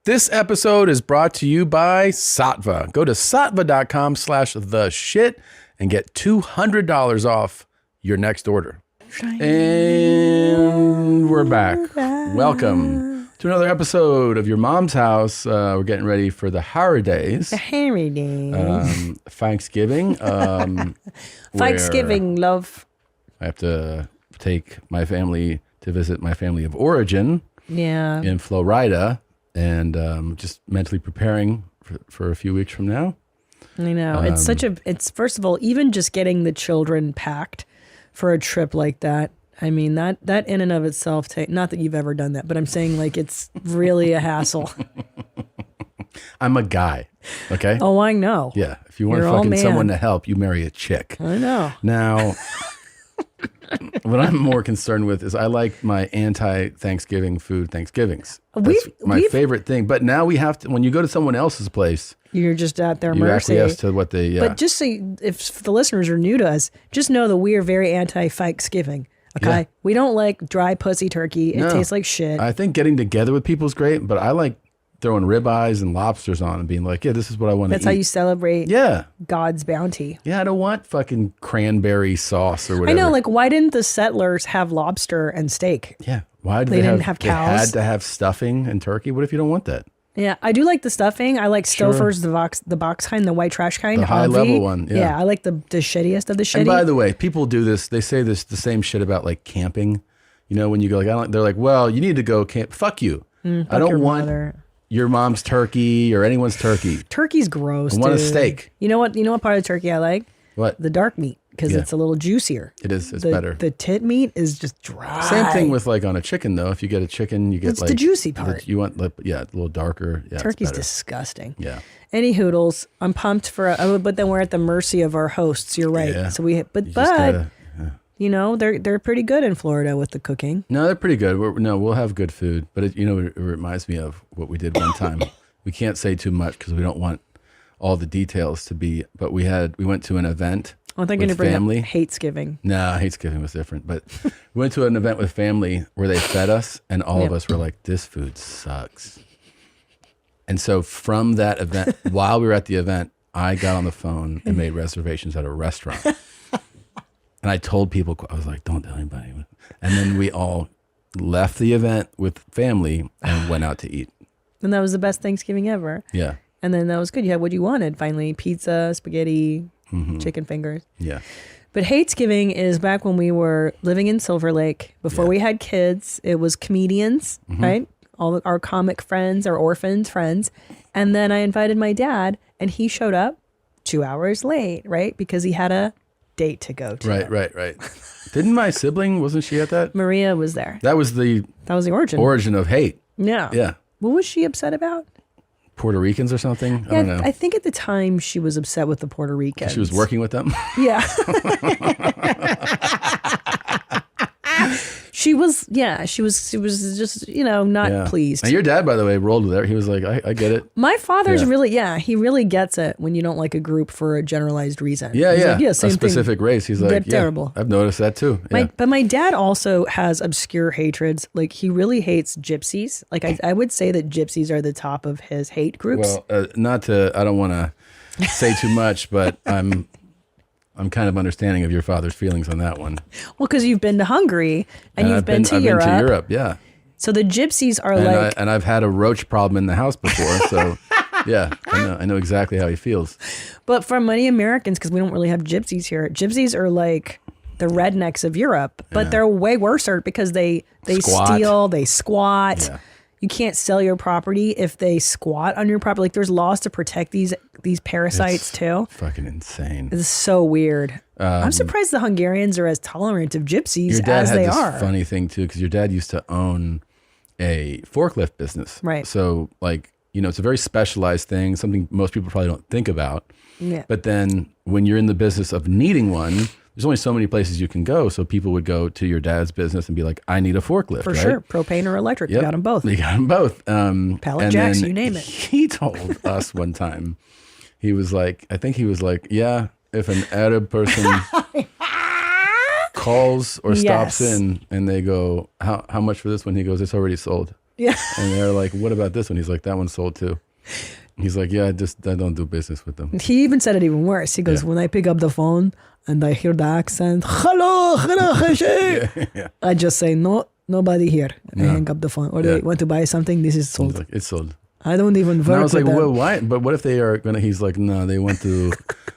This episode is brought to you by Satva. Go to satva.com/theshit and get $200 off your next order. And we're back. Welcome to another episode of Your Mom's House. We're getting ready for the holidays. The holidays. Thanksgiving. Thanksgiving, love. I have to take my family to visit my family of origin. Yeah. In Florida. And just mentally preparing for a few weeks from now. I know. It's first of all, even just getting the children packed for a trip like that. I mean, that in and of itself, not that you've ever done that, but I'm saying like it's really a hassle. I'm a guy, okay? Oh, I know. Yeah. If you want fucking someone to help, you marry a chick. I know. Now, what I'm more concerned with is I like my anti-Thanksgiving food Thanksgivings. That's my favorite thing. But now we have to, when you go to someone else's place, you're just at their mercy. You acquiesce to what they, But just so if the listeners are new to us, just know that we are very anti-Thanksgiving. Okay? Yeah. We don't like dry pussy turkey. It tastes like shit. I think getting together with people is great, but I like throwing ribeyes and lobsters on and being like, yeah, this is what I want to eat. That's how you celebrate God's bounty. Yeah, I don't want fucking cranberry sauce or whatever. I know, like, why didn't the settlers have lobster and steak? Yeah, why did they didn't have cows? They had to have stuffing and turkey. What if you don't want that? Yeah, I do like the stuffing. I like Stouffer's, the box kind, the white trash kind. The high level one. Yeah, I like the shittiest of the shitty. And by the way, people do this. They say the same shit about like camping. You know, when you go like, they're like, well, you need to go camp. Fuck you. I don't want your mom's turkey or anyone's turkey. Turkey's gross. I want a steak. You know what part of the turkey I like? What? The dark meat, because it's a little juicier. It is. It's better. The tit meat is just dry. Same thing with like on a chicken though. If you get a chicken, you get it's the juicy part. You want a little darker. Yeah, turkey's disgusting. Yeah. Any hoodles. I'm pumped for. But then we're at the mercy of our hosts. You're right. Yeah. So you know, they're pretty good in Florida with the cooking. No, they're pretty good. We'll have good food. But it reminds me of what we did one time. We can't say too much because we don't want all the details to be. But we went to an event. I'm thinking to bring family. Up Hatesgiving. No, Hatesgiving was different. But we went to an event with family where they fed us, and all of us were like, "This food sucks." And so from that event, while we were at the event, I got on the phone and made reservations at a restaurant. And I told people, I was like, don't tell anybody. And then we all left the event with family and went out to eat. And that was the best Thanksgiving ever. Yeah. And then that was good. You had what you wanted, finally. Pizza, spaghetti, chicken fingers. Yeah. But Hatesgiving is back when we were living in Silver Lake. Before we had kids, it was comedians, right? All our comic friends, our orphaned friends. And then I invited my dad, and he showed up 2 hours late, right? Because he had a date to go to. Right. Didn't my sibling, wasn't she at that? Maria was there. That was the origin of hate. Yeah. Yeah. What was she upset about? Puerto Ricans or something? Yeah, I don't know. I think at the time she was upset with the Puerto Ricans. She was working with them? Yeah. She was just, not pleased. And your dad, by the way, rolled with it. He was like, I get it. My father's he really gets it when you don't like a group for a generalized reason. Yeah, He's like, same a specific race. He's like, terrible. I've noticed that too. Yeah. But my dad also has obscure hatreds. Like he really hates gypsies. Like I would say that gypsies are the top of his hate groups. Well, I don't want to say too much, but I'm kind of understanding of your father's feelings on that one. Well, because you've been to Hungary and I've been to Europe. Yeah. So the gypsies are and I've had a roach problem in the house before, so yeah, I know exactly how he feels. But for many Americans, because we don't really have gypsies here, gypsies are like the rednecks of Europe, but they're way worse because they steal, they squat. Yeah. You can't sell your property if they squat on your property. Like there's laws to protect these parasites too. Fucking insane. It's so weird. I'm surprised the Hungarians are as tolerant of gypsies as they are. Your dad had this funny thing too, because your dad used to own a forklift business. Right. So like, it's a very specialized thing, something most people probably don't think about. Yeah. But then when you're in the business of needing one, there's only so many places you can go. So people would go to your dad's business and be like, I need a forklift. For sure. Propane or electric. Yep. You got them both. You got them both. Pallet jacks, you name it. He told us one time, he was like, yeah, if an Arab person calls or stops in and they go, how much for this one? He goes, it's already sold. Yeah. And they're like, what about this one? He's like, that one's sold too. He's like, yeah, I don't do business with them. He even said it even worse. He goes, when I pick up the phone and I hear the accent, hello, I just say, no, nobody here. And I hang up the phone. Or they want to buy something, this is sold. He's like, it's sold. I don't even work And I was like, with them. well, why? But what if they are going to, he's like, no, they want to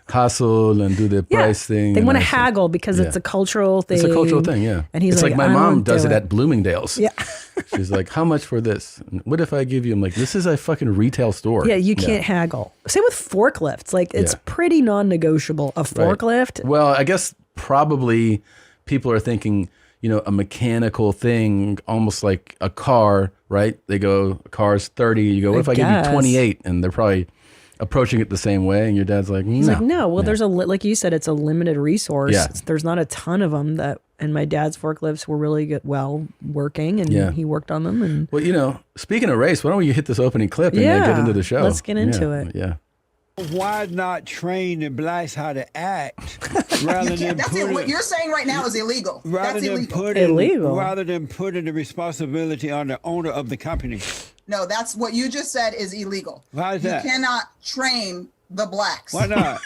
hustle and do the price thing. They and want to I said, haggle because it's a cultural thing. It's a cultural thing, yeah. And he's it's like my I mom won't does do it at Bloomingdale's. Yeah. She's like, how much for this? What if I give you? I'm like, this is a fucking retail store. Yeah, you can't haggle. Same with forklifts. Like, it's pretty non-negotiable. A forklift. Right. Well, I guess probably people are thinking, a mechanical thing, almost like a car, right? They go, a car's 30. You go, what if I give you 28? And they're probably approaching it the same way. And your dad's like, no. He's like, no. Well, there's like you said, it's a limited resource. Yeah. There's not a ton of them and my dad's forklifts were really working and he worked on them. And well, speaking of race, why don't we hit this opening clip and then get into the show? Let's get into it. Yeah. Why not train the blacks how to act rather than what you're saying right now is illegal. Rather That's than illegal. Rather than putting the responsibility on the owner of the company. No, that's what you just said is illegal. Why is that? You cannot train the blacks. Why not?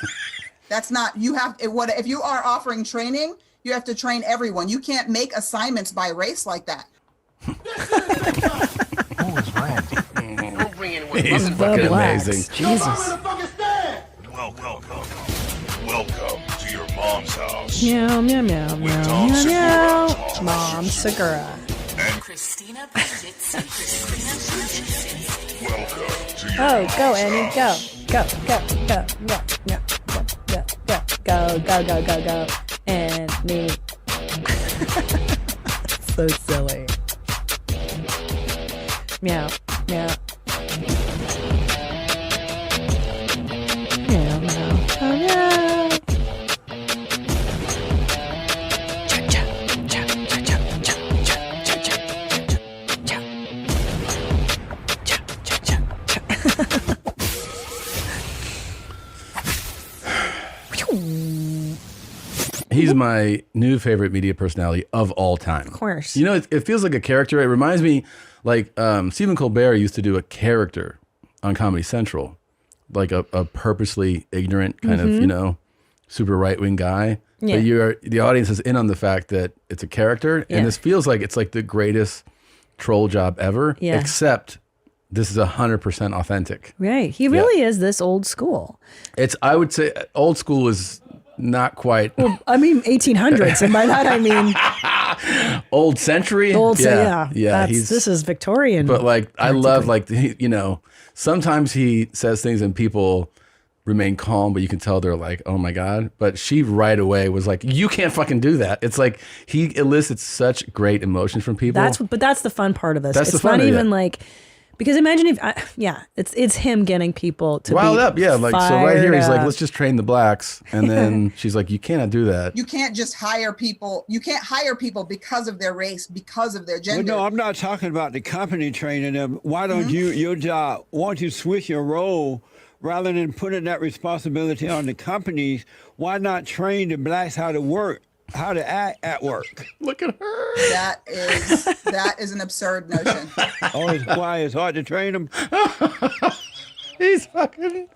That's not. You have. If you are offering training, you have to train everyone. You can't make assignments by race like that. Who is Randy? He's fucking amazing. Jesus. Welcome to your mom's house. Meow, meow, meow, With meow, Tom meow, Segura. meow. Mom Segura. And Christina Pajitsin. welcome to your Go, Annie, go. Go. And me. So silly. Meow, meow. Meow, meow, meow, meow. He's my new favorite media personality of all time. Of course. It feels like a character. It reminds me, like Stephen Colbert used to do a character on Comedy Central, like a purposely ignorant kind of, super right-wing guy. Yeah. But the audience is in on the fact that it's a character. Yeah. And this feels like it's like the greatest troll job ever, except this is 100% authentic. Right. He really is this old school. I would say old school is not quite. Well, I mean 1800s, and by that I mean old century. Yeah. This is Victorian. But I love sometimes he says things and people remain calm, but you can tell they're like, oh my God. But she right away was like, you can't fucking do that. It's like he elicits such great emotions from people. But that's the fun part of this. That's the it's fun not of it. even like, because imagine if, it's him getting people to riled be up. Yeah. Like, so right here, he's like, let's just train the blacks. And then she's like, you cannot do that. You can't just hire people. You can't hire people because of their race, because of their gender. Well, no, I'm not talking about the company training them. Why don't your job, why don't you switch your role rather than putting that responsibility on the companies? Why not train the blacks how to act at work? Look at her. That is an absurd notion. Oh, it's hard to train them. He's fucking.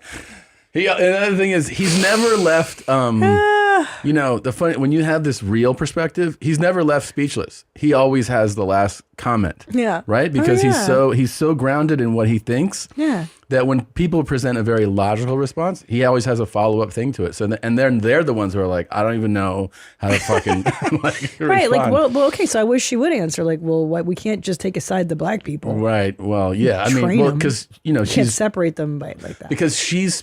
Another thing is he's never left. The funny when you have this real perspective, he's never left speechless. He always has the last comment. Yeah. Right, because he's so grounded in what he thinks. Yeah. That when people present a very logical response, he always has a follow-up thing to it. So, and then they're the ones who are like, I don't even know how to fucking right. Like, respond. well, okay. So I wish she would answer. Like, well, we can't just take aside the black people. Right. Well, yeah. I mean, Train them. because You can't she's separate them like that. because she's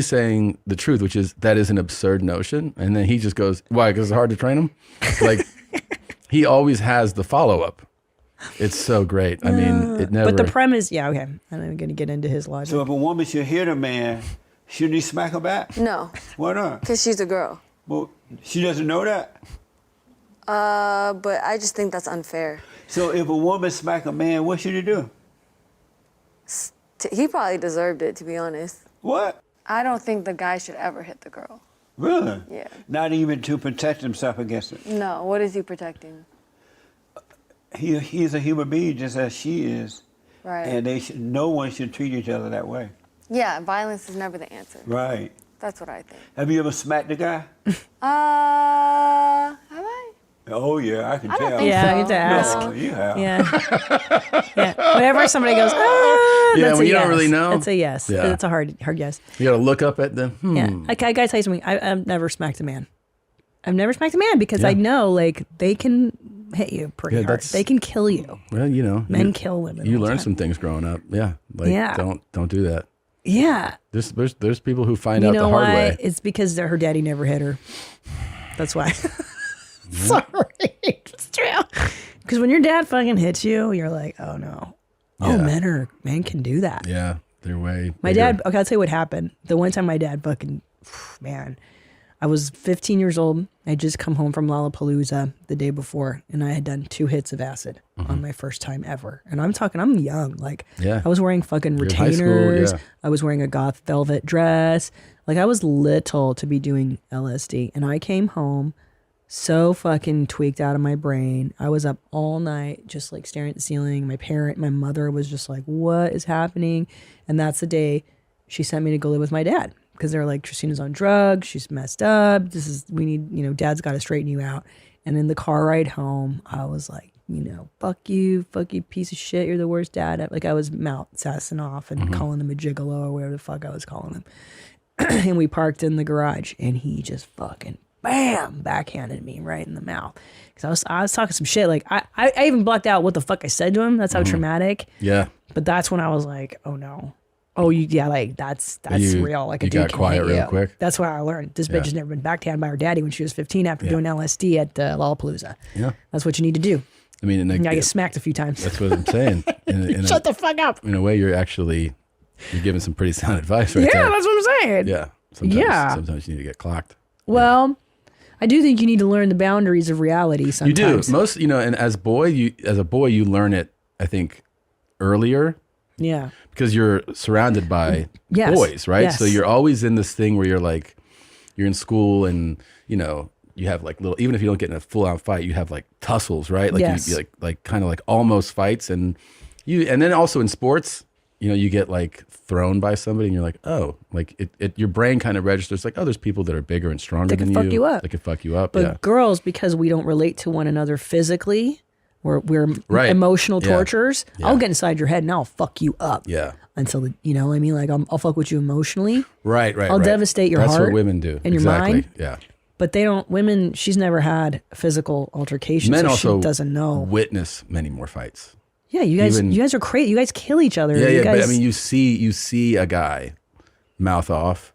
saying the truth, which is that is an absurd notion, and then he just goes, why? Because it's hard to train them. Like he always has the follow-up. It's so great. I mean, it never. But the premise, okay. I'm not going to get into his logic. So if a woman should hit a man, shouldn't he smack her back? No, Why not? because she's a girl. Well, she doesn't know that. But I just think that's unfair. So if a woman smack a man, what should he do? He probably deserved it, to be honest. What? I don't think the guy should ever hit the girl. Really? Yeah. Not even to protect himself against it. No, what is he protecting? he's a human being just as she is. Right. And no one should treat each other that way. Yeah, violence is never the answer. Right. That's what I think. Have you ever smacked a guy? Have I? Oh, yeah, I can I don't tell. think Yeah, so. you have to ask. No, you have. Yeah. Whenever somebody goes, Yeah, that's when a you don't yes. really know. That's a yes. Yeah. It's a hard yes. You got to look up at them. Yeah. Like, I gotta tell you something. I've never smacked a man. I've never smacked a man because I know, like, they can hit you pretty hard. They can kill you. Well, you know, Men kill women. You all the learn time. some things growing up. Yeah. Like, don't do that. Yeah. There's people who find You out know the hard why? way. It's because her daddy never hit her. That's why. Sorry. It's true. Because when your dad fucking hits you, you're like, oh no. Oh, Yeah. men can do that. Yeah, they're way. My bigger. dad, okay, I'll tell you what happened. The one time my dad fucking, man, I was 15 years old. I had just come home from Lollapalooza the day before, and I had done 2 hits of acid on my first time ever. And I'm young. Like, Yeah. I was wearing fucking You're in high school, retainers. yeah. I was wearing a goth velvet dress. Like, I was little to be doing LSD. And I came home so fucking tweaked out of my brain. I was up all night just like staring at the ceiling. My mother was just like, what is happening? And that's the day she sent me to go live with my dad because they were like, Christina's on drugs. She's messed up. We need, dad's got to straighten you out. And in the car ride home, I was like, fuck you piece of shit. You're the worst dad. Like, I was mouth sassing off and calling him a gigolo or whatever the fuck I was calling him. And we parked in the garage and he just fucking bam, backhanded me right in the mouth. Because I was talking some shit. Like, I even blocked out what the fuck I said to him. That's how traumatic. Yeah. But that's when I was like, oh no. Oh, like that's real. Like, a you dude got can quiet hit real you. quick. That's why I learned. This bitch has never been backhanded by her daddy when she was 15 after doing LSD at Lollapalooza. Yeah. That's what you need to do. I mean, I get smacked a few times. That's what I'm saying. Shut the fuck up. In a way, you're giving some pretty sound advice right there. Yeah, that's what I'm saying. Yeah. Sometimes you need to get clocked. Well, I do think you need to learn the boundaries of reality sometimes. You do. And as a boy, you learn it, I think, earlier. Yeah. Because you're surrounded by boys, right? Yes. So you're always in this thing where you're in school and, you have like little, even if you don't get in a full out fight, you have like tussles, right? Like you like kind of like almost fights. And then also in sports, you get like thrown by somebody and you're like, oh, like your brain kind of registers like, oh, there's people that are bigger and stronger than you. They can fuck you up. They can fuck you up. But girls, because we don't relate to one another physically, we're emotional torturers. Yeah. I'll get inside your head and I'll fuck you up. Yeah. Until, you know what I mean? Like, I'll fuck with you emotionally. Right. I'll devastate your heart. That's heart what women do. and your exactly. mind. Yeah. But women, she's never had a physical altercation. Men so also she doesn't know. witness many more fights. Yeah, you guys are crazy. You guys kill each other. Yeah, Guys, but I mean, you see a guy mouth off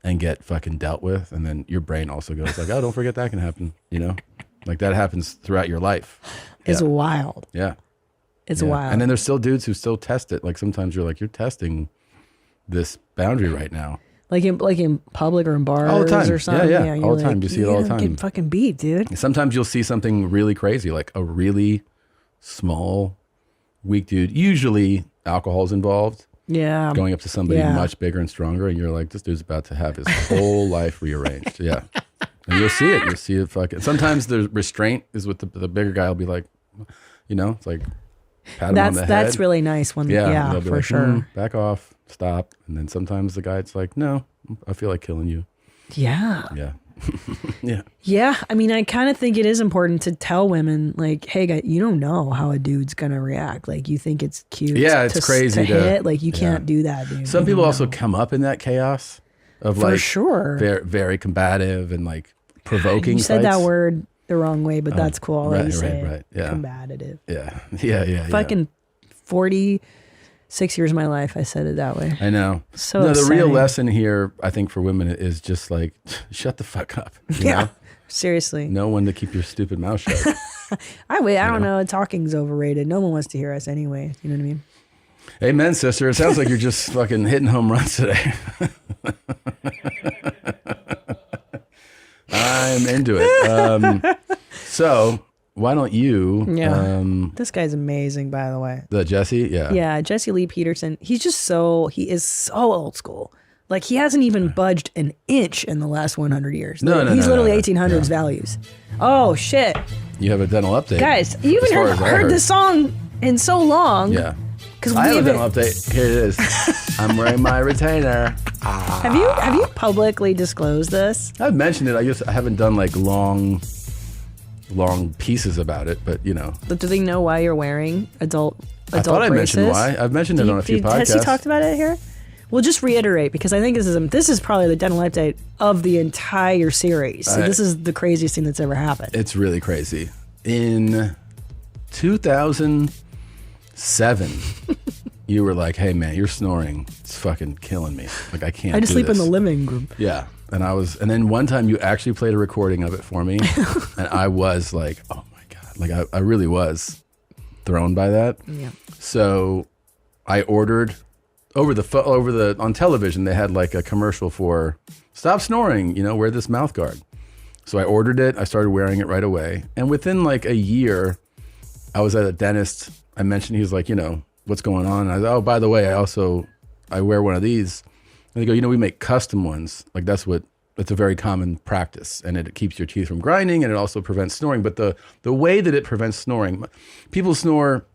and get fucking dealt with, and then your brain also goes like, oh, don't forget that can happen. Like that happens throughout your life. It's wild. Yeah. It's wild. And then there's still dudes who still test it. Like sometimes you're testing this boundary right now. Like in public or in bars all the time. or something. Yeah. All the time. You see it all the time. Getting fucking beat, dude. Sometimes you'll see something really crazy, like a really small, weak dude. Usually alcohol's involved. Yeah. Going up to somebody much bigger and stronger, and you're like, this dude's about to have his whole life rearranged. Yeah. And you'll see it. You'll see it fucking. Sometimes the restraint is with the bigger guy will be like, it's like pat him on the head. That's really nice when they'll be for like, sure. Back off, stop. And then sometimes the guy's like, no, I feel like killing you. Yeah. Yeah. Yeah. Yeah. I mean, I kind of think it is important to tell women, like, hey, guy, you don't know how a dude's going to react. Like, you think it's cute. Yeah, it's crazy to hit. Like, you can't do that, dude. Some people also come up in that chaos of for sure. very, very combative and like provoking. You said fights. that word the wrong way, but that's cool. I'll let you say it. Right. Yeah. Combative. Yeah. Fucking 46 years of my life, I said it that way. I know. So the real upsetting. lesson here, I think, for women is just like, shut the fuck up. You know? Seriously. Know when to keep your stupid mouth shut. I don't know. Talking's overrated. No one wants to hear us anyway. You know what I mean? Amen, sister. It sounds like you're just fucking hitting home runs today. I'm into it. So why don't you? This guy's amazing, by the way. The Jesse, Yeah, Jesse Lee Peterson. He is so old school. Like he hasn't even budged an inch in the last 100 years. No, he's literally no. 1800s values. Oh shit, You have a dental update. guys! You As even far as I heard this song in so long. Yeah. because I have a dental update. Here it is. I'm wearing my retainer. Have you publicly disclosed this? I've mentioned it. I haven't done like long pieces about it, but you know. But do they know why you're wearing adult I thought I braces? mentioned why. I've mentioned it on a few podcasts. Has he talked about it here? We'll just reiterate because I think this is probably the dental update of the entire series. So this is the craziest thing that's ever happened. It's really crazy. In 2007, you were like, "Hey man, you're snoring. It's fucking killing me. Like I can't. I just do sleep in this." the living room. Yeah, and then one time you actually played a recording of it for me, and I was like, "Oh my god!" Like I really was thrown by that. Yeah. So I ordered on television. They had like a commercial for stop snoring. Wear this mouth guard. So I ordered it. I started wearing it right away, and within like a year, I was at a dentist. I mentioned, he was like, what's going on? And I said, oh, by the way, I wear one of these. And they go, we make custom ones. Like that's a very common practice, and it keeps your teeth from grinding, and it also prevents snoring. But the way that it prevents snoring, people snore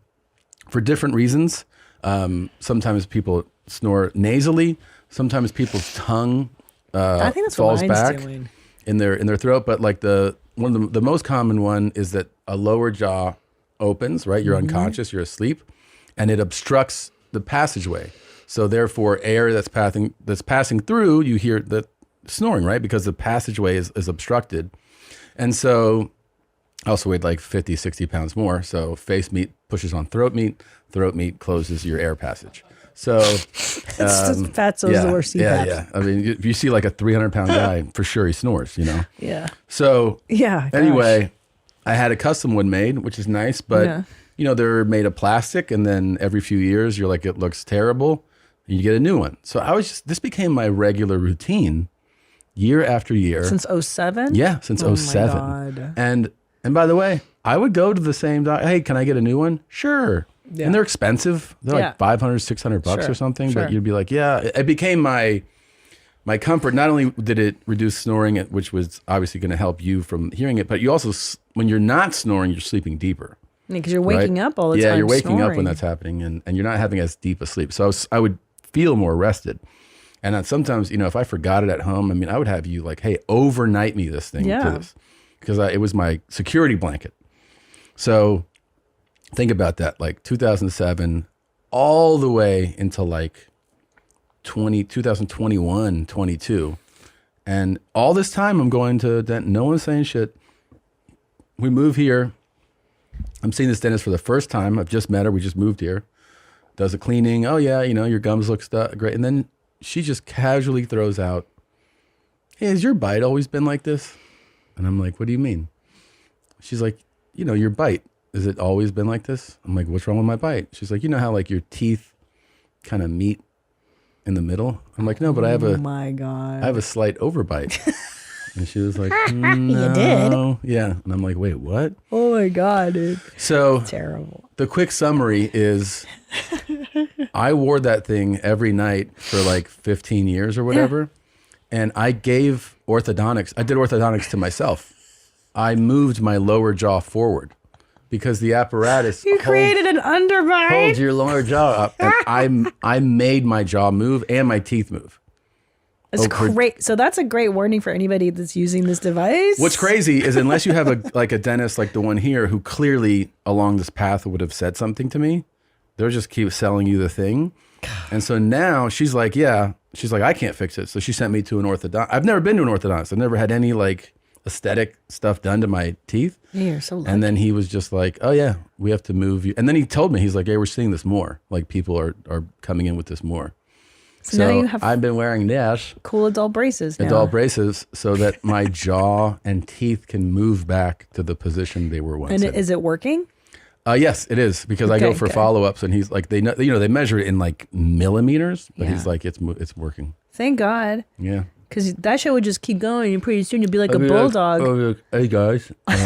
for different reasons. Sometimes people snore nasally. Sometimes people's tongue I think that's falls what mine's back doing. in their throat. But like the most common one is that a lower jaw opens. Right, you're unconscious, you're asleep, and it obstructs the passageway. So therefore, air that's passing through, you hear the snoring, right? Because the passageway is obstructed. And so I also weighed like 50, 60 pounds more. So face meat pushes on throat meat closes your air passage. So Fatso's the worst CPAP. Yeah. I mean, if you see like a 300-pound guy, for sure he snores, Yeah. So Yeah. Gosh. anyway, I had a custom one made, which is nice, but they're made of plastic, and then every few years you're like, it looks terrible. You get a new one. So this became my regular routine year after year. Since 07? Yeah, since 07. God. And by the way, I would go to the same doctor. Hey, can I get a new one? Sure. Yeah. And they're expensive. They're like $500, $600 or something. Sure. But you'd be like, yeah. It became my comfort. Not only did it reduce snoring, which was obviously going to help you from hearing it, but you also, when you're not snoring, you're sleeping deeper. Because you're waking up all the time. Yeah, you're waking up when snoring. that's happening, and you're not having as deep a sleep. So I would feel more rested. And then sometimes, if I forgot it at home, I mean, I would have you like, hey, overnight me this thing to this. Because it was my security blanket. So think about that, like 2007, all the way into like 2021, 22. And all this time I'm going to dent. No one's saying shit. We move here. I'm seeing this dentist for the first time. I've just met her. We just moved here. Does a cleaning. Oh yeah, your gums look great. And then she just casually throws out, hey, has your bite always been like this? And I'm like, what do you mean? She's like, your bite, has it always been like this? I'm like, what's wrong with my bite? She's like, how like your teeth kind of meet in the middle? I'm like, no, but I have Oh my God. I have a slight overbite. And she was like, no. You did? Yeah. And I'm like, wait, what? Oh my God, dude. So Terrible. the quick summary is I wore that thing every night for like 15 years or whatever. And I gave orthodontics. I did orthodontics to myself. I moved my lower jaw forward because the apparatus You created an underbite. holds your lower jaw up. And I made my jaw move and my teeth move. It's great. So that's a great warning for anybody that's using this device. What's crazy is unless you have a dentist like the one here who clearly along this path would have said something to me, they'll just keep selling you the thing. And so now she's like, I can't fix it. So she sent me to an orthodontist. I've never been to an orthodontist. I've never had any like aesthetic stuff done to my teeth. Yeah, you're so lucky. And then he was just like, oh yeah, we have to move you. And then he told me, he's like, hey, we're seeing this more. Like people are coming in with this more. So now you have I've been wearing this. cool adult braces now. Adult braces so that my jaw and teeth can move back to the position they were once And in. is it working? Yes, it is, because I go Okay, for good. follow-ups, and he's like, they measure it in like millimeters, but Yeah. he's like, it's working. Thank God. Yeah. Because that shit would just keep going, and pretty soon you'd be like a bulldog. Hey guys, Like,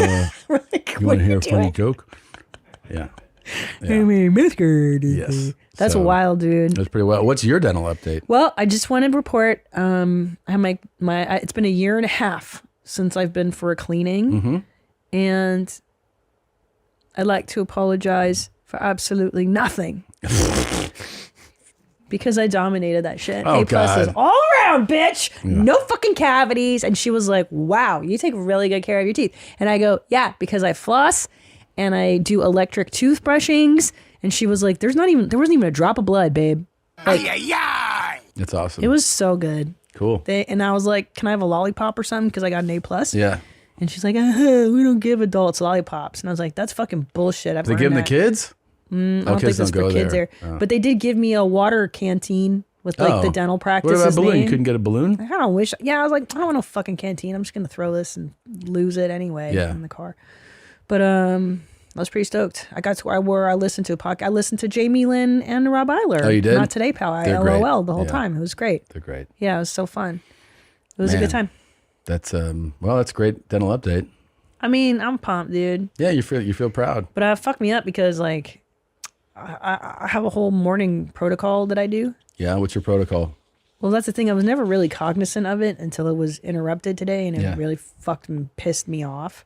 you what want to are hear a funny doing? joke? Yeah. I mean, Mr. Yes. That's So, wild, dude. That's pretty well. What's your dental update? Well, I just want to report. I have it's been a year and a half since I've been for a cleaning, and I'd like to apologize for absolutely nothing. Because I dominated that shit. Oh, A+s God. all around, bitch. No fucking cavities. And she was like, wow, you take really good care of your teeth. And I go, yeah, because I floss and I do electric toothbrushings. And she was like, there wasn't even a drop of blood, babe. Like, That's awesome. it was so good. cool. And I was like, can I have a lollipop or something? Because I got an A+. Yeah. And she's like, we don't give adults lollipops. And I was like, that's fucking bullshit. They give them to kids? I don't think that's for kids there. Oh. But they did give me a water canteen with like the dental What practice's about a balloon? name. You couldn't get a balloon? I kind of wish. Yeah, I was like, I don't want no fucking canteen. I'm just gonna throw this and lose it anyway in the car. But I was pretty stoked. I got to where I listened to a podcast. I listened to Jamie Lynn and Rob Eiler. Oh, you did? Not Today, pal. I They're great. LOL the whole Yeah. time. It was great. They're great. Yeah, it was so fun. It was a Man. good time. That's that's a great dental update. I mean, I'm pumped, dude. Yeah, you feel proud. But it fucked me up because like I have a whole morning protocol that I do. Yeah, what's your protocol? Well, that's the thing. I was never really cognizant of it until it was interrupted today, and it Yeah. really fucking pissed me off.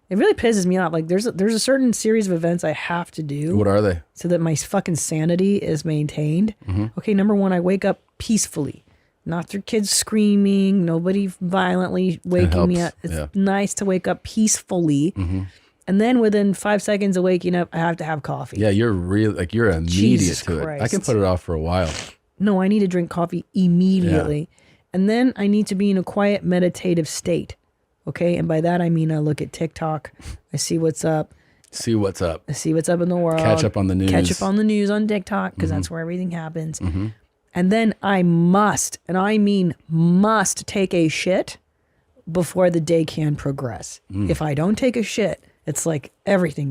It really pisses me off. Like there's a certain series of events I have to do What are they? so that my fucking sanity is maintained. Mm-hmm. Okay, number one, I wake up peacefully, not through kids screaming, nobody violently waking me up. helps, It's yeah. nice to wake up peacefully. Mm-hmm. And then within 5 seconds of waking up, I have to have coffee. Yeah, you're you're immediate Jesus to it. I can Christ. put it off for a while. No, I need to drink coffee immediately. And then I need to be in a quiet meditative state. Okay. And by that, I mean, I look at TikTok. I see what's up. See what's up. I see what's up in the world. Catch up on the news. Catch up on the news on TikTok because that's where everything happens. And then I must, and I mean must, take a shit before the day can progress. If I don't take a shit, it's like everything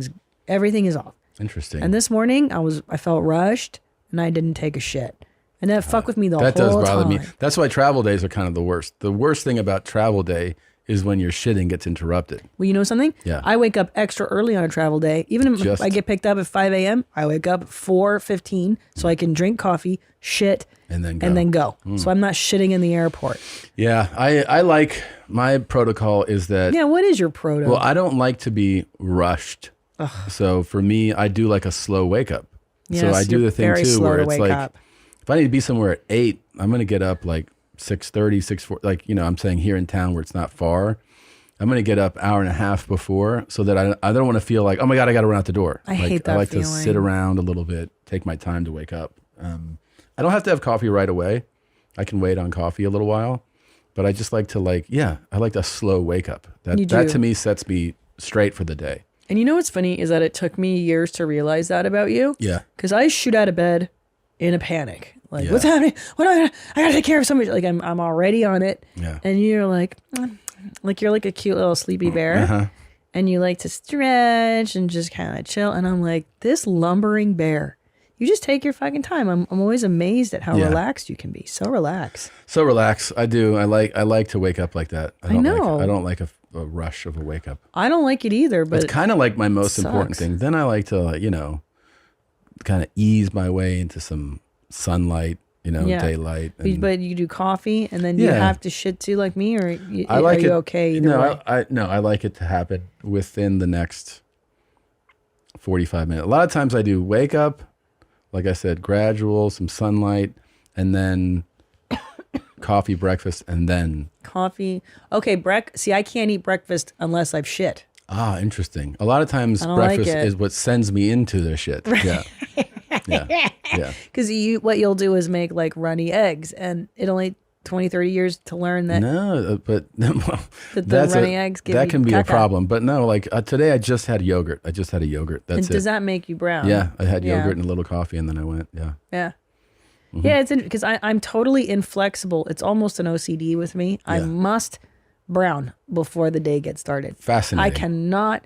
is off. Interesting. And this morning I felt rushed and I didn't take a shit. And that fucked with me the that whole does bother time. me. That's why travel days are kind of the worst. The worst thing about travel day is when your shitting gets interrupted. Well, you know something? Yeah. I wake up extra early on a travel day. Even if Just- I get picked up at 5 a.m., I wake up at 4:15 so I can drink coffee, shit, And then go. and then go. So I'm not shitting in the airport. Yeah, I like, my protocol is that, Yeah, what is your proto? well, I don't like to be rushed. So for me, I do like a slow wake up. So Yes, I do you're the thing very too slow where to it's wake like, up. if I need to be somewhere at 8, I'm going to get up like 6:30, 6:40, like, I'm saying here in town where it's not far. I'm going to get up hour and a half before so that I don't want to feel like, oh my God, I got to run out the door. I hate that I like feeling. to sit around a little bit, take my time to wake up. I don't have to have coffee right away. I can wait on coffee a little while, but I just like to I like a slow wake up. You That do. to me sets me straight for the day. And you know what's funny is that it took me years to realize that about you. Yeah. Because I shoot out of bed in a panic. Like, Yeah. what's happening? I gotta take care of somebody. Like I'm already on it. Yeah. And you're like you're like a cute little sleepy bear. And you like to stretch and just kind of chill. And I'm like, this lumbering bear. You just take your fucking time. I'm always amazed at how Yeah. relaxed you can be. So relaxed. So relax. I do. I like to wake up like that. I know. I don't like a rush of a wake up. I don't like it either, but It's kind of like my most important sucks. thing. Then I like to, kind of ease my way into some sunlight, Yeah. daylight. and- but you do coffee and then you Yeah. have to shit too like me, or I like are you it, okay either way? I like it to happen within the next 45 minutes. A lot of times I do wake up, like I said, gradual, some sunlight, and then coffee, breakfast, and then Coffee. Okay, see, I can't eat breakfast unless I've shit. interesting. A lot of times don't like breakfast it. is what sends me into their shit. Yeah. Yeah. Because what you'll do is make like runny eggs, and it only 20, 30 years to learn that. No, but well, the that's runny eggs give that you can be a caca. problem. But no, like today I just had yogurt. That's And it. does that make you brown? Yeah, I had Yeah. yogurt and a little coffee, and then I went. Yeah. Yeah. Mm-hmm. Yeah, it's because I'm totally inflexible. It's almost an OCD with me. I Yeah. must brown before the day gets started. Fascinating. I cannot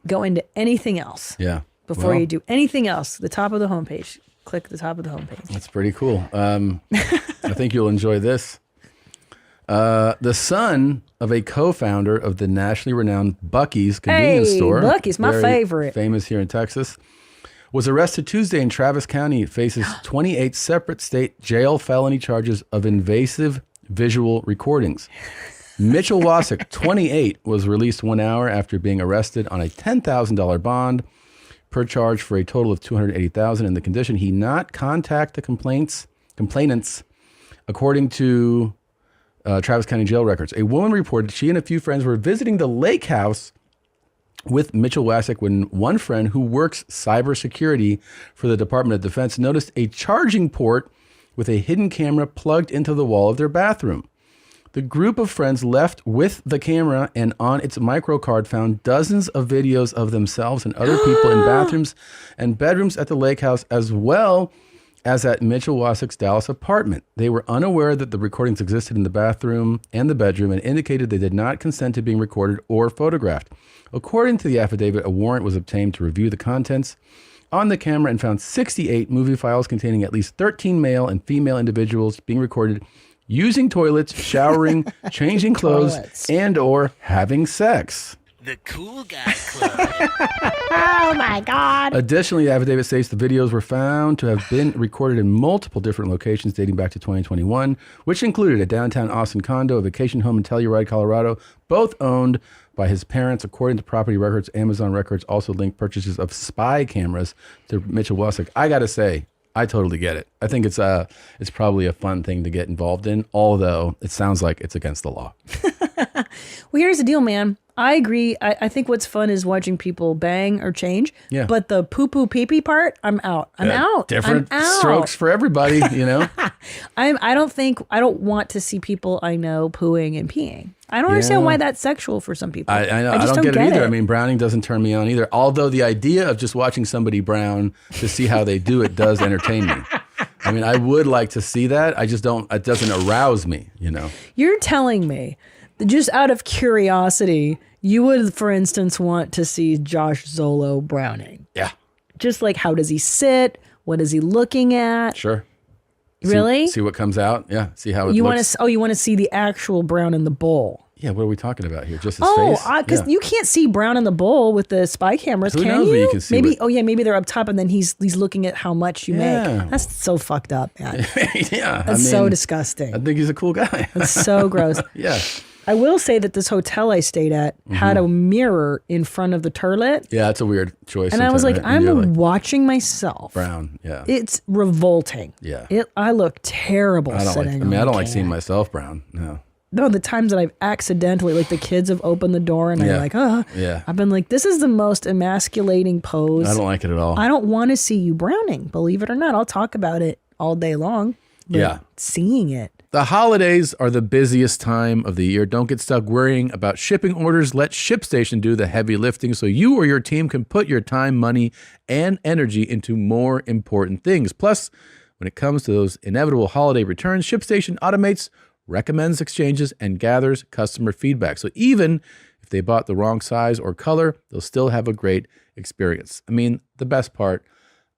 go into anything else Yeah. before Well, you do anything else. The top of the homepage. Click the top of the homepage. That's pretty cool. I think you'll enjoy this. The son of a co-founder of the nationally renowned Buc-ee's convenience Hey, store. Buc-ee's, my very favorite. Famous here in Texas. was arrested Tuesday in Travis County. Faces 28 separate state jail felony charges of invasive visual recordings. Mitchell Wasik, 28, was released 1 hour after being arrested on a $10,000 bond per charge for a total of $280,000 in the condition he not contact the complainants, according to Travis County jail records. A woman reported she and a few friends were visiting the lake house with Mitchell Wasik when one friend who works cybersecurity for the Department of Defense noticed a charging port with a hidden camera plugged into the wall of their bathroom. The group of friends left with the camera and on its microcard found dozens of videos of themselves and other people in bathrooms and bedrooms at the lake house, as well as at Mitchell Wasik's Dallas apartment. They were unaware that the recordings existed in the bathroom and the bedroom and indicated they did not consent to being recorded or photographed. According to the affidavit, a warrant was obtained to review the contents on the camera and found 68 movie files containing at least 13 male and female individuals being recorded using toilets, showering, changing clothes, and or having sex. The Cool Guy Club. Oh my God. Additionally, the affidavit states the videos were found to have been recorded in multiple different locations dating back to 2021, which included a downtown Austin condo, a vacation home in Telluride, Colorado, both owned by his parents. According to property records, Amazon records also linked purchases of spy cameras to Mitchell Wasik. I got to say, I totally get it. I think it's probably a fun thing to get involved in, although it sounds like it's against the law. Well, here's the deal, man. I agree. I think what's fun is watching people bang or change. Yeah. But the poo-poo pee-pee part, I'm out. I'm out. Different I'm out. strokes for everybody, you know? I don't want to see people I know pooing and peeing. I don't understand why that's sexual for some people. I know. I just don't get it either. it. I mean, browning doesn't turn me on either. Although the idea of just watching somebody brown to see how they do it does entertain me. I mean, I would like to see that. I just don't, it doesn't arouse me, you know? You're telling me that just out of curiosity, you would, for instance, want to see Josh Zolo browning. Yeah. Just like, how does he sit? What is he looking at? Sure. Really? See what comes out. Yeah. See how it you looks. You want to see the actual brown in the bowl. Yeah, what are we talking about here? Just his face? Because you can't see brown in the bowl with the spy cameras, Who can knows you? what you can see maybe. with- Maybe they're up top, and then he's looking at how much you Yeah. make. That's so fucked up, man. Yeah. That's so disgusting. I think he's a cool guy. That's so gross. Yeah. I will say that this hotel I stayed at had a mirror in front of the toilet, Yeah, that's a weird choice. and I was like, sometimes, right? You're I'm watching myself. brown. Yeah. It's revolting. Yeah. I look terrible. I don't sitting like. I on mean, I the don't like can. seeing myself brown. No. No, the times that I've accidentally, like the kids have opened the door and Yeah. I'm like, oh, Yeah. I've been like, this is the most emasculating pose. I don't like it at all. I don't want to see you browning, believe it or not. I'll talk about it all day long. But Yeah. seeing it. The holidays are the busiest time of the year. Don't get stuck worrying about shipping orders. Let ShipStation do the heavy lifting so you or your team can put your time, money, and energy into more important things. Plus, when it comes to those inevitable holiday returns, ShipStation automates, recommends exchanges, and gathers customer feedback. So even if they bought the wrong size or color, they'll still have a great experience. I mean, the best part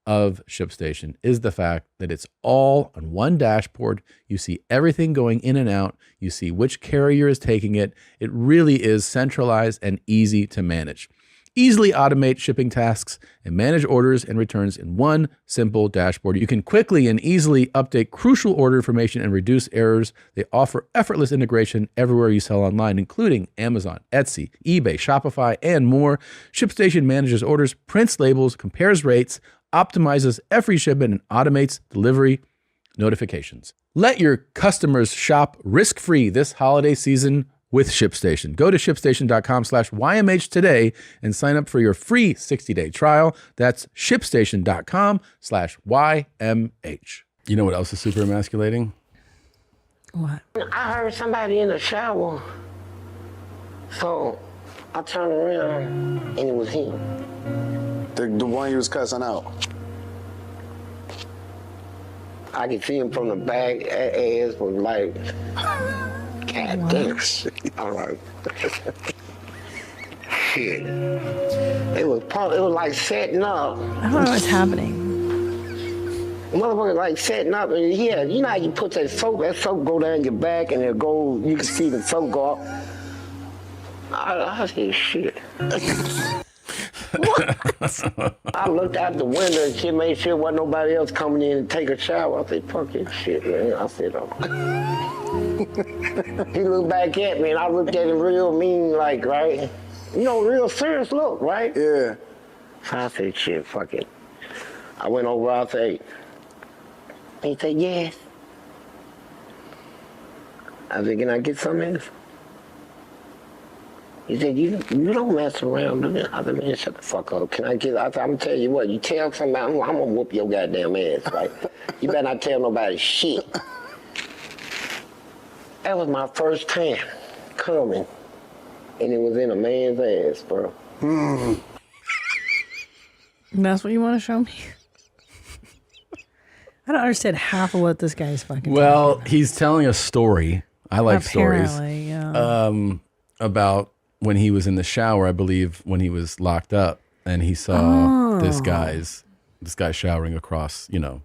of ShipStation is the fact that it's all on one dashboard. You see everything going in and out. You see which carrier is taking it. It really is centralized and easy to manage. Easily automate shipping tasks and manage orders and returns in one simple dashboard. You can quickly and easily update crucial order information and reduce errors. They offer effortless integration everywhere you sell online, including Amazon, Etsy, eBay, Shopify, and more. ShipStation manages orders, prints labels, compares rates, optimizes every shipment, and automates delivery notifications. Let your customers shop risk-free this holiday season with ShipStation. Go to shipstation.com/YMH today and sign up for your free 60-day trial. That's shipstation.com/YMH. You know what else is super emasculating? What? I heard somebody in the shower, so I turned around and it was him. The one you was cussing out. I could see him from the back. Ass was like, God damn. All right. Shit. It was like setting up. I don't know what's happening. The motherfucker like setting up, and yeah, you know how you put that soap go down your back, and it go. You can see the soap go off. I said, shit. I looked out the window and shit, made sure wasn't nobody else coming in and take a shower. I said, fuck this shit, man. I said, oh. He looked back at me and I looked at him real mean, like, right? You know, real serious look, right? Yeah. So I said, shit, fuck it. I went over, I said, he said, yes. I said, can I get some of this? He said, you don't mess around, do you? I said, man, shut the fuck up. Can I get, I said, I'm gonna tell you what, you tell somebody, I'm gonna whoop your goddamn ass, right? You better not tell nobody shit. That was my first time coming, and it was in a man's ass, bro. That's what you want to show me? I don't understand half of what this guy's fucking Well, he's telling a story. I like stories. Apparently, yeah. About when he was in the shower, I believe, when he was locked up, and he saw this guy showering across, the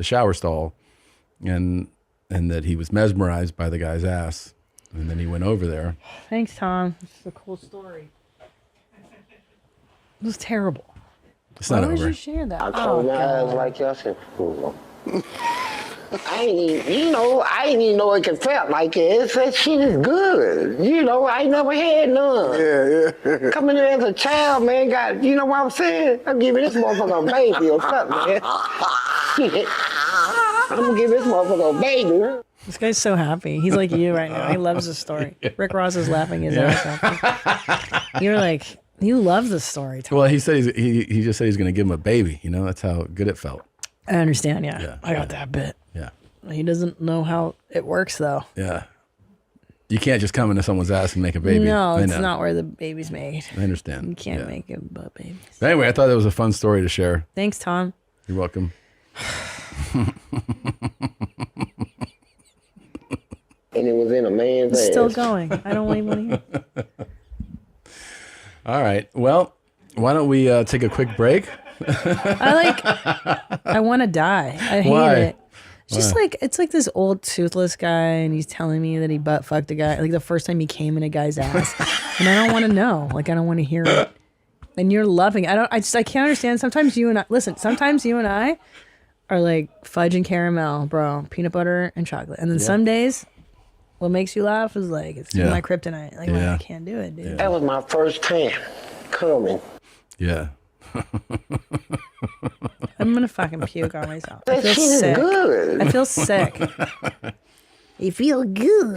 shower stall, and that he was mesmerized by the guy's ass, and then he went over there. Thanks, Tom. This is a cool story. It was terrible. It's not Why would over. you share that? I closed my eyes like that. I said, I ain't even know it could felt like it. That shit is good. I ain't never had none. Yeah. Coming in as a child, man, you know what I'm saying? I'm giving this motherfucker a baby or something, man. Shit. I'm gonna give this motherfucker a baby. This guy's so happy. He's like you right now. He loves this story. Rick Ross is laughing his ass off. You're like, you love this story, Tom. Well, he said he just said he's going to give him a baby. That's how good it felt. I understand, yeah. I got that bit. Yeah. He doesn't know how it works, though. Yeah. You can't just come into someone's ass and make a baby. No, I it's know. not where the baby's made. I understand. You can't make a baby. But anyway, I thought that was a fun story to share. Thanks, Tom. You're welcome. And it was in a man's It's ass. still going. I don't even want to hear. All right. Well, why don't we take a quick break? I want to die. I hate Why? it. It's just like, it's like this old toothless guy, and he's telling me that he butt fucked a guy, like the first time he came in a guy's ass. And I don't want to know. Like, I don't want to hear it. And you're loving it. I can't understand. Sometimes you and I are like fudge and caramel, bro, peanut butter and chocolate. And then some days, what makes you laugh is like, it's my kryptonite. Like, I can't do it, dude. That was my first time coming. Yeah. I'm gonna fucking puke on myself. I That feel shit is sick. good. I feel sick. You feel good.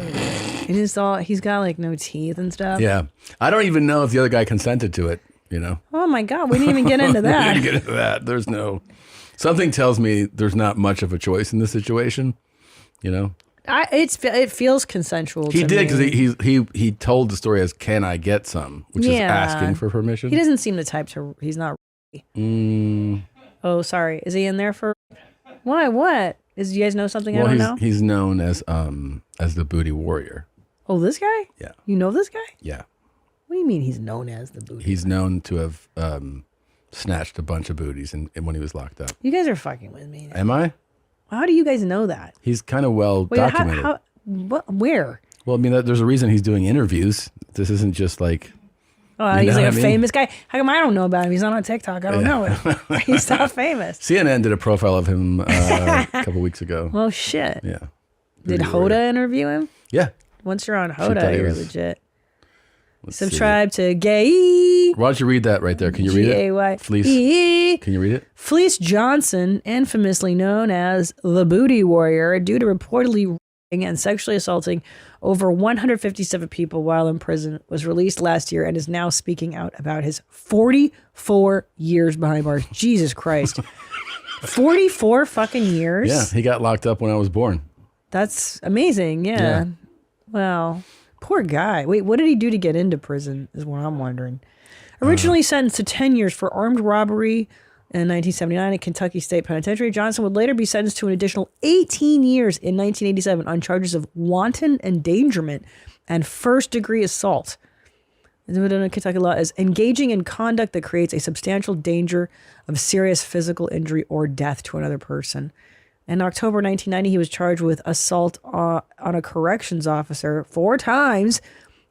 And he's got like no teeth and stuff. Yeah. I don't even know if the other guy consented to it, Oh my God, we didn't even get into We that. didn't get into that. There's something tells me there's not much of a choice in this situation, It feels consensual. He to did me. because he told the story as "Can I get some?" which is asking for permission. He doesn't seem the type to. He's not. Oh, sorry. Is he in there for? Why? What? Do you guys know something I don't know? He's known as the booty warrior. Oh, this guy? Yeah. You know this guy? Yeah. What do you mean he's known as the booty? He's known to have snatched a bunch of booties and when he was locked up. You guys are fucking with me. Am I? How do you guys know that? He's kind of well documented. What? Where? Well, I mean, there's a reason he's doing interviews. This isn't just like. Oh, he's like a famous guy. How come I don't know about him? He's not on TikTok. I don't know it. He's not famous. CNN did a profile of him a couple weeks ago. Well, shit. Yeah. Did Hoda interview him? Yeah. Once you're on thought Hoda, he you're was- legit. Let's Subscribe to Gay. Why don't you read that right there? Can you read it? G-A-Y. Fleece. Can you read it? Fleece Johnson, infamously known as the Booty Warrior, due to reportedly raping and sexually assaulting over 157 people while in prison, was released last year and is now speaking out about his 44 years behind bars. Jesus Christ. 44 fucking years? Yeah, he got locked up when I was born. That's amazing. Yeah. Well, poor guy. Wait, what did he do to get into prison is what I'm wondering. Originally sentenced to 10 years for armed robbery in 1979 at Kentucky State Penitentiary, Johnson would later be sentenced to an additional 18 years in 1987 on charges of wanton endangerment and first-degree assault. In Kentucky law is engaging in conduct that creates a substantial danger of serious physical injury or death to another person. In October 1990, he was charged with assault on a corrections officer 4 times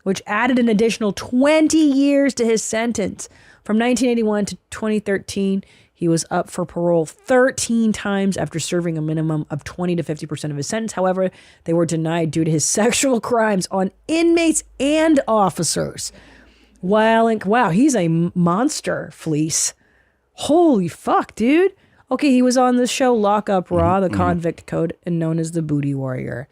which added an additional 20 years to his sentence. From 1981 to 2013, he was up for parole 13 times after serving a minimum of 20 to 50% of his sentence. However, they were denied due to his sexual crimes on inmates and officers. Wow, he's a monster, Fleece. Holy fuck, dude. Okay, he was on the show Lock Up Raw, the convict code, and known as the Booty Warrior.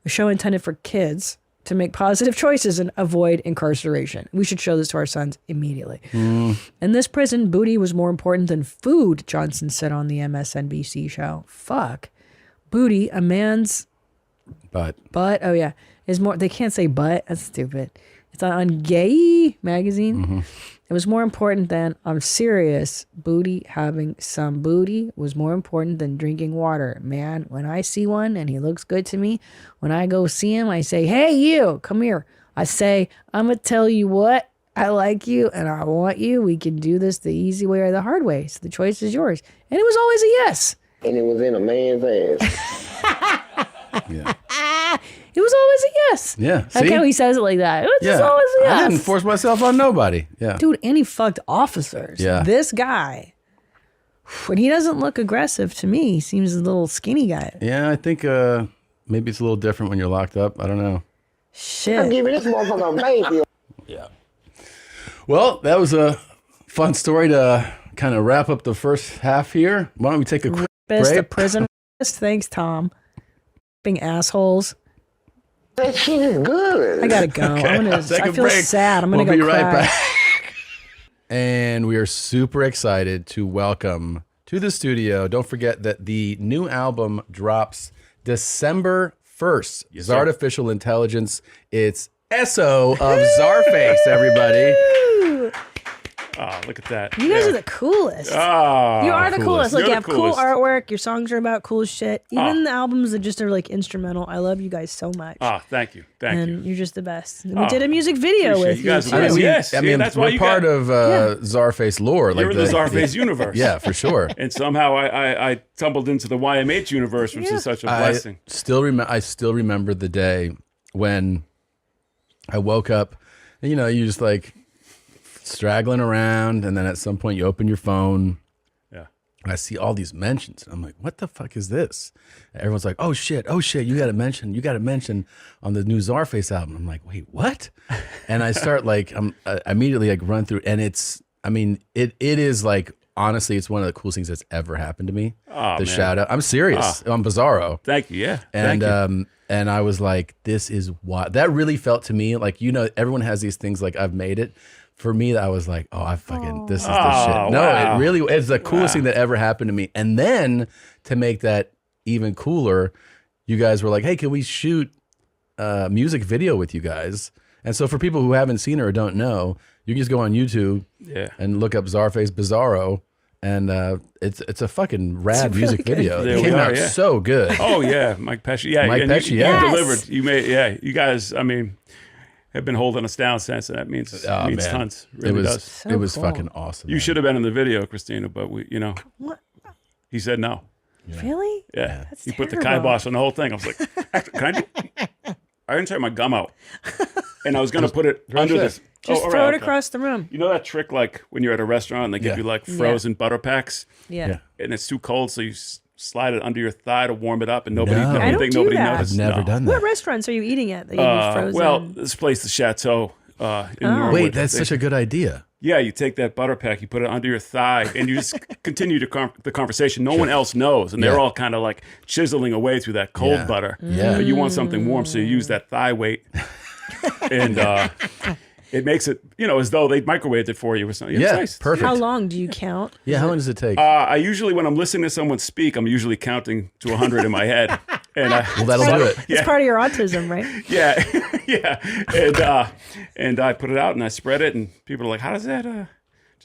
A show intended for kids to make positive choices and avoid incarceration. We should show this to our sons immediately. In this prison, booty was more important than food, Johnson said on the MSNBC show. Fuck. Booty, a man's Butt. oh yeah, is more, they can't say butt, that's stupid. It's on Gay magazine. It was more important than, I'm serious, booty, having some booty was more important than drinking water. Man, when I see one and he looks good to me, when I go see him, I say, hey, you, come here. I say, I'm going to tell you what, I like you and I want you. We can do this the easy way or the hard way. So the choice is yours. And it was always a yes. And it was in a man's ass. Yeah. It was always a yes. Yeah. Like how he says it like that. It was just always a yes. I didn't force myself on nobody. Yeah. Dude, and he fucked officers. Yeah. This guy. When he doesn't look aggressive to me, he seems a little skinny guy. Yeah, I think maybe it's a little different when you're locked up. I don't know. Shit. I'm giving this motherfucker a baby. Yeah. Well, that was a fun story to kind of wrap up the first half here. Why don't we take a quick Best break? of prison. Thanks, Tom. Being assholes. That shit is good. I gotta go. Okay, I feel sad. I'm gonna we'll go be cry. right back. And we are super excited to welcome to the studio. Don't forget that the new album drops December 1st. Yes, Zartificial Intelligence. It's SO of Czarface, everybody. Oh, look at that. You guys are the coolest. Oh, you are the coolest. Like, You're you the have coolest. cool artwork. Your songs are about cool shit. Even the albums that just are like instrumental. I love you guys so much. Oh, thank you. Thank you. And you're just the best. And we did a music video appreciate with you guys. too. I mean, that's why we're you part of Czarface lore. You're in the Czarface universe. Yeah, for sure. And somehow I tumbled into the YMH universe, which is such a blessing. I still remember the day when I woke up, and you just like straggling around, and then at some point you open your phone. Yeah. I see all these mentions. I'm like, what the fuck is this? And everyone's like, oh shit, you got to mention on the new Czarface album. I'm like, wait, what? And I start I immediately like run through, and it is like, honestly, it's one of the coolest things that's ever happened to me. Oh, the man. shout out. I'm serious. On Bizarro. Thank you. Yeah. And Thank you. and I was like, this is what that really felt to me. Like, everyone has these things like I've made it. For me, I was like, oh, this is the shit. No, wow. it's the coolest thing that ever happened to me. And then to make that even cooler, you guys were like, hey, can we shoot a music video with you guys? And so for people who haven't seen it or don't know, you can just go on YouTube and look up Czarface Bizarro. And it's a fucking rad music video. It came out so good. Oh yeah, Mike Pesci. Yeah, Mike Pesci. You Yes. delivered. You made. Yeah, you guys. I mean, have been holding us down since, and that means tons. Really does. It was fucking awesome. You should have been in the video, Christina, but What? he said no. Really? Yeah, That's he put the terrible. kibosh on the whole thing. I was like, can I didn't take my gum out, and I was gonna put it under this. Just throw it across the room. You know that trick, like when you're at a restaurant and they give you like frozen butter packs, Yeah. and it's too cold, so you slide it under your thigh to warm it up, and nobody, No. you I don't think do nobody that. noticed. I've never No. done that. What restaurants are you eating at that you use frozen? Well, this place, the Chateau in Norwood. Wait, that's such a good idea. Yeah, you take that butter pack, you put it under your thigh, and you just continue the conversation. No one else knows, and they're all kind of like chiseling away through that cold butter. Yeah. But you want something warm, so you use that thigh weight, and it makes it, as though they microwaved it for you or something. It's nice. Perfect. How long do you count? Yeah, how long does it take? I usually, when I'm listening to someone speak, I'm usually counting to 100 in my head. And well, that'll do it. It's part of your autism, right? Yeah, and I put it out and I spread it, and people are like, "How does that?" And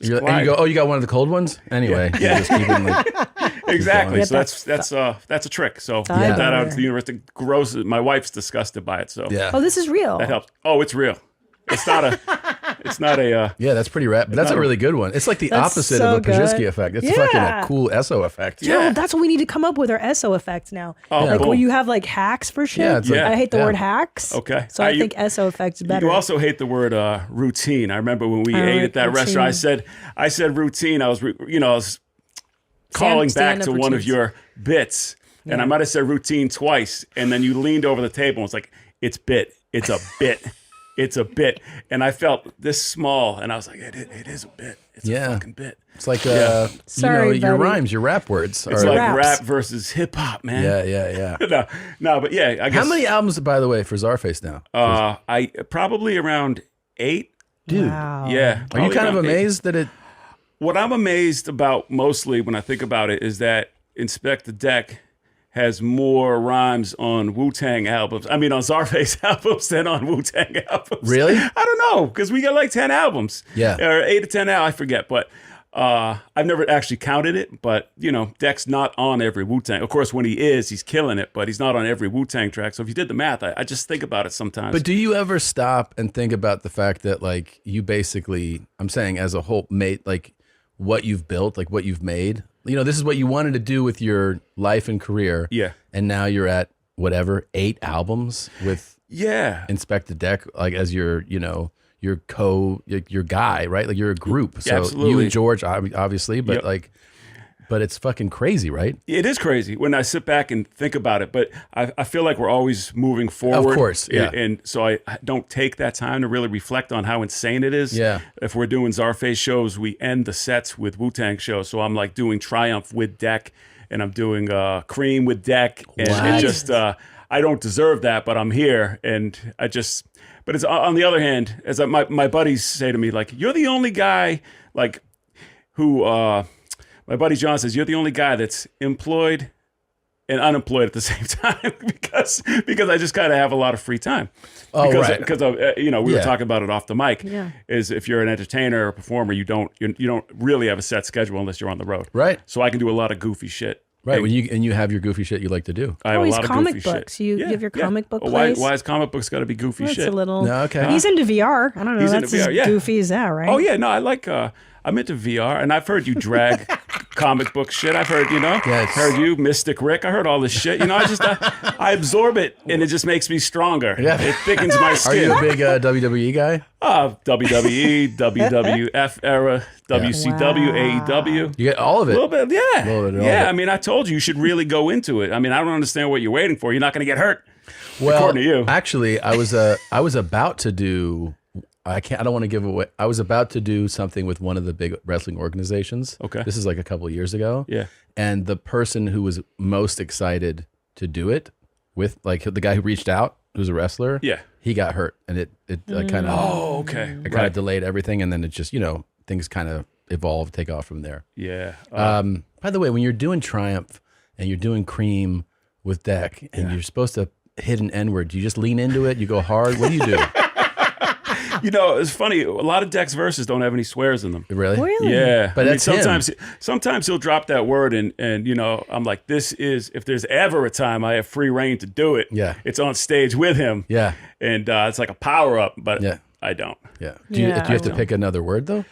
you go, oh, you got one of the cold ones? Anyway, Yeah. you just keep them, like, Exactly. Yeah, So that's a trick. So put Yeah. that out to the universe. It grows. My wife's disgusted by it. So yeah. Oh, this is real. that helps. Oh, it's real. It's not a. It's not a. Yeah, that's pretty rad. But that's a really good one. It's like the That's opposite so of a Pajitsky good. effect. It's Yeah. fucking a cool SO effect. Yeah, well, that's what we need to come up with, our SO effects now. Oh, like boom. where you have like hacks for shit. Yeah, it's like- I hate the yeah. word hacks. Okay. So I You- think SO effects is better. You also hate the word routine. I remember when we ate like at that routine. restaurant. I said routine. I was calling back to stand-up one of routines. your bits, and I might have said routine twice, and then you leaned over the table and was like, "It's bit. It's a bit. It's a bit." And I felt this small, and I was like, "It is a bit. It's a fucking bit." It's like Sorry, your buddy. rhymes, your rap words. It's are like raps. rap versus hip hop, man. yeah. No, but yeah, I guess. How many albums, by the way, for Czarface now? I probably around 8. Dude, Wow. Yeah. are you probably kind of around 8. amazed that it? What I'm amazed about mostly when I think about it is that Inspect the Deck has more rhymes on Wu-Tang albums. I mean, on Czarface albums than on Wu-Tang albums. Really? I don't know, because we got like 10 albums. Yeah. Or 8 to 10 I forget. But I've never actually counted it. But, Deck's not on every Wu-Tang. Of course, when he is, he's killing it. But he's not on every Wu-Tang track. So if you did the math, I just think about it sometimes. But do you ever stop and think about the fact that like you basically, I'm saying as a whole, made like what you've built, like what you've made? This is what you wanted to do with your life and career. Yeah. And now you're at whatever, 8 albums with Yeah. Inspect the Deck, like as your guy, right? Like you're a group. So you absolutely. and George, obviously, but Yep. but it's fucking crazy, right? It is crazy when I sit back and think about it, but I feel like we're always moving forward. Of course, yeah. And so I don't take that time to really reflect on how insane it is. Yeah. If we're doing Czarface shows, we end the sets with Wu-Tang shows. So I'm like doing Triumph with Deck, and I'm doing Cream with Deck. And Wow. it just, I don't deserve that, but I'm here. And but it's on the other hand, as my buddies say to me, like, you're the only guy, like, who, my buddy John says, you're the only guy that's employed and unemployed at the same time because I just kind of have a lot of free time. Oh, right. Because of, we were Yeah. talking about it off the mic. Yeah. Is if you're an entertainer or a performer, you don't really have a set schedule unless you're on the road. Right. So I can do a lot of goofy shit. Right. And When you have your goofy shit you like to do. I have a Always lot of comic goofy books. shit. You have your comic book Why place? is comic books got to be goofy That's shit? a little. No, okay. He's into VR. I don't know. He's That's into as VR, yeah. goofy as that, right? Oh yeah, no, I like. I'm into VR, and I've heard you drag comic book shit. I've heard, Yes. heard you, Mystic Rick. I heard all this shit. I absorb it, and it just makes me stronger. Yeah. It thickens my Are skin. you a big WWE guy? WWE, WWF era, WCW, AEW. You get all of A it. little bit, yeah. Little bit of all yeah, of it. I mean, I told you should really go into it. I mean, I don't understand what you're waiting for. You're not going to get hurt. Well, according to you. actually, I was about to do. I don't want to give away. I was about to do something with one of the big wrestling organizations. Okay. This is like a couple of years ago. Yeah. And the person who was most excited to do it with, like the guy who reached out, who's a wrestler. Yeah. He got hurt, and it kind of Oh, okay. it kind of delayed everything, and then it just things kind of evolve, take off from there. Yeah. By the way, when you're doing Triumph and you're doing Cream with Deck, and you're supposed to hit an N-word, do you just lean into it? You go hard? What do you do? It's funny. A lot of Deck's verses don't have any swears in them. Really? Really? Yeah, But that's him. sometimes he'll drop that word and I'm like, this is, if there's ever a time I have free reign to do it, Yeah. it's on stage with him. Yeah. And it's like a power up, but Yeah. I don't. Yeah. Do you Yeah, have to I pick another word though?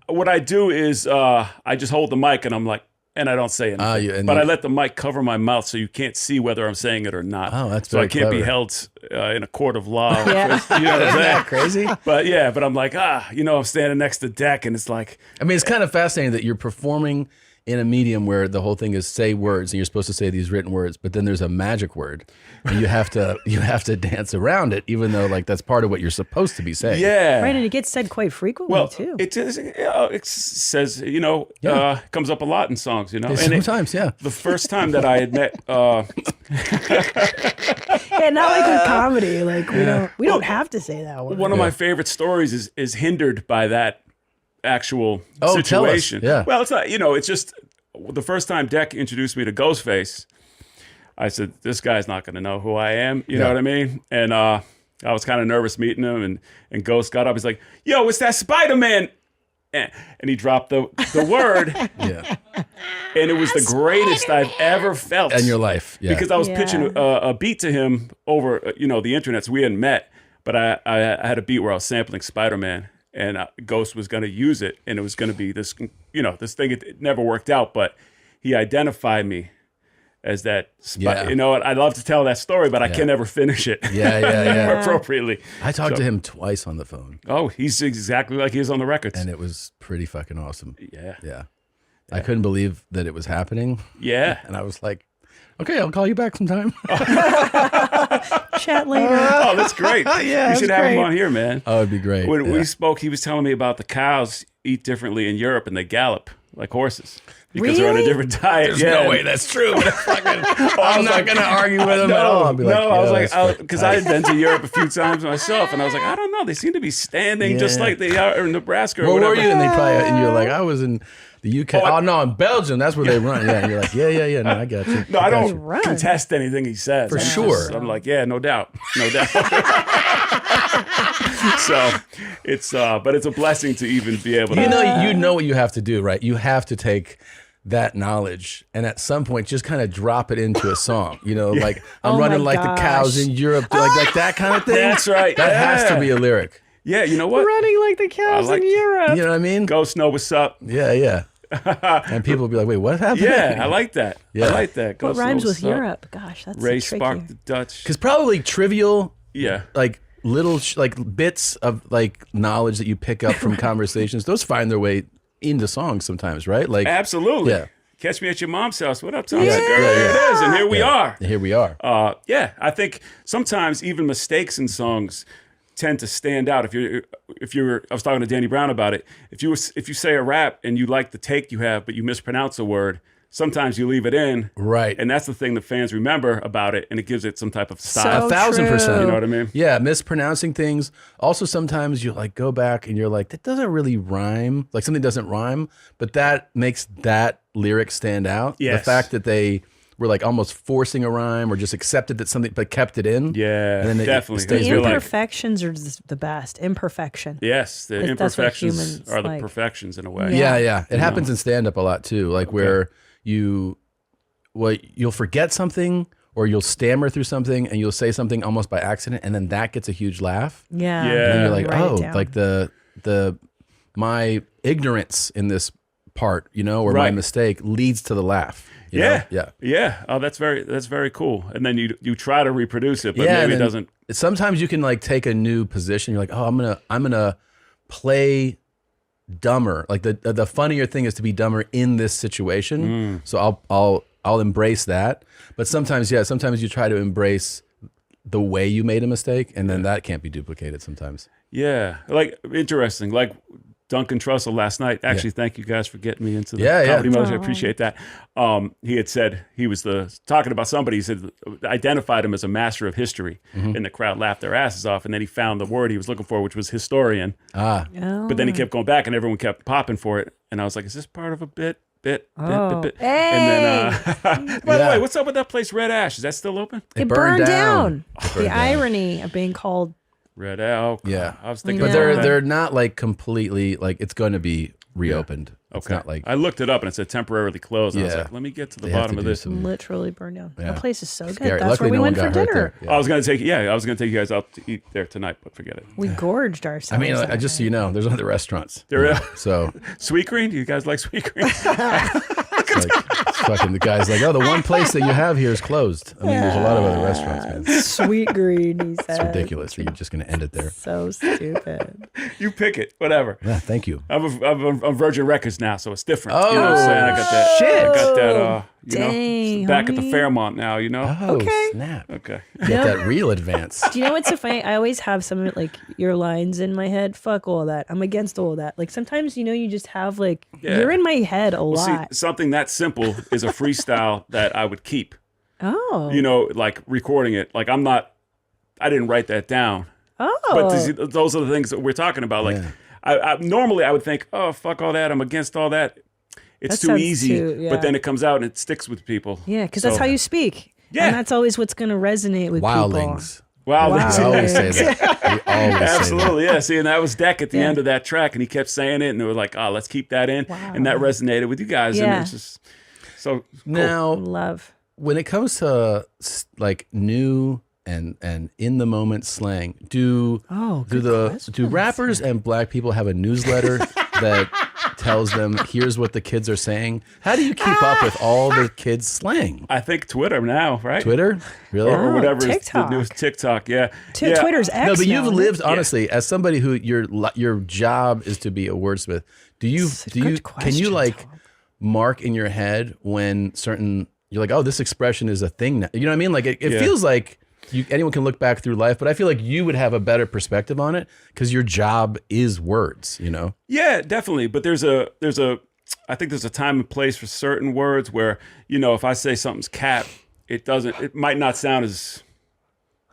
What I do is I just hold the mic and I'm like, and I don't say anything, but I let the mic cover my mouth so you can't see whether I'm saying it or not. Oh, that's so I very can't be clever. held in a court of law. Yeah. You know what I'm saying? Crazy. But I'm like, I'm standing next to Deck and it's like, I mean, it's kind of fascinating that you're performing in a medium where the whole thing is say words and you're supposed to say these written words, but then there's a magic word and you have to dance around it, even though like that's part of what you're supposed to be saying. yeah. Right, and it gets said quite frequently Well, too. it says, comes up a lot in songs, And Sometimes, yeah. the first time that I had met, Yeah, not like with comedy. Like we don't have to say that word. one of my favorite stories is hindered by that actual Oh, tell us. situation. Yeah. Well, it's not, it's just the first time Deck introduced me to Ghostface, I said, this guy's not going to know who I am. You know what I mean? And I was kind of nervous meeting him, and Ghost got up. He's like, yo, it's that Spider-Man. And he dropped the word. Yeah. And it was the greatest I've ever felt In your life. Yeah. because I was Yeah. pitching a beat to him over the internet, so we hadn't met, But I had a beat where I was sampling Spider-Man, and Ghost was going to use it, and it was going to be this, this thing. It never worked out, but he identified me as that. You know what? I'd love to tell that story, but I can never finish it. Yeah. Appropriately. I talked to him twice on the phone. Oh, he's exactly like he is on the records, and it was pretty fucking awesome. Yeah. I couldn't believe that it was happening. Yeah, and I was like, okay, I'll call you back sometime. Chat later. Oh, that's great. Yeah, you should have him on here, man. Oh, it'd be great. When we spoke, he was telling me about the cows eat differently in Europe and they gallop like horses because they're on a different diet. There's no way that's true. I'm not going to argue with him at all. I'll be like, I was like, because I had been to Europe a few times myself, and I was like, I don't know. They seem to be standing just like they are in Nebraska or whatever. Where were you? And you're like, I was in the UK. Oh, no, in Belgium. That's where they run. Yeah, and you're like, yeah. No, I got you. No, I don't contest anything he says. For sure. I'm like, yeah, no doubt. So it's, but it's a blessing to even be able to. You know what you have to do, right? You have to take that knowledge and at some point just kind of drop it into a song. Like I'm running like the cows in Europe, like that kind of thing. That's right. That has to be a lyric. Yeah, you know what? Running like the cows in Europe. You know what I mean? Ghost know what's up. Yeah. And people will be like, wait, what happened? Yeah, I like that. Yeah. I like that. What rhymes with Europe? Gosh, that's Ray tricky. Spark the Dutch. Because probably trivial, like little bits of like knowledge that you pick up from conversations, those find their way into songs sometimes, right? Like absolutely. Yeah. Catch me at your mom's house. What up, Tom? Yeah. There it is, and here we are. Here we are. I think sometimes even mistakes in songs tend to stand out. If you're, I was talking to Danny Brown about it. If you say a rap and you like the take you have, but you mispronounce a word, sometimes you leave it in, right? And that's the thing the fans remember about it, and it gives it some type of style. 1,000%. You know what I mean? Yeah, mispronouncing things. Also, sometimes you like go back and you're like, that doesn't really rhyme. Like something doesn't rhyme, but that makes that lyric stand out. Yes. The fact that they were like almost forcing a rhyme or just accepted that something, but kept it in. Yeah, and then definitely. The imperfections are the best. Imperfection. Yes, the imperfections are the perfections in a way. Yeah. It happens in stand-up a lot too, like where you'll forget something or you'll stammer through something and you'll say something almost by accident and then that gets a huge laugh. Yeah. And then you're like, Write it down. like the my ignorance in this part, or my mistake leads to the laugh. You know? Yeah. Oh, that's very cool. And then you try to reproduce it, but maybe it doesn't. Sometimes you can like take a new position. You're like, oh, I'm gonna play dumber. Like the funnier thing is to be dumber in this situation. So I'll embrace that. But sometimes you try to embrace the way you made a mistake, and then that can't be duplicated sometimes. Yeah, like interesting. Like Duncan Trussell last night. Actually, thank you guys for getting me into the comedy mode. I appreciate that. He had said he was talking about somebody. He said identified him as a master of history, and the crowd laughed their asses off. And then he found the word he was looking for, which was historian. But then he kept going back, and everyone kept popping for it. And I was like, "Is this part of a bit?" Hey. And then, by the way, what's up with that place, Red Ash? Is that still open? It burned down. The irony of being called Red Ash. Yeah, I was thinking, but they're not like completely like it's going to be reopened. It's Okay. not like I looked it up and it said temporarily closed. And I was like, let me get to the bottom of this. literally burned down. That place is so good. Scary. That's Luckily, where we no one went for got hurt dinner. there. I was gonna take you guys out to eat there tonight, but forget it. We gorged ourselves. I mean, just so you know, there's other restaurants. There is. So Sweet Green? Do you guys like Sweet Green? it's fucking the guy's like, oh, the one place that you have here is closed. I mean, there's a lot of other restaurants, man. Sweet Green, he said. It's ridiculous that you're just going to end it there. So stupid. You pick it, whatever. Yeah, thank you. I'm on Virgin Records now, so it's different. Oh, you know what I'm saying? I got that. shit. I got that. Dang, back at the homie. Fairmont now. You know. Oh, Okay. snap. Okay. You got that real advance. Do you know what's so funny? I always have some like your lines in my head. Fuck all that. I'm against all that. Like sometimes you just have like you're in my head a lot. See, something that simple is a freestyle that I would keep. Oh. Like recording it. Like I didn't write that down. Oh. But those are the things that we're talking about. Like, I normally I would think, oh, fuck all that. I'm against all that. It's That too sounds easy. too- But then it comes out and it sticks with people. Yeah, because that's how you speak. Yeah. And that's always what's going to resonate with Wildlings. Wow. We always say that. We always Absolutely, say that. yeah. See, and that was Deck at the end of that track, and he kept saying it, and they were like, oh, let's keep that in. And that resonated with you guys. Yeah. And it's just so cool. Now, Love. when it comes to like new and in the moment slang. Do rappers and black people have a newsletter that tells them here's what the kids are saying? How do you keep up with all the kids' slang? I think Twitter now, right? Twitter, really, or whatever TikTok. is the news TikTok. Yeah, Twitter's X. No, but you've now, lived honestly as somebody who your job is to be a wordsmith. Can you like mark in your head when certain you're like, oh, this expression is a thing now. You know what I mean? Like it feels like anyone can look back through life, but I feel like you would have a better perspective on it because your job is words, you know? Yeah, definitely. But I think there's a time and place for certain words where, you know, if I say something's cap, it might not sound as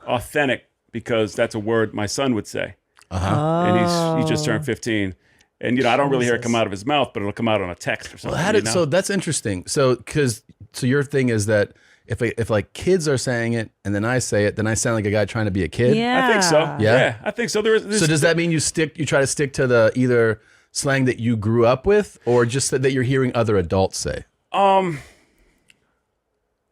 authentic because that's a word my son would say. And he just turned 15. And, you know, I don't really hear it come out of his mouth, but it'll come out on a text or something. So that's interesting. So your thing is that if like kids are saying it and then I say it, then I sound like a guy trying to be a kid. Yeah. I think so. Yeah, I think so. So does that mean you try to stick to the either slang that you grew up with or just that you're hearing other adults say?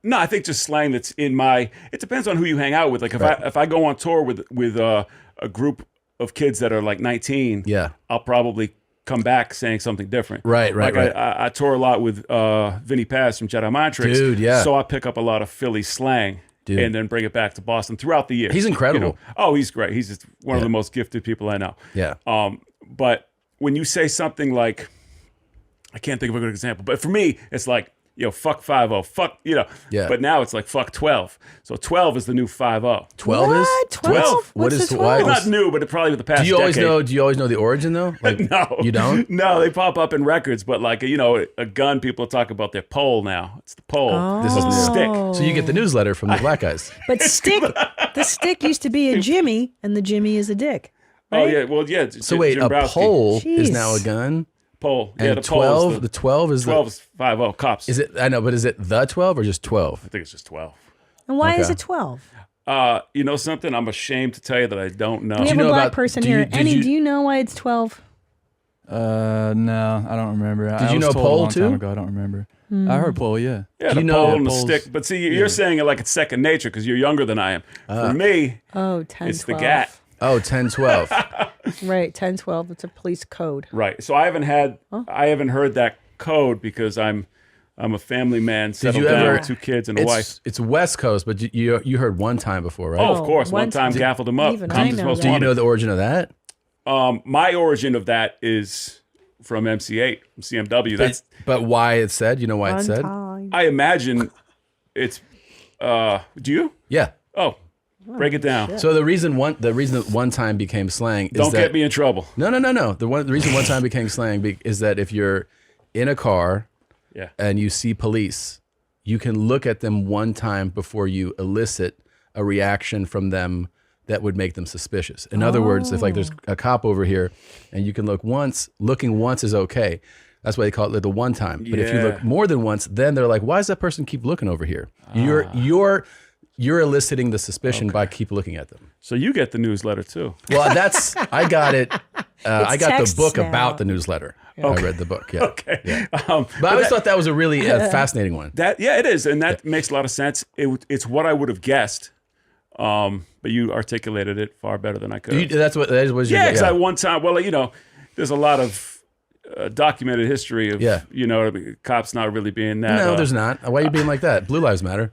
No, I think just slang that's it depends on who you hang out with. Like if I go on tour with a group of kids that are like 19, I'll probably come back saying something different. Right. I tour a lot with Vinny Paz from Jedi Mind Tricks. Dude, yeah. So I pick up a lot of Philly slang and then bring it back to Boston throughout the year. He's incredible. You know? Oh, he's great. He's just one of the most gifted people I know. Yeah. But when you say something like, I can't think of a good example, but for me, it's like, fuck 5-0, fuck, Yeah. But now it's like fuck 12. So 12 is the new 5-0. 12 is? 12? What is 12? It's not new, but it probably the past Do you always decade. know the origin though? Like, No. You don't? No, they pop up in records, but like, a gun, people talk about their pole now. It's the pole. This is the new. stick. So you get the newsletter from the black guys. But the stick used to be a Jimmy, and the Jimmy is a dick. Right? Oh, yeah. Well, yeah. So wait, Jim a Browski. pole is Jeez. now a gun? Pole. And Yeah, the pole 12, is the 12 is 12 is 5-0, cops. Is it? I know, but is it the 12 or just 12? I think it's just 12. And why is Okay. it 12? You know something? I'm ashamed to tell you that I don't know. We have you a know black about- person do you- here. did Annie, you- do you know why it's 12? No, I don't remember. Did I you was know told a pole long too? time ago, I don't remember. I heard pole, yeah. Yeah, Do the you know pole and the poles- stick. But see, you're saying it like it's second nature because you're younger than I am. For me, Oh, 10, it's 12. the GAT. Oh, 10, 12. Right, 10, 12. It's a police code. Right. So I haven't heard that code because I'm a family man, settled you down ever- with 2 kids and a wife. It's West Coast, but you heard one time before, right? Oh, of course. one One time time. gaffled him up. Even Comes I as know most that. Do you wanted. know the origin of that? My origin of that is from MC8, from CMW. That's But why it's said? You know why it's said? Time. I imagine it's. Do you? Yeah. Oh, break it down. So the reason that one time became slang is Don't that get me in trouble. No. The reason one time became slang is that if you're in a car Yeah. and you see police, you can look at them one time before you elicit a reaction from them that would make them suspicious. In other words, if like there's a cop over here and you can look once, looking once is okay. That's why they call it the one time. But if you look more than once, then they're like, why does that person keep looking over here? You're eliciting the suspicion by keep looking at them. So you get the newsletter too. Well, I got it. I got the texts book now. about the newsletter. I read the book. Yeah. Okay. Yeah. But I always thought that was a really fascinating one. It is, and that makes a lot of sense. It's what I would have guessed, but you articulated it far better than I could. That is what Yeah, because I one time. Well, there's a lot of documented history of cops not really being that. No, there's not. Why are you being like that? Blue Lives Matter.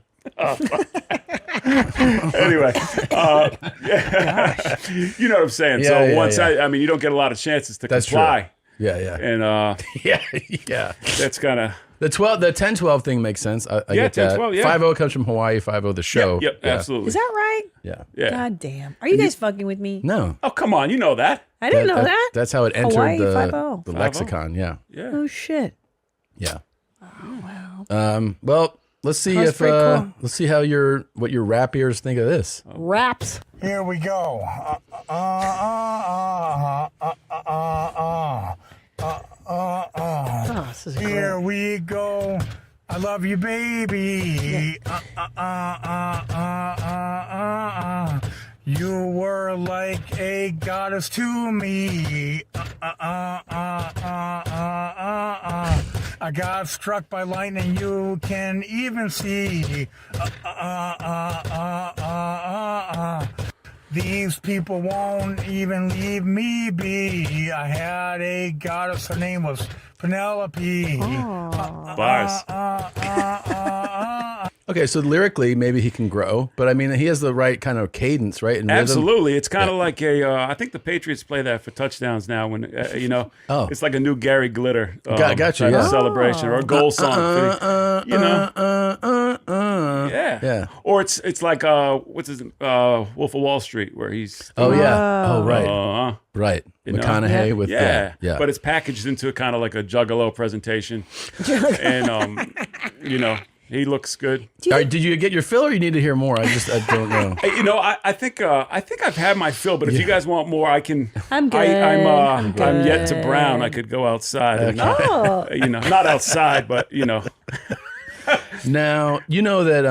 Anyway, you know what I'm saying. Yeah, you don't get a lot of chances to That's comply. true. Yeah. And Yeah. that's kind of The 10-12 thing makes sense. I get that. 10-12, yeah. 5-0 comes from Hawaii. 5-0 the show. Yep, absolutely. Is that right? Yeah. Yeah. God damn. Are you guys fucking with me? No. Oh, come on, you know that. I didn't know that. That's how it entered Hawaii, the 5-0. the lexicon. Yeah. Yeah. Oh, shit. Yeah. Oh, wow. Well, let's see That's pretty cool. let's see how what your rap ears think of this. Raps. Here we go. Oh, this is Here great. we go. I love you, baby. You were like a goddess to me. I got struck by lightning. You can even see. These people won't even leave me be. I had a goddess, her name was Penelope. Bars. Okay, so lyrically, maybe he can grow, but I mean, he has the right kind of cadence, right? And rhythm. Absolutely. It's kind of like I think the Patriots play that for touchdowns now when, it's like a new Gary Glitter Got you, type of yeah. celebration or a goal song. Yeah. Yeah. Or it's like, what's his, Wolf of Wall Street where he's. Oh, yeah. Oh, right. Right. You know? McConaughey with yeah. yeah. But it's packaged into kind of like a Juggalo presentation. And, he looks good. All right, did you get your fill, or you need to hear more? I don't know. I think I've had my fill, but if you guys want more, I can. I'm good. I'm yet to brown. I could go outside. And, not outside, but Now you know that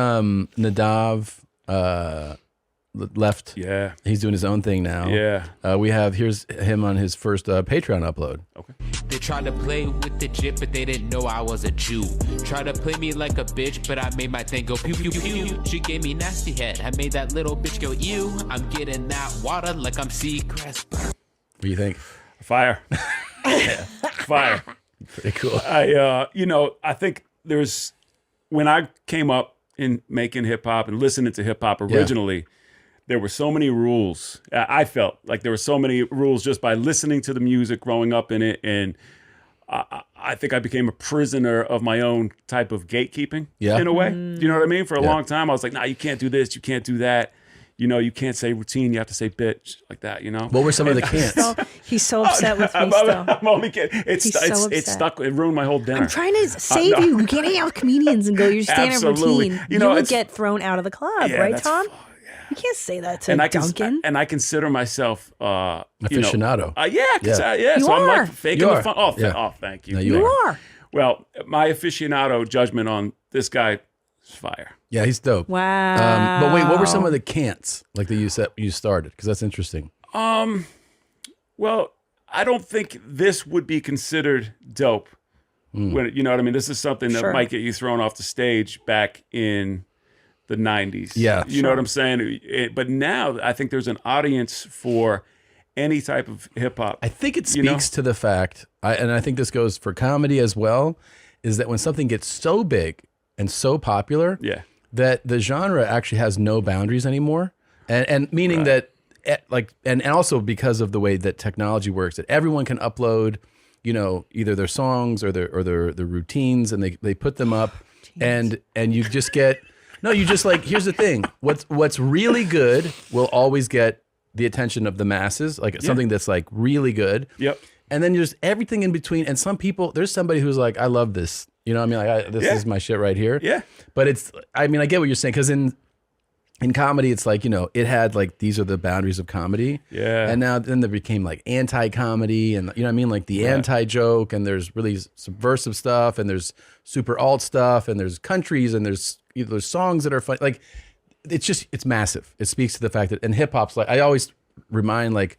Nadav left. Yeah, he's doing his own thing now. Yeah, here's him on his first Patreon upload. Okay. They tried to play with the jit, but they didn't know I was a Jew. Tried to play me like a bitch, but I made my thing go pew pew pew. She gave me nasty head. I made that little bitch go ew. I'm getting that water like I'm Seacrest. What do you think? Fire. Fire. Pretty cool. I think when I came up in making hip hop and listening to hip hop originally, there were so many rules. I felt like there were so many rules just by listening to the music, growing up in it, and I think I became a prisoner of my own type of gatekeeping in a way. Do you know what I mean? For a long time, I was like, nah, you can't do this, you can't do that. You can't say routine, you have to say bitch, like that, What were some of the can'ts? He's so upset with me still. I'm only kidding. It's stuck. It ruined my whole dinner. I'm trying to save you. You can't hang out with comedians and go, you're standing Absolutely. routine. You will get thrown out of the club, right, Tom? You can't say that to Duncan. And I consider myself aficionado. So I'm like faking the fun. Oh, thank you. No, you are. Well, my aficionado judgment on this guy is fire. Yeah, he's dope. Wow. But wait, what were some of the can'ts like that you started? Because that's interesting. Well, I don't think this would be considered dope. When you know what I mean? This is something that might get you thrown off the stage back in the 90s. Yeah. You know what I'm saying? But now I think there's an audience for any type of hip hop. I think it speaks to the fact, and I think this goes for comedy as well, is that when something gets so big and so popular, that the genre actually has no boundaries anymore. And meaning that, and also because of the way that technology works, that everyone can upload, either their songs or their routines, and they put them up, and you just get. No, you just here's the thing. What's really good will always get the attention of the masses, something that's really good. Yep. And then there's everything in between. And some people, there's somebody who's like, I love this. You know what I mean? This is my shit right here. Yeah. But I get what you're saying. Because in comedy, it's it had these are the boundaries of comedy. Yeah. And now then there became anti-comedy and, you know what I mean? The anti-joke, and there's really subversive stuff, and there's super alt stuff, and there's countries, and there's songs that are fun. It's massive. It speaks to the fact that, and hip hop's I always remind, when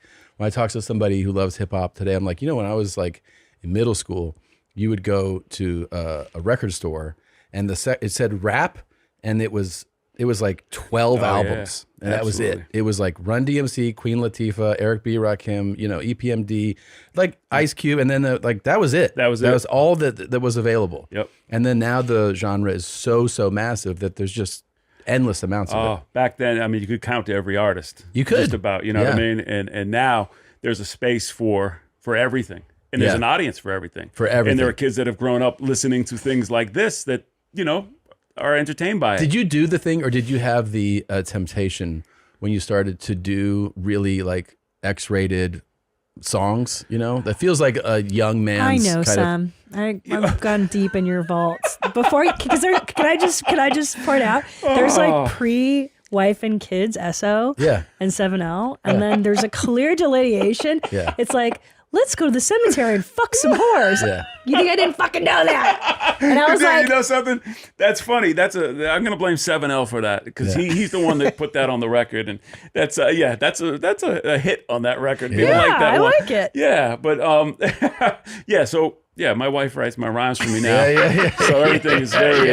I talk to somebody who loves hip hop today, I'm like, when I was in middle school, you would go to a record store, and it said rap, and it was 12 albums, and that was it. It was Run DMC, Queen Latifah, Eric B. Rakim, EPMD, Ice Cube, and then that was it. That was all that was available. Yep. And then now the genre is so massive that there's just endless amounts of it. Back then, I mean, you could count to every artist. You could. Just about, you know what I mean? And now there's a space for everything. And there's an audience for everything. For everything. And there are kids that have grown up listening to things like this that, are entertained by it. Did you do the thing, or did you have the temptation when you started to do really X-rated songs? That feels like a young man's. I know, Sam. I've gone deep in your vaults before. Because can I just point out? There's pre-wife and kids SO and 7L, and then there's a clear delineation. Yeah. It's let's go to the cemetery and fuck some whores. Yeah. You think I didn't fucking know that? And I was you know something? That's funny. I'm gonna blame 7L for that, because he's the one that put that on the record, and that's a hit on that record. People like that one. Like it. Yeah, but my wife writes my rhymes for me now. Yeah. So everything is very.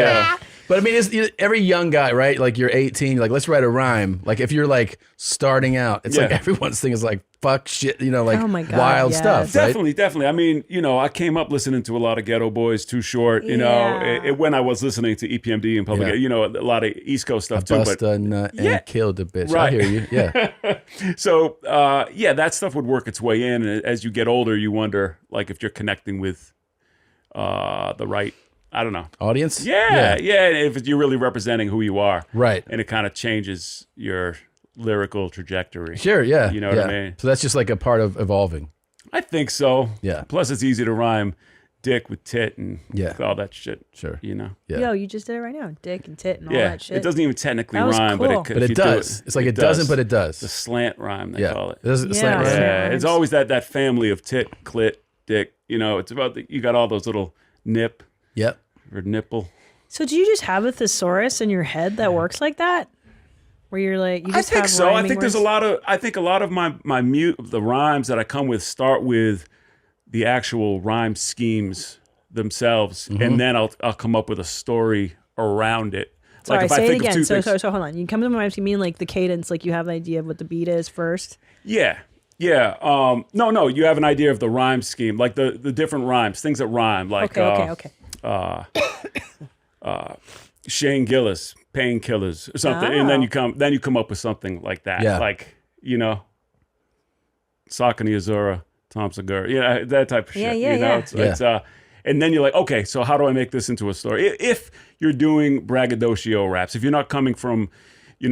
But I mean, every young guy, right? Like you're 18, you're like, let's write a rhyme. Like if you're like starting out, it's like everyone's thing is like, fuck shit, like oh my God, wild stuff. Right? Definitely. I mean, I came up listening to a lot of Ghetto Boys, Too Short, when I was listening to EPMD and Public, a lot of East Coast stuff too. Bust a nut and killed a bitch. Right. I hear you. Yeah. So, that stuff would work its way in. And as you get older, you wonder, like, if you're connecting with the right, I don't know. Audience? Yeah. If you're really representing who you are. Right. And it kind of changes your lyrical trajectory. Sure, yeah. You know what I mean? So that's just like a part of evolving. I think so. Yeah. Plus, it's easy to rhyme dick with tit and all that shit. Sure. Yeah. Yo, you just did it right now. Dick and tit and all Yeah. that shit. It doesn't even technically That was rhyme, cool. but it does. It's like it doesn't, but it does. The slant rhyme, they call it. Slant rhyme. Yeah. It's always that family of tit, clit, dick. It's about you got all those little nip. Yep. Or nipple. So do you just have a thesaurus in your head that works like that? Where you're like, you just I think have so. I rhyming think there's words? a lot of my the rhymes that I come with start with the actual rhyme schemes themselves, and then I'll come up with a story around it. Sorry, like if say I it think again. of two things, So hold on. You come to my rhymes, you mean like the cadence, like you have an idea of what the beat is first? Yeah. No, you have an idea of the rhyme scheme, like the different rhymes, things that rhyme, like Okay. Shane Gillis, Painkillers, or something, and then you come up with something like that, like Saucony Azura, Tom Segura, that type of shit. It's and then you're like, okay, so how do I make this into a story? If you're doing braggadocio raps, if you're not coming from,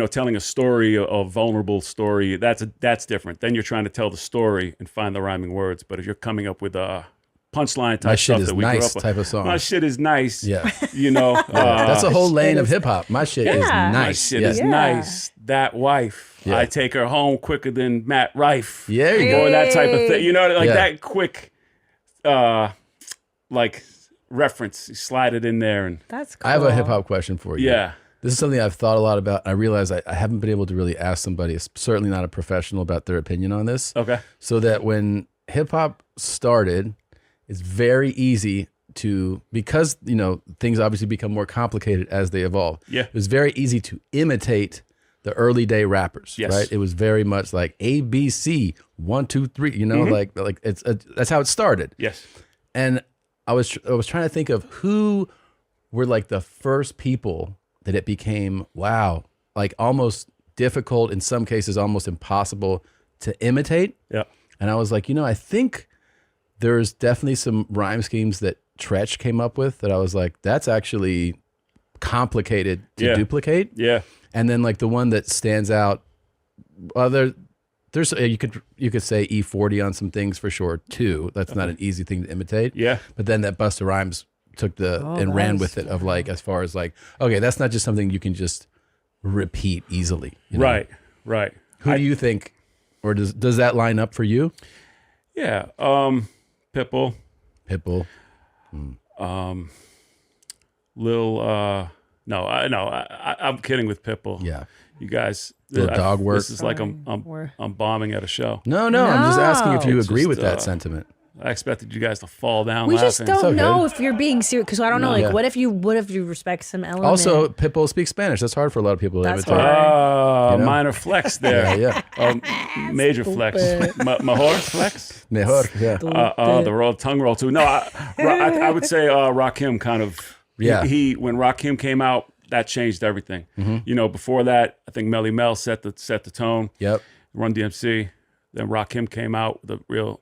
telling a story, a vulnerable story, that's different. Then you're trying to tell the story and find the rhyming words. But if you're coming up with a punchline type stuff that we grew up with, type of song. My shit is nice. Yeah. That's a whole lane of hip hop. My shit is nice. My shit is nice. That wife, I take her home quicker than Matt Rife. Yeah, you go. Or that type of thing. That quick, reference. You slide it in there, and that's cool. I have a hip hop question for you. Yeah. This is something I've thought a lot about. I realize I haven't been able to really ask somebody, certainly not a professional, about their opinion on this. Okay. So that when hip hop started, it's very easy to, because things obviously become more complicated as they evolve. Yeah. It was very easy to imitate the early day rappers. Yes. Right. It was very much like ABC 1 2 3. Like it's that's how it started. Yes. And I was trying to think of who were like the first people that it became like almost difficult, in some cases almost impossible to imitate. Yeah. And I was like, I think there's definitely some rhyme schemes that Tretch came up with that I was like, that's actually complicated to duplicate. Yeah. And then like the one that stands out, there's you could say E40 on some things for sure too. That's not an easy thing to imitate. Yeah. But then that Busta Rhymes took and ran with it of like, as far as like, okay, that's not just something you can just repeat easily. Right. Who do you think, or does that line up for you? Yeah. Pitbull. I'm kidding with Pitbull. Yeah. You guys, dog work. This is like I'm bombing at a show. No, I'm just asking if you agree with that sentiment. I expected you guys to fall down We laughing. just don't know if you're being serious, because I don't know. Like, what if you respect some element? Also, Pitbull speaks Spanish. That's hard for a lot of people to That's imitate. hard. Minor flex there. Yeah. Major flex. Mejor flex. Mejor. Yeah. The tongue roll too. No, I would say Rakim kind of. Yeah. He when Rakim came out, that changed everything. Mm-hmm. Before that, I think Melly Mel set the tone. Yep. Run DMC. Then Rakim came out with a real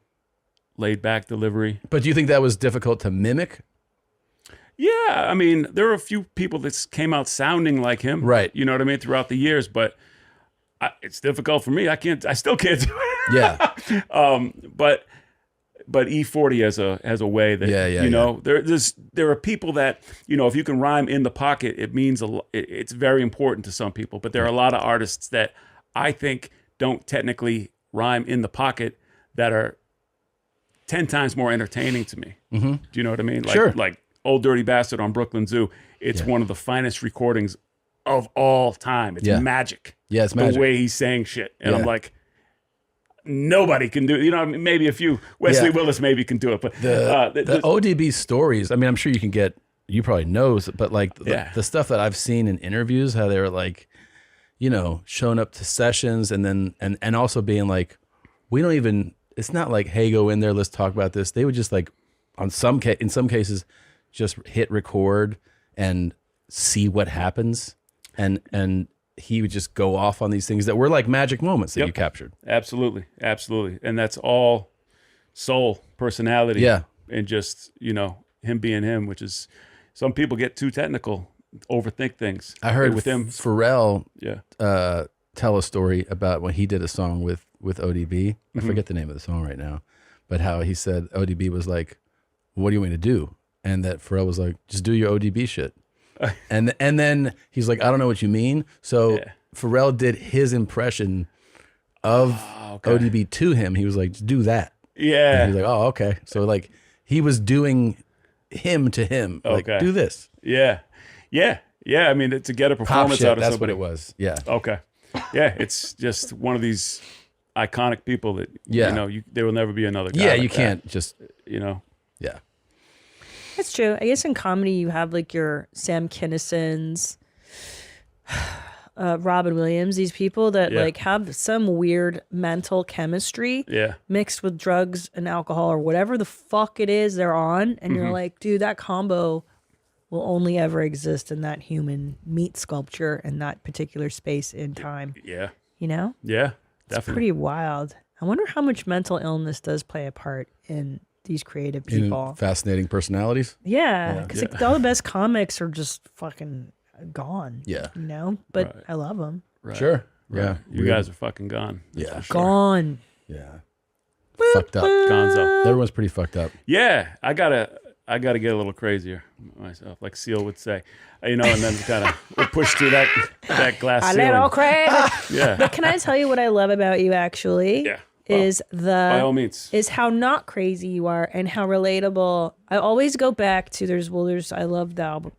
laid back delivery. But do you think that was difficult to mimic? Yeah, I mean, there are a few people that came out sounding like him. Right. You know what I mean? Throughout the years, but it's difficult for me. I still can't do it. Yeah. But E40 has a way that there are people that, if you can rhyme in the pocket, it means it's very important to some people. But there are a lot of artists that I think don't technically rhyme in the pocket that are 10 times more entertaining to me. Mm-hmm. Do you know what I mean? Sure. Like Old Dirty Bastard on Brooklyn Zoo. It's one of the finest recordings of all time. It's magic. Yeah, it's magic. The way he's saying shit. And I'm like, nobody can do it. Maybe a few. Wesley Willis maybe can do it. But the ODB stories, I mean, I'm sure you can get you probably know, but like the stuff that I've seen in interviews, how they were like, you know, showing up to sessions and then and also being like, we don't even. It's not like, hey, go in there, let's talk about this. They would just like, in some cases, just hit record and see what happens, and he would just go off on these things that were like magic moments that you captured. Absolutely, and that's all soul, personality, and just, you know, him being him, which is, some people get too technical, overthink things. I heard with him, Pharrell tell a story about when he did a song with ODB. I forget the name of the song right now, but how he said ODB was like, what do you want me to do? And that Pharrell was like, just do your ODB shit. and then he's like, I don't know what you mean. So Pharrell did his impression of ODB to him. He was like, just do that. Yeah. And he's like, oh, okay. So like he was doing him to him. Like, do this. Yeah. I mean, to get a performance out of that's somebody. what it was. Yeah. Okay. Yeah, it's just one of these iconic people that, you know, there will never be another guy. Yeah, like you that. can't just, you know. Yeah. That's true. I guess in comedy you have like your Sam Kinnisons, Robin Williams, these people that like have some weird mental chemistry mixed with drugs and alcohol or whatever the fuck it is they're on. And you're like, dude, that combo will only ever exist in that human meat sculpture in that particular space in time. Yeah. You know? Yeah, definitely. It's pretty wild. I wonder how much mental illness does play a part in these creative people. Fascinating personalities. Yeah, because like, all the best comics are just fucking gone. Yeah. You know? But I love them. Right. Sure. Right. Yeah. You guys are fucking gone. Yeah. For sure. Gone. Yeah. Boop, Fucked up. Gonzo. Everyone's pretty fucked up. Yeah. I gotta get a little crazier myself, like Seal would say. You know, and then kind of we'll push through that glass A ceiling. little crazy. Yeah. But can I tell you what I love about you actually? Yeah. Is by all means. Is how not crazy you are and how relatable. I always go back to there's I love the album.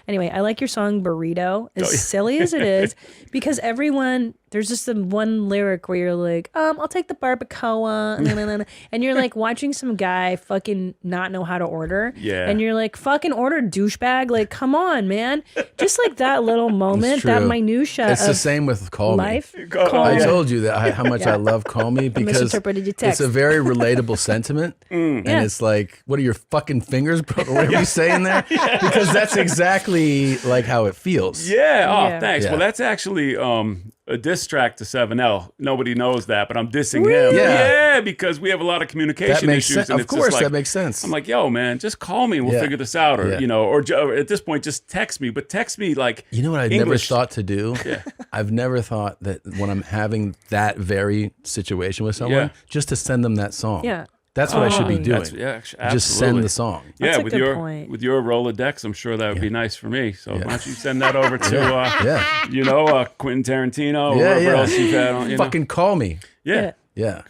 Anyway, I like your song Burrito, as silly as it is, because there's just the one lyric where you're like, I'll take the barbacoa, and you're like watching some guy fucking not know how to order. Yeah. And you're like, fucking order, douchebag. Like, come on, man. Just like that little moment, that minutia. It's the same with Call life. Me. I told you that how much I love Call Me because misinterpreted your text. it's a very relatable sentiment. And it's like, what are your fucking fingers, bro? Whatever you say in there? Because that's exactly like how it feels. Yeah. Oh, thanks. Yeah. Well, that's actually a diss track to 7L. Nobody knows that, but I'm dissing Really? him. Yeah. Yeah, because we have a lot of communication That makes issues. sense. And Of it's just course, like, that makes sense. I'm like, yo, man, just call me and we'll Yeah. figure this out. Or, Yeah. you know, or at this point, just text me. But text me like You know what I never English. thought to do? Yeah. I've never thought that when I'm having that very situation with someone, just to send them that song. Yeah. That's what I should be doing. Absolutely. Just send the song. Yeah, That's a with good your point. with your Rolodex, I'm sure that would be nice for me. So why don't you send that over to you know, Quentin Tarantino or whoever else you've had on, you know? Fucking call me. Yeah. Yeah.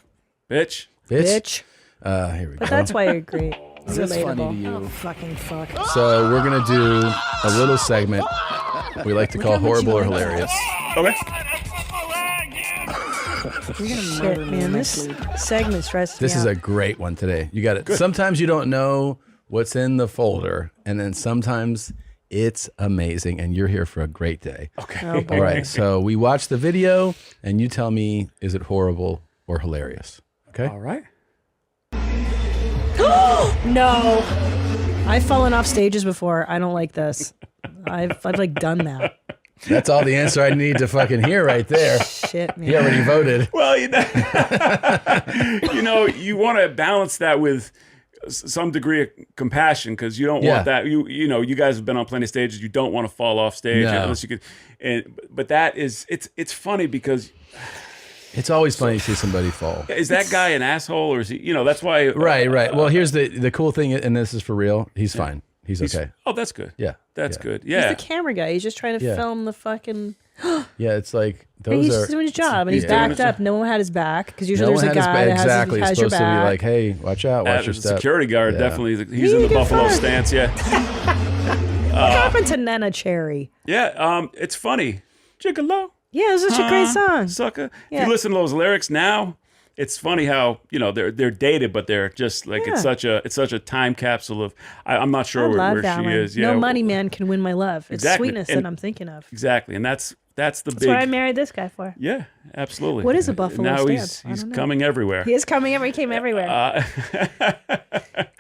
Bitch. Bitch. Here we But go. that's why you're great. It's Is this funny relatable. to you? Oh, fucking fuck. So we're gonna do a little segment we like to call horrible or hilarious. Okay. Shit, man, this segment stresses me This is out. a great one today. You got it. Sometimes you don't know what's in the folder, and then sometimes it's amazing, and you're here for a great day. Okay. Oh, boy. All right. So we watch the video, and you tell me, is it horrible or hilarious? Okay. All right. No. I've fallen off stages before. I don't like this. I've like done that. That's all the answer I need to fucking hear right there. Shit, man. He already voted. Well, you know, you want to balance that with some degree of compassion because you don't want that. You know, you guys have been on plenty of stages. You don't want to fall off stage unless you could. But that is, it's funny because it's always funny to see somebody fall. Is that guy an asshole or is he? You know, that's why. Right. Well, here's the cool thing, and this is for real. He's fine. He's okay. Oh, that's good. Yeah. That's good. Yeah. He's the camera guy. He's just trying to film the fucking. Yeah, it's like He's those are. just doing his job, and he's backed up. No one had his back because usually No there's one a had his guy back. that Exactly. has It's your supposed to be back. like, hey, watch out, watch your the step. security guard Yeah. definitely. He's in the Buffalo stance. Yeah. What happened to Nana Cherry? Yeah. It's funny. Gigolo. Yeah, it was such a great song. Sucker. Yeah. If you listen to those lyrics now, it's funny how they're dated, but they're just like it's such a time capsule of. I'm not sure where she is. No money man can win my love. It's sweetness that I'm thinking of. Exactly, and that's That's big. what I married this guy for. Yeah, absolutely. What is a buffalo now stance? he's coming everywhere. He is coming everywhere. He came everywhere.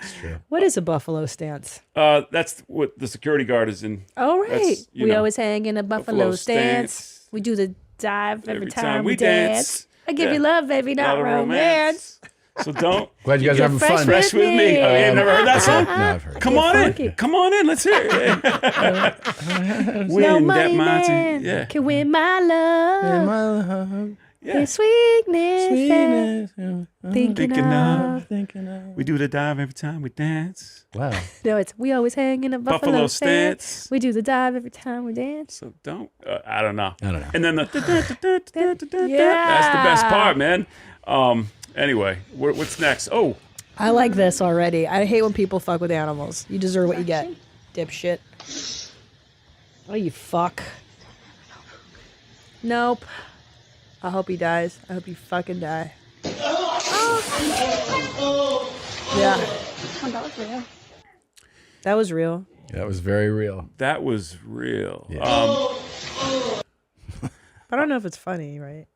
It's true. What is a buffalo stance? That's what the security guard is in. Oh, right. We always hang in a buffalo stance. We do the dive every time we dance. I give you love, baby, not romance. So don't. Glad you guys are having fun. Fresh with me. Oh, you've never heard that song? No, I've heard it. Come on in. Come on in. Let's hear it. No money man can win my love. Yeah. Sweetness. Thinking of. We do the dive every time we dance. Wow. No, it's we always hang in a buffalo stance. We do the dive every time we dance. So don't. I don't know. I don't know. And then the. That's the best part, man. Anyway, what's next? Oh. I like this already. I hate when people fuck with animals. You deserve what you get, dipshit. Oh, you fuck. Nope. I hope he dies. I hope you fucking die. Yeah. That was real. That was very real. That was real. Yeah. I don't know if it's funny, right?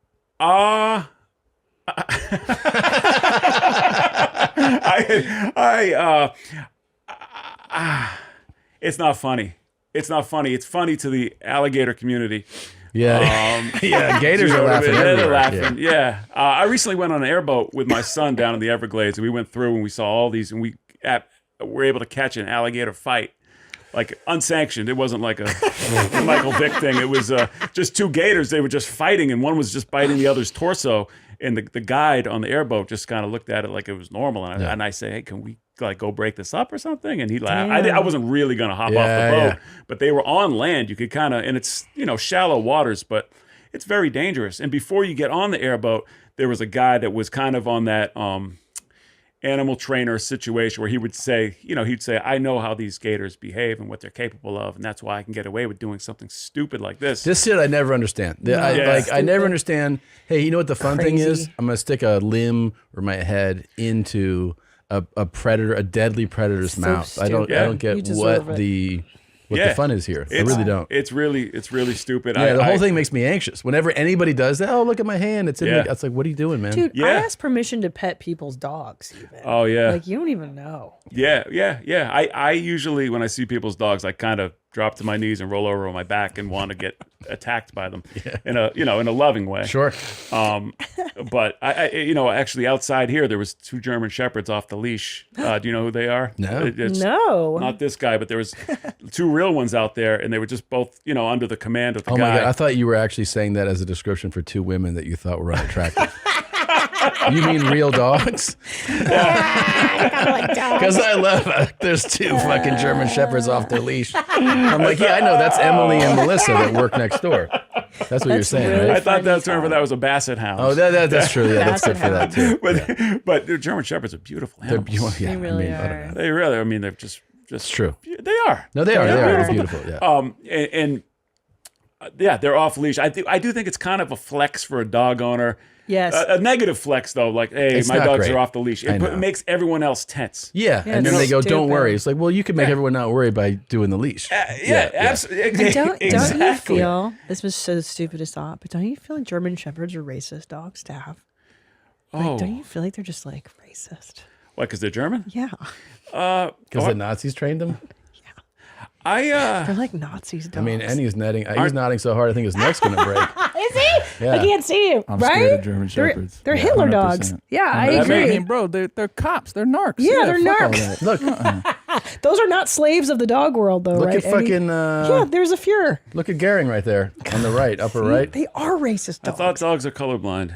It's not funny. It's not funny. It's funny to the alligator community. Yeah. Yeah, gators are laughing everywhere. They're laughing. Yeah. I recently went on an airboat with my son down in the Everglades, and we went through and we saw all these, and we were able to catch an alligator fight. Like unsanctioned. It wasn't like a Michael Vick thing. It was just two gators. They were just fighting, and one was just biting the other's torso. And the guide on the airboat just kind of looked at it like it was normal. And I say, hey, can we like go break this up or something? And he laughed. I wasn't really going to hop off the boat, but they were on land. You could kind of, and it's, shallow waters, but it's very dangerous. And before you get on the airboat, there was a guy that was kind of on that animal trainer situation where he would say, he'd say, I know how these gators behave and what they're capable of, and that's why I can get away with doing something stupid like this. This shit I never understand. I never understand. Hey, you know what the fun thing is? I'm gonna stick a limb or my head into a predator, a deadly predator's mouth. Stupid. I don't get what the fun is here. I really don't. It's really stupid. Yeah, the whole thing makes me anxious. Whenever anybody does that, oh, look at my hand. It's in me. It's like, what are you doing, man? Dude, I ask permission to pet people's dogs even. Oh, yeah. Like, you don't even know. Yeah. I usually, when I see people's dogs, I kind of drop to my knees and roll over on my back and want to get attacked by them in a loving way. Sure. But I actually outside here, there was 2 German Shepherds off the leash. Do you know who they are? No. No. Not this guy, but there was 2 real ones out there, and they were just both, under the command of the guy. Oh my God. I thought you were actually saying that as a description for 2 women that you thought were unattractive. You mean real dogs? Because I love there's 2 fucking German Shepherds off their leash. I'm like, yeah, I know. That's Emily and Melissa that work next door. That's what you're saying, really right? I thought that term for that was a basset hound. Oh, that's true. Yeah, that's good for that too. But the German Shepherds are beautiful animals. They really are. They really. I mean, they're just. It's true. They are. No, they are. They're beautiful. Yeah. They're off leash. I do think it's kind of a flex for a dog owner. Yes. A negative flex though, like, hey, It's my not dogs great. are off the leash. It makes everyone else tense. Yeah, and then they go, "Don't stupid. worry." It's like, well, you can make everyone not worry by doing the leash. Absolutely. Don't you Exactly. feel, this was so stupid to stop, but don't you feel like German Shepherds are racist dogs to have? Like, don't you feel like they're just like racist? What? Because they're German? Yeah. Because the Nazis trained them. They're like Nazis dogs. I mean, and he's nodding so hard, I think his neck's gonna break. Is he? Yeah. I can't see you. I'm right? scared of German Shepherds. They're Yeah, Hitler 100%. dogs. Yeah, I I agree. mean, bro, they're cops. They're narcs. Yeah, they're fuck all narcs. that. Look, Those are not slaves of the dog world, though, look right? at fucking. yeah, there's a Fuhrer. Look at Goering right there on the right, upper right. They are racist I dogs. thought dogs are colorblind.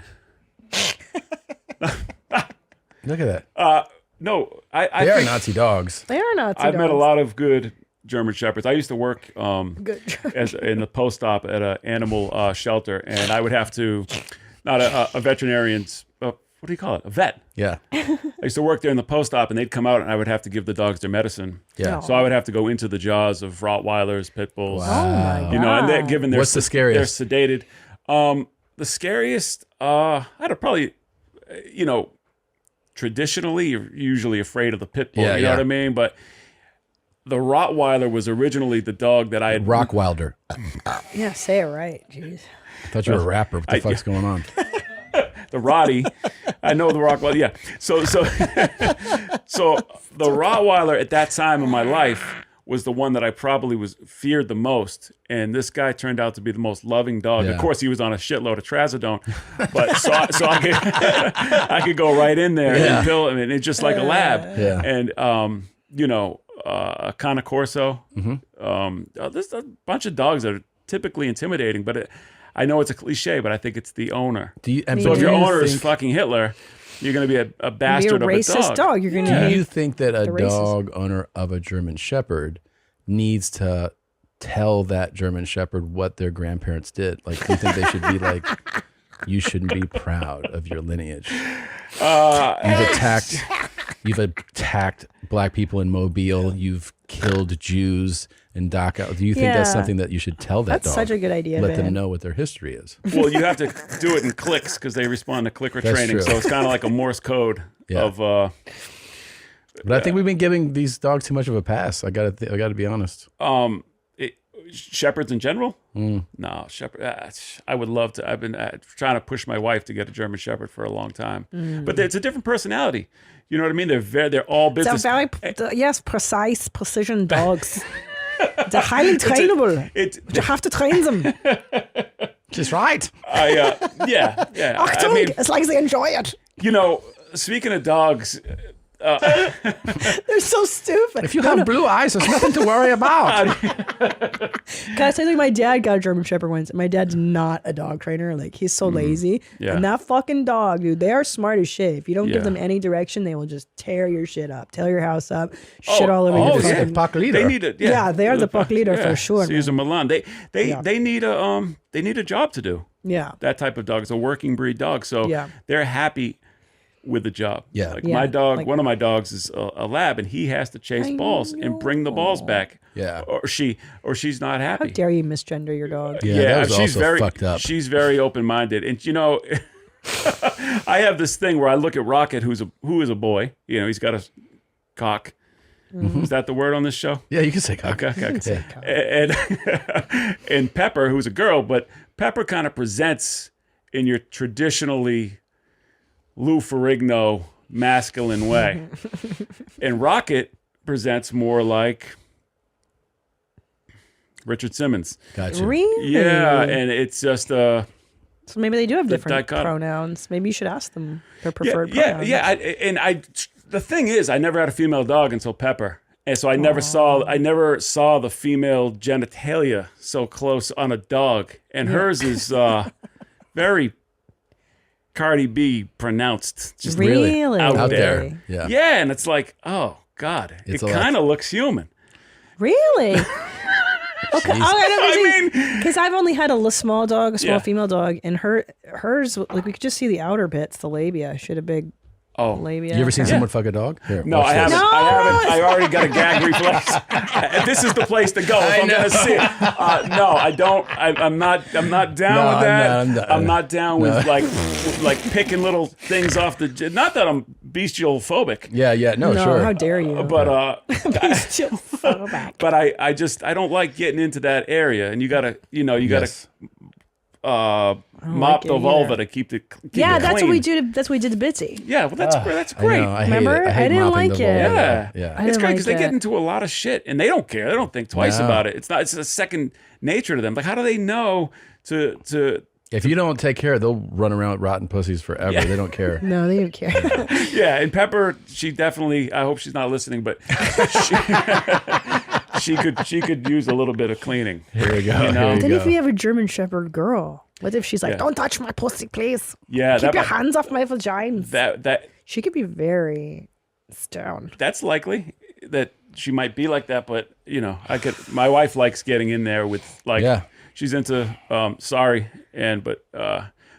Look at that. No, They I are think Nazi dogs. They are Nazi I've dogs. met a lot of good German Shepherds. I used to work Good in the post-op at an animal shelter, and I would have to, not a veterinarian's, what do you call it? A vet. Yeah. I used to work there in the post-op, and they'd come out, and I would have to give the dogs their medicine. Yeah. So I would have to go into the jaws of Rottweilers, Pit Bulls. Wow. And they're given their. What's the scariest? They're sedated. The scariest, I'd probably traditionally you're usually afraid of the pit bull. Yeah, you know what I mean? But the Rottweiler was originally the dog that I had. Rockwilder. Yeah, say it right. Jeez. I thought you were a rapper. What the fuck's going on? The Roddy. I know the Rottweiler. Yeah. So so the Rottweiler at that time in my life was the one that I probably feared the most. And this guy turned out to be the most loving dog. Yeah. Of course, he was on a shitload of trazodone, but so I could I could go right in there and pill him, and it's just like a lab. Yeah. And a Cane Corso. There's a bunch of dogs that are typically intimidating, but I know it's a cliche, but I think it's the owner. So if your owner is fucking Hitler, you're going to be a bastard be a racist of a dog. You're going to Do you think that a dog owner of a German Shepherd needs to tell that German Shepherd what their grandparents did? Like, do you think they should be like, you shouldn't be proud of your lineage? You've attacked black people in Mobile. You've killed Jews in Dachau. Do you think that's something that you should tell that dog? That's such a good idea, Let them Ben. know what their history is. Well, you have to do it in clicks because they respond to clicker That's training. true. So it's kind of like a Morse code of. But I think we've been giving these dogs too much of a pass. I got to be honest. Shepherds in general? No, Shepherd. I would love to. I've been trying to push my wife to get a German Shepherd for a long time, but it's a different personality. You know what I mean? They're all business. They're very precise, precision dogs. They're highly trainable. You have to train them. Just right. Yeah. Achtung, I mean, as long as they enjoy it. Speaking of dogs. They're so stupid. If you have blue eyes, there's nothing to worry about. Can I say that my dad got a German Shepherd once, and my dad's not a dog trainer. Like, he's so lazy. Yeah. And that fucking dog, dude, they are smart as shit. If you don't give them any direction, they will just tear your shit up, tear your house up, shit all over your fucking... Pack leader. They need they are the pack leader for sure. Caesar Milan. They need a job to do. Yeah. That type of dog is a working breed dog, so they're happy with the job. Yeah. My dog, one of my dogs is a lab, and he has to chase balls and bring the balls back. Yeah. Or she's not happy. How dare you misgender your dog? Yeah, that was she's also very fucked up. She's very open-minded, and I have this thing where I look at Rocket, who is a boy. He's got a cock. Is that the word on this show? Yeah, you can say cock. Okay. And Pepper, who's a girl, but Pepper kind of presents in your traditionally Lou Ferrigno masculine way. And Rocket presents more like Richard Simmons. Gotcha. Really? Yeah, and it's just So maybe they do have different dichotomy. pronouns. Maybe you should ask them their preferred pronouns. The thing is, I never had a female dog until Pepper. And so I never saw the female genitalia so close on a dog. And hers is very Cardi B pronounced, just really out there. Yeah. Yeah, and it's like, oh God, it kind of looks human. Really? Okay, I mean, because I've only had a small dog, a small female dog, and hers, like, we could just see the outer bits, the labia. She had a big labia. You ever seen someone fuck a dog? Here, No, watch I this. haven't. No! I haven't. I already got a gag reflex. This is the place to go if I'm going to see it. No, I don't. I'm not down with that. I'm not down with like picking little things off the. Not that I'm bestial phobic. Yeah, no, sure. How dare you? But Bestial phobic. but I don't like getting into that area, and you gotta mop the vulva to keep it clean. That's what we do. That's what we did to Bitsy. Yeah, well, that's great. I Remember? I didn't mopping like the it. vulva. Yeah. It's great because they get into a lot of shit and they don't care. They don't think twice No. about it. It's a second nature to them. Like, how do they know to If you don't take care, they'll run around with rotten pussies forever. Yeah. They don't care. No, they don't care. Yeah, and Pepper, she definitely, I hope she's not listening, but she could use a little bit of cleaning. Here we go. You know? Here we Then go. if we have a German Shepherd girl, what if she's like, Yeah. don't touch my pussy, please. Yeah, Keep your hands off my vagina. that She could be very stoned. that's likely that she might be like that, but my wife likes getting in there with she's into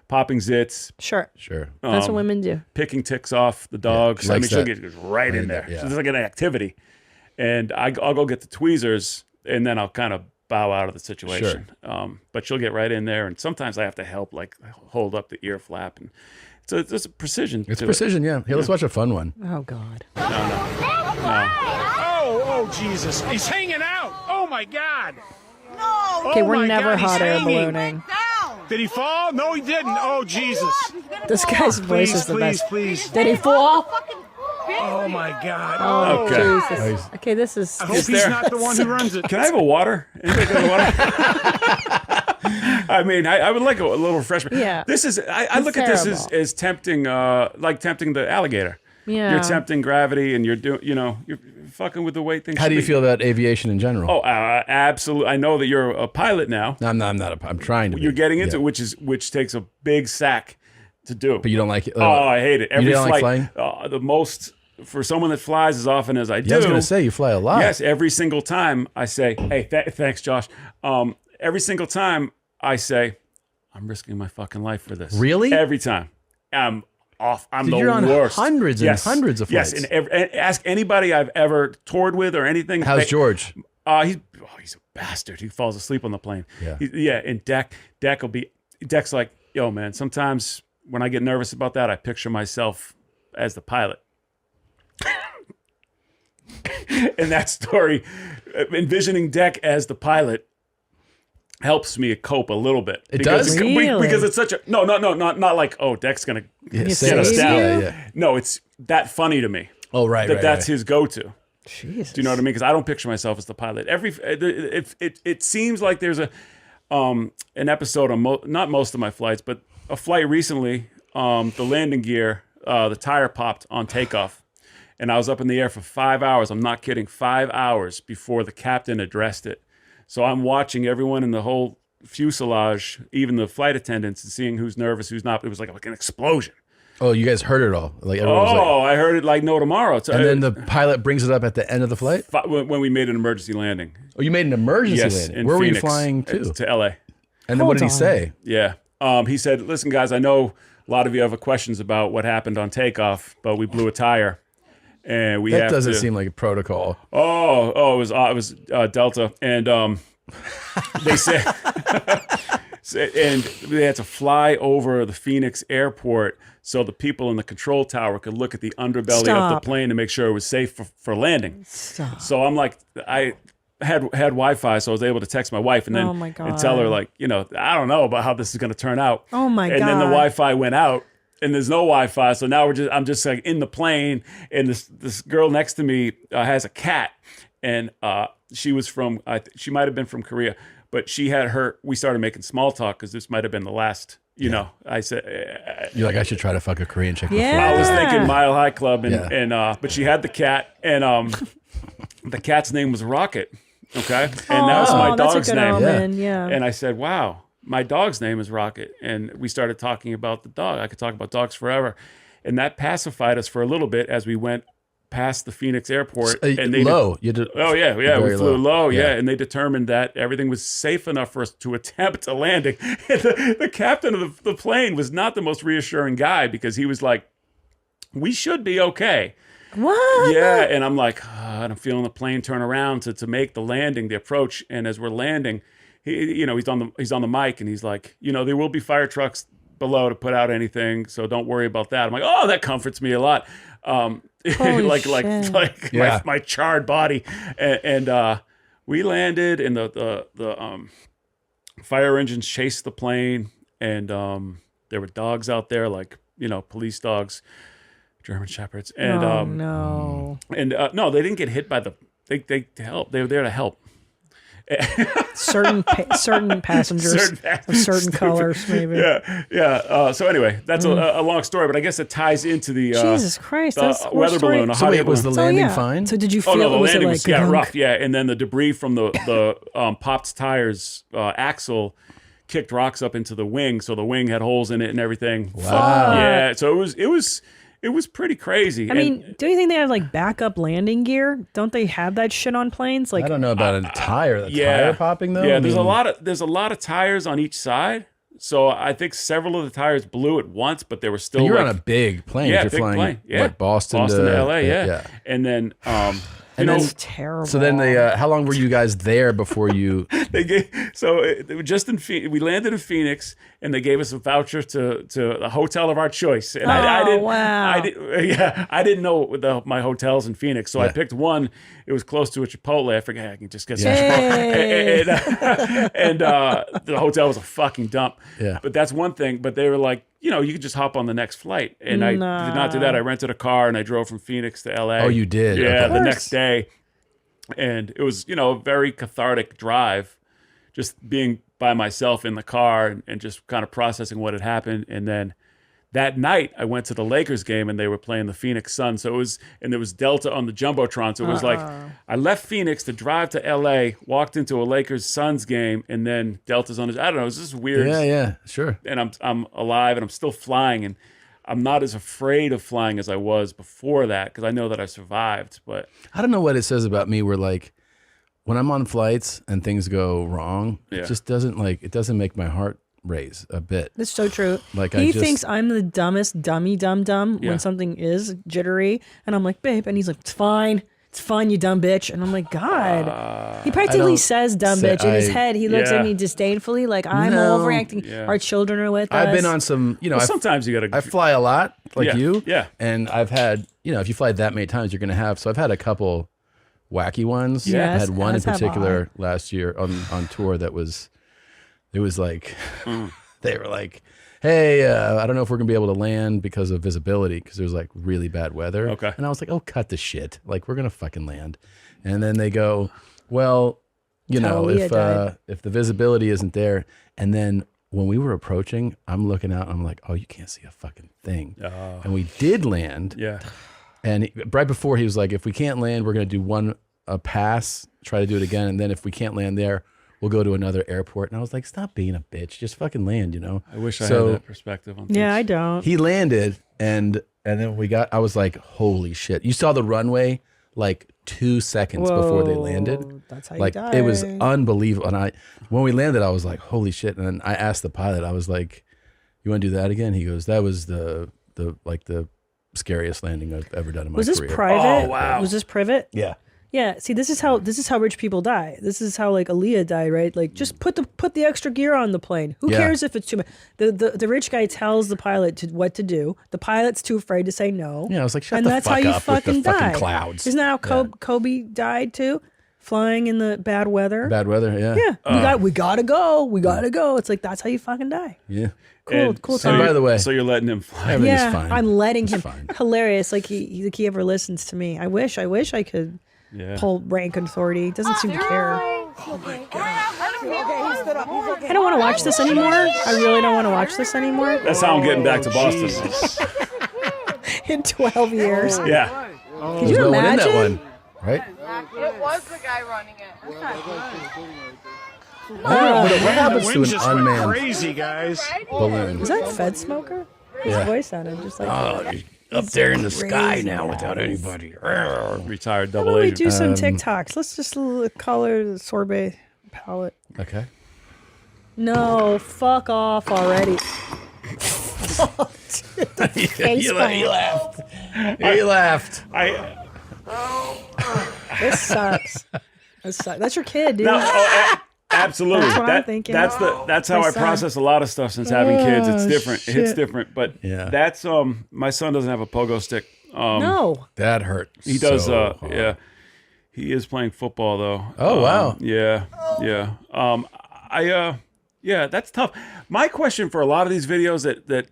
popping zits. Sure. Sure. That's what women do. Picking ticks off the dogs. likes she'll that. get right in there. Yeah. So it's like an activity. And I'll go get the tweezers, and then I'll kind of bow out of the situation. But she'll get right in there, and sometimes I have to help, like hold up the ear flap, and it's a precision. It's precision, yeah. Here, let's watch a fun one. Oh God. Oh, Jesus. He's hanging out. Oh, my God. No. Okay, we're never hot air ballooning. Did he fall? No, he didn't. Oh, Jesus. This guy's voice is the best. Please. Did he fall? Oh, my God. Oh, Okay. Jesus. Okay, this is. I hope he's not the one who runs it. Can I have a water? Anybody got a water? I mean, I would like a little refreshment. Yeah. This is, I look at this as tempting, like tempting the alligator. Yeah. You're tempting gravity, and you're doing, you're fucking with the way things. How do you feel about aviation in general? Oh, absolutely. I know that you're a pilot now. No, I'm not. I'm trying to. You're getting into it, which takes a big sack to do. But you don't like it. Oh, I hate it. Every you don't flight, like flying? The most for someone that flies as often as I do. Yeah, I was gonna say you fly a lot. Yes, every single time I say, "Hey, thanks, Josh." Every single time I say, "I'm risking my fucking life for this." Really? Every time. I'm off. I'm the you're on worst. hundreds and hundreds of flights. Yes, and ask anybody I've ever toured with or anything. How's George? He's a bastard. He falls asleep on the plane. Yeah. And Deck's like, yo, man, sometimes when I get nervous about that, I picture myself as the pilot. And that story, envisioning Deck as the pilot, helps me cope a little bit. It does? Really? Because it's such a not like, oh, Deck's gonna save us us. down. Yeah. No, it's that funny to me. Oh, right. That's his go-to. Jesus. Do you know what I mean? Because I don't picture myself as the pilot. It seems like there's an episode on not most of my flights, but a flight recently. The landing gear, the tire popped on takeoff, and I was up in the air for 5 hours. I'm not kidding, 5 hours before the captain addressed it. So I'm watching everyone in the whole fuselage, even the flight attendants, and seeing who's nervous, who's not. It was like an explosion. Oh, you guys heard it all. Like everyone was I heard it like no tomorrow. and then the pilot brings it up at the end of the flight? When we made an emergency landing. Oh, you made an emergency Yes, landing. in Where Phoenix, were you flying to? To LA. And then what did he say? Yeah. He said, listen, guys, I know a lot of you have questions about what happened on takeoff, but we blew a tire. And we That have doesn't to... seem like a protocol. It was Delta. And they said... and they had to fly over the Phoenix airport so the people in the control tower could look at the underbelly of the plane to make sure it was safe for landing. Stop. So I'm like, I had Wi-Fi, so I was able to text my wife and then Oh, my God. and tell her, like, I don't know about how this is going to turn out. Oh my God. And then the Wi-Fi went out. And there's no Wi-Fi, so now I'm just like in the plane, and this girl next to me has a cat, and she was she might have been from Korea, but we started making small talk because this might have been the last, I said. You're like, I should try to fuck a Korean chick. Yeah. I was thinking Mile High Club, and Yeah. but she had the cat, and the cat's name was Rocket, okay, and that was my that's a dog's good name. omen, yeah. And I said, wow, my dog's name is Rocket. And we started talking about the dog. I could talk about dogs forever. And that pacified us for a little bit as we went past the Phoenix airport. And they low. we flew low. Yeah. And they determined that everything was safe enough for us to attempt a landing. And the captain of the plane was not the most reassuring guy because he was like, we should be okay. What? Yeah, and I'm like, I'm feeling the plane turn around to make the landing, the approach. And as we're landing, he's on the mic, and he's like, there will be fire trucks below to put out anything, so don't worry about that. I'm like, oh, that comforts me a lot. Shit. My charred body, and we landed, and the fire engines chased the plane, and there were dogs out there, like police dogs, German shepherds, and no. And no, they didn't get hit by they helped. They were there to help. certain passengers of certain colors, maybe. Yeah. So anyway, that's a long story, but I guess it ties into the Jesus Christ, that's weather balloon. A hot air was the balloon. landing fine? So did you feel? Oh no, the was landing it was like rough. Yeah, and then the debris from the popped tires axle kicked rocks up into the wing, so the wing had holes in it and everything. Wow. Yeah. So it was pretty crazy. I mean, do you think they have like backup landing gear? Don't they have that shit on planes? Like, I don't know about a tire. Tire popping though. Yeah, I there's mean, a lot of tires on each side. So I think several of the tires blew at once, but they were still. You're on a big plane. Yeah, You're big flying. plane. Yeah, What, Boston to LA. yeah. And then And You know, then, That's terrible. so then how long were you guys there before you? they were just in we landed in Phoenix, and they gave us a voucher to a hotel of our choice. And I didn't, wow. I didn't know my hotels in Phoenix, so I Yeah. picked one. It was close to a Chipotle. I figured I can just get some Hey. Chipotle. And the hotel was a fucking dump. Yeah. But that's one thing. But they were like, you could just hop on the next flight. And I did not do that. I rented a car and I drove from Phoenix to LA. Oh, you did? Yeah, Okay. the next day. And it was, a very cathartic drive, just being by myself in the car and just kind of processing what had happened. And then that night I went to the Lakers game and they were playing the Phoenix Suns. So there was Delta on the Jumbotron. So it was like I left Phoenix to drive to LA, walked into a Lakers Suns game, and then Delta's on I don't know, it was just weird. Yeah, sure. And I'm alive and I'm still flying, and I'm not as afraid of flying as I was before that because I know that I survived. But I don't know what it says about me where like when I'm on flights and things go wrong, it just doesn't it doesn't make my heart raise a bit. That's so true. Like he thinks I'm the dumbest dummy dumb Yeah. when something is jittery, and I'm like, babe, and he's like, it's fine, you dumb bitch, and I'm like, God. He practically says dumb bitch in his head. He looks at me disdainfully like I'm overreacting. Yeah. Our children are with us. I've been on some, sometimes you gotta. I fly a lot like you. Yeah. And I've had, if you fly that many times, you're going to have. So I've had a couple wacky ones. Yes, I had one in as have particular last year on tour that was, it was like, they were like, hey, I don't know if we're going to be able to land because of visibility because there's like really bad weather. Okay. And I was like, oh, cut the shit. Like, we're going to fucking land. And then they go, well, Talia if the visibility isn't there. And then when we were approaching, I'm looking out and I'm like, oh, you can't see a fucking thing. And we did land. Yeah. And right before he was like, if we can't land, we're going to do a pass, try to do it again. And then if we can't land there, we'll go to another airport. And I was like, stop being a bitch. Just fucking land, I wish I had that perspective on things. Yeah, I don't. He landed and then I was like, holy shit. You saw the runway like 2 seconds before they landed. That's how like you die. it was unbelievable. And when we landed, I was like, holy shit. And then I asked the pilot, I was like, you want to do that again? He goes, that was the scariest landing I've ever done in my career. Was this private? Oh, wow. Was this private? Yeah. Yeah. See, this is how rich people die. This is how like Aaliyah died, right? Like just put the extra gear on the plane. Who cares if it's too much? The rich guy tells the pilot what to do. The pilot's too afraid to say no. Yeah, I was like, shut and the that's fuck how you up with the fucking fucking die. clouds. Isn't that how Kobe died too? Flying in the bad weather. Bad weather, yeah. Yeah. We gotta go. We gotta go. It's like that's how you fucking die. Yeah. Cool. And by the way, so you're letting him fly. everything's fine. I'm letting It's him. fine. Hilarious. Like he ever listens to me. I wish I could pull rank and authority. He doesn't seem to care. I don't want to watch this anymore. I really don't want to watch this anymore. That's how I'm getting back to Boston. In 12 years. Yeah. Could you no one in imagine? that one, right? It was the guy running it. What happens to an unmanned Crazy guys. balloon? Is that Fed Smoker? His voice sounded just like. Up there in the sky crazy now without guys. anybody. Retired Why double don't we agent. do some TikToks? Let's just color the sorbet palette. Okay. No, fuck off already. He laughed. He laughed. This sucks. That's your kid, dude. No, absolutely. That's what I'm thinking. That's how My I son. process a lot of stuff since having kids. It's different. It hits shit. different. But Yeah. that's my son doesn't have a pogo stick. No. That hurt. He does. so hard. Yeah. He is playing football though. Oh, wow. Yeah. Yeah. Yeah. That's tough. My question for a lot of these videos that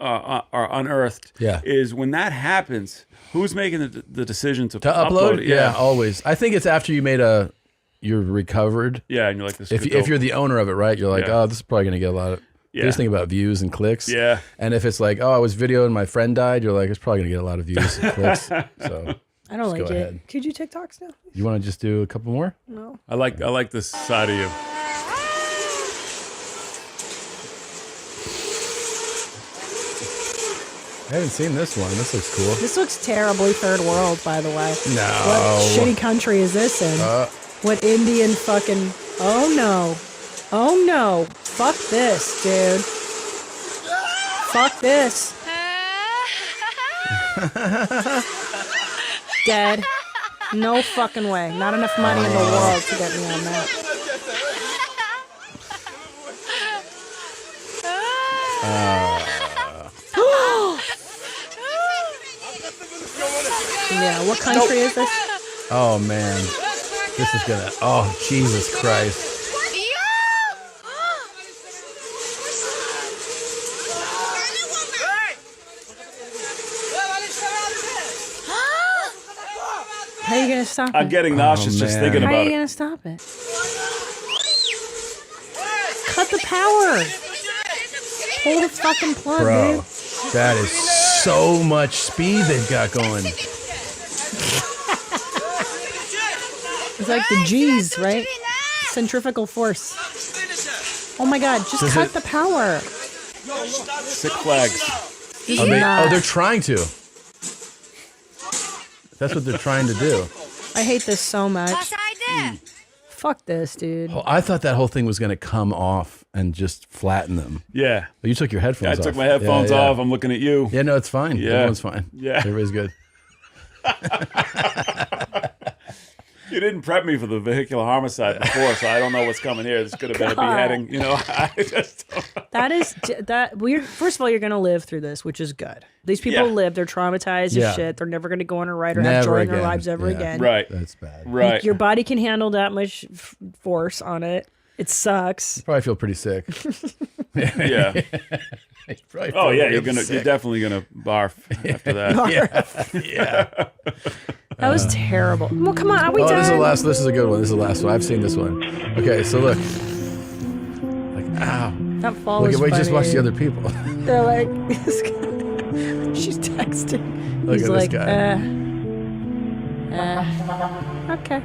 are unearthed is when that happens, who's making the decision to upload? it? Yeah, always. I think it's after you're recovered. Yeah, and you're like this. If you're the owner of it, right? You're like, Yeah. oh, this is probably gonna get a lot of. Yeah. Just think about views and clicks. Yeah. And if it's like, oh, I was videoing my friend died, you're like, it's probably gonna get a lot of views and clicks. So I don't just like go it. ahead. Could you TikToks now? You want to just do a couple more? No. I like this side of you. I haven't seen this one. This looks cool. This looks terribly third world, by the way. No. What shitty country is this in? What Indian fucking... Oh, no. Oh, no. Fuck this, dude. Fuck this. Dead. No fucking way. Not enough money in the world to get me on that. Yeah, what country is this? Oh man, this is gonna. Oh Jesus Christ! How are you gonna stop it? I'm getting nauseous just thinking How about are you it. gonna stop it? Cut the power. Hold the fucking plug, Bro, dude. that is so much speed they've got going. It's like the G's, right? Centrifugal force. Oh my God, just cut the power. Six Flags. Oh, they're trying to. That's what they're trying to do. I hate this so much. Fuck this, dude. Oh, I thought that whole thing was going to come off and just flatten them. Yeah. But you took your headphones off. I took my headphones off. I'm looking at you. Yeah, no, it's fine. Yeah. Everyone's fine. Yeah. Everybody's good. You didn't prep me for the vehicular homicide before, so I don't know what's coming here. This could have been a beheading. You know, I just First of all, you're gonna live through this, which is good. These people live. They're traumatized as shit. They're never gonna go on a ride or have joy in their lives ever again. Right. That's bad. Right. Your body can handle that much force on it. It sucks. You probably feel pretty sick. Yeah. Oh yeah, you're definitely gonna barf after that. Barf. Yeah. That was terrible. Well, come on, are we done? This is a good one. This is the last one. I've seen this one. Okay, so look. Like, ow. That fall Look was at we just funny. watched the other people. They're like, this guy, she's texting. Look He's at like, this guy. okay.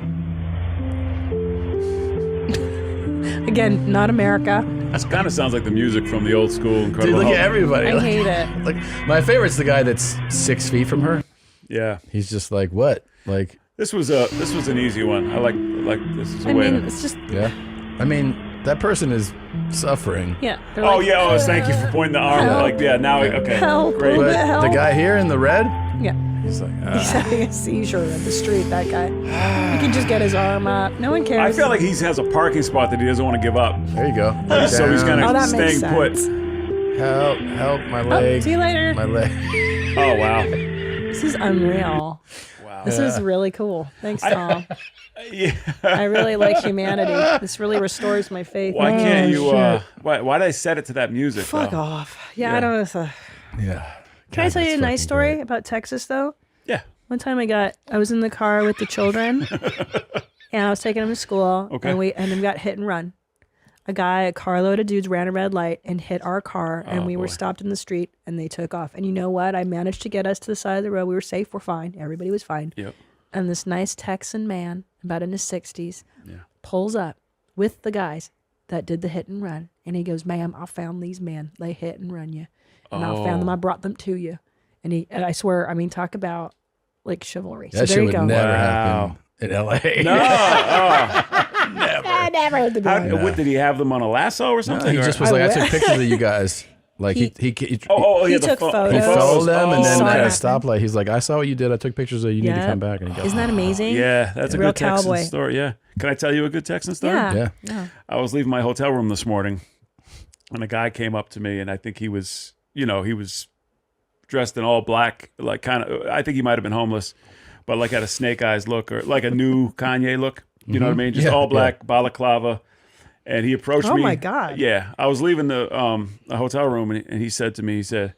Again, not America. This kind of sounds like the music from the old school Incredible Dude, look at Hulk. everybody. I hate it. Like, my favorite's the guy that's 6 feet from her. Yeah. He's just like, what? Like, This was an easy one. I like this is a I way mean, to. it's just, yeah. I mean, that person is suffering. yeah. they're Oh like, yeah, thank you for pointing the arm. Help. Like now, okay, Help. great. What But the hell? the guy here in the red, Yeah. he's like, He's having a seizure in the street, that guy. He can just get his arm up. No one cares. I feel like he has a parking spot that he doesn't want to give up. there you go. So he's kind Oh, of that makes staying put. sense. Help, my leg. See you later. My leg. Oh wow. This is unreal. Wow. This is really cool. Thanks, Tom. Yeah. I really like humanity. This really restores my faith. Why can't you? shit. Why did I set it to that music? Fuck though? off. Yeah, I don't know. Yeah. Can I God, tell you a that's nice fucking story great. about Texas, though? Yeah. One time I was in the car with the children, and I was taking them to school, Okay. and we got hit and run. A carload of dudes ran a red light and hit our car, and we were stopped in the street, and they took off. And you know what? I managed to get us to the side of the road. We were safe. We're fine. Everybody was fine. Yep. And this nice Texan man, about in his 60s, pulls up with the guys that did the hit and run. And he goes, "Ma'am, I found these men. They hit and run you. And I found them. I brought them to you." And I swear, I mean, talk about like chivalry. So That there shit you would go. never happen in LA. No. I never had to do it. What did he have them on a lasso or No, something? he or- just was like, I took pictures of you guys. Like he He he took photos. He followed them, and then Saw at a it. stoplight, he's like, "I saw what you did. I took pictures of you. You need to come back." And he goes, Isn't that amazing? Yeah, that's a Real good Texan cowboy. story. Yeah. Can I tell you a good Texan story? Yeah. Yeah. I was leaving my hotel room this morning, and a guy came up to me, and I think he was dressed in all black, like kind of. I think he might have been homeless, but like had a snake eyes look or like a new Kanye look. You know what I mean? Just Yeah, all black, balaclava. And he approached me. Oh my God. Yeah, I was leaving the hotel room, and he said to me, he said,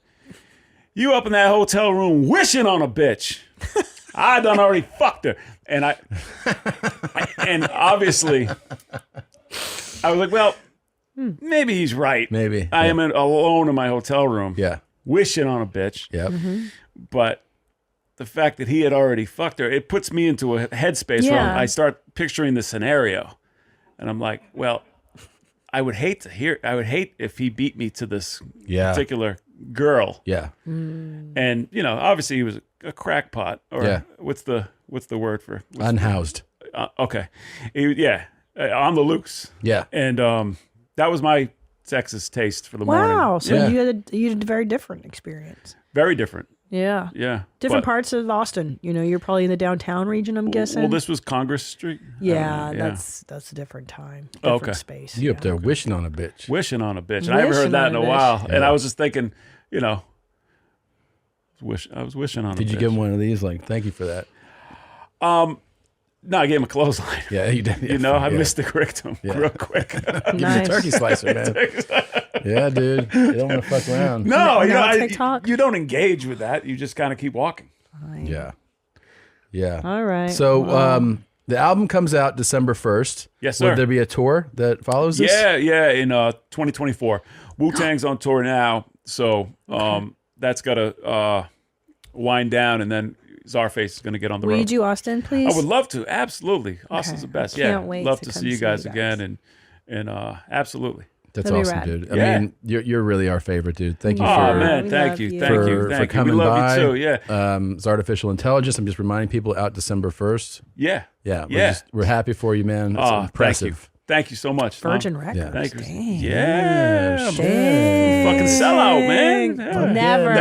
"You up in that hotel room wishing on a bitch? I done already fucked her." And and obviously, I was like, well, maybe he's right. Maybe. I am alone in my hotel room. Yeah. Wishing on a bitch. Yep. But the fact that he had already fucked her, it puts me into a headspace where Yeah. I start picturing the scenario. And I'm like, well, I would hate if he beat me to this particular girl. Yeah. And, obviously he was a crackpot. Or what's the word for? Unhoused. Okay. On the loose. Yeah. And that was my Texas taste for the morning. Wow. So Yeah. you had a very different experience. Very different. Yeah. Yeah. Different But- parts of Austin. You know, you're probably in the downtown region, I'm guessing. Well, this was Congress Street. Yeah, that's a different time. Oh, Different okay. space. You up there wishing on a bitch. Wishing on a bitch. And I haven't heard that in a while. And I was just thinking, you know, I was wishing on a bitch. Did you give him one of these? Like, thank you for that. No, I gave him a clothesline. Yeah, you did. You know, I missed the curriculum real quick. Give me a turkey slicer, man. Yeah, dude. You don't want to fuck around. No, you don't engage with that. You just kind of keep walking. Yeah. Yeah. All right. So Well. the album comes out December 1st. Yes, sir. Will there be a tour that follows this? Yeah, in 2024. Wu-Tang's on tour now, so that's got to wind down, and then Czarface is going to get on the Will road. you do Austin, please? I would love to. Absolutely. Austin's the best. Can't Yeah. wait Love to to come see you see you guys guys. again, and absolutely. That's That'd be awesome, rad. dude. I Yeah. mean, you're really our favorite, dude. Thank you Oh, for man, thank you. Thank you. for Thank you. coming We love by. you too, yeah. It's Artificial Intelligence. I'm just reminding people out December 1st. Yeah. Yeah. Yeah. We're happy for you, man. It's impressive. Thank you so much. Tom. Virgin Records. Thank you. Dang. Yeah. Dang. Fucking sellout, man. Yeah. Never.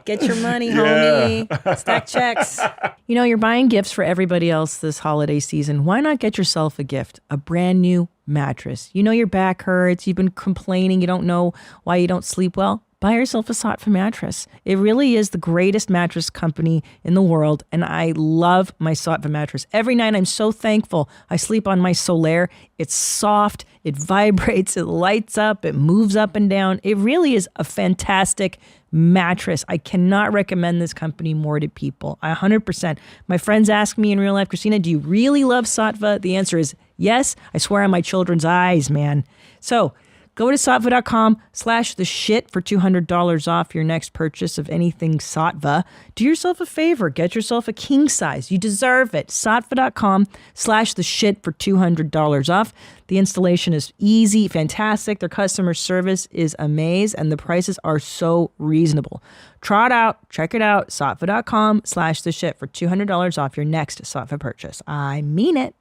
Get your money, homie. Stack checks. You know, you're buying gifts for everybody else this holiday season. Why not get yourself a gift? A brand new mattress. You know your back hurts. You've been complaining. You don't know why you don't sleep well. Buy yourself a Saatva mattress. It really is the greatest mattress company in the world, and I love my Saatva mattress. Every night I'm so thankful. I sleep on my Solaire. It's soft, it vibrates, it lights up, it moves up and down. It really is a fantastic mattress. I cannot recommend this company more to people. 100%. My friends ask me in real life, Christina, do you really love Saatva? The answer is yes. I swear on my children's eyes, man. So go to saatva.com/theshit for $200 off your next purchase of anything Saatva. Do yourself a favor. Get yourself a king size. You deserve it. Saatva.com/theshit for $200 off. The installation is easy, fantastic. Their customer service is amazing, and the prices are so reasonable. Try it out. Check it out. Saatva.com/theshit for $200 off your next Saatva purchase. I mean it.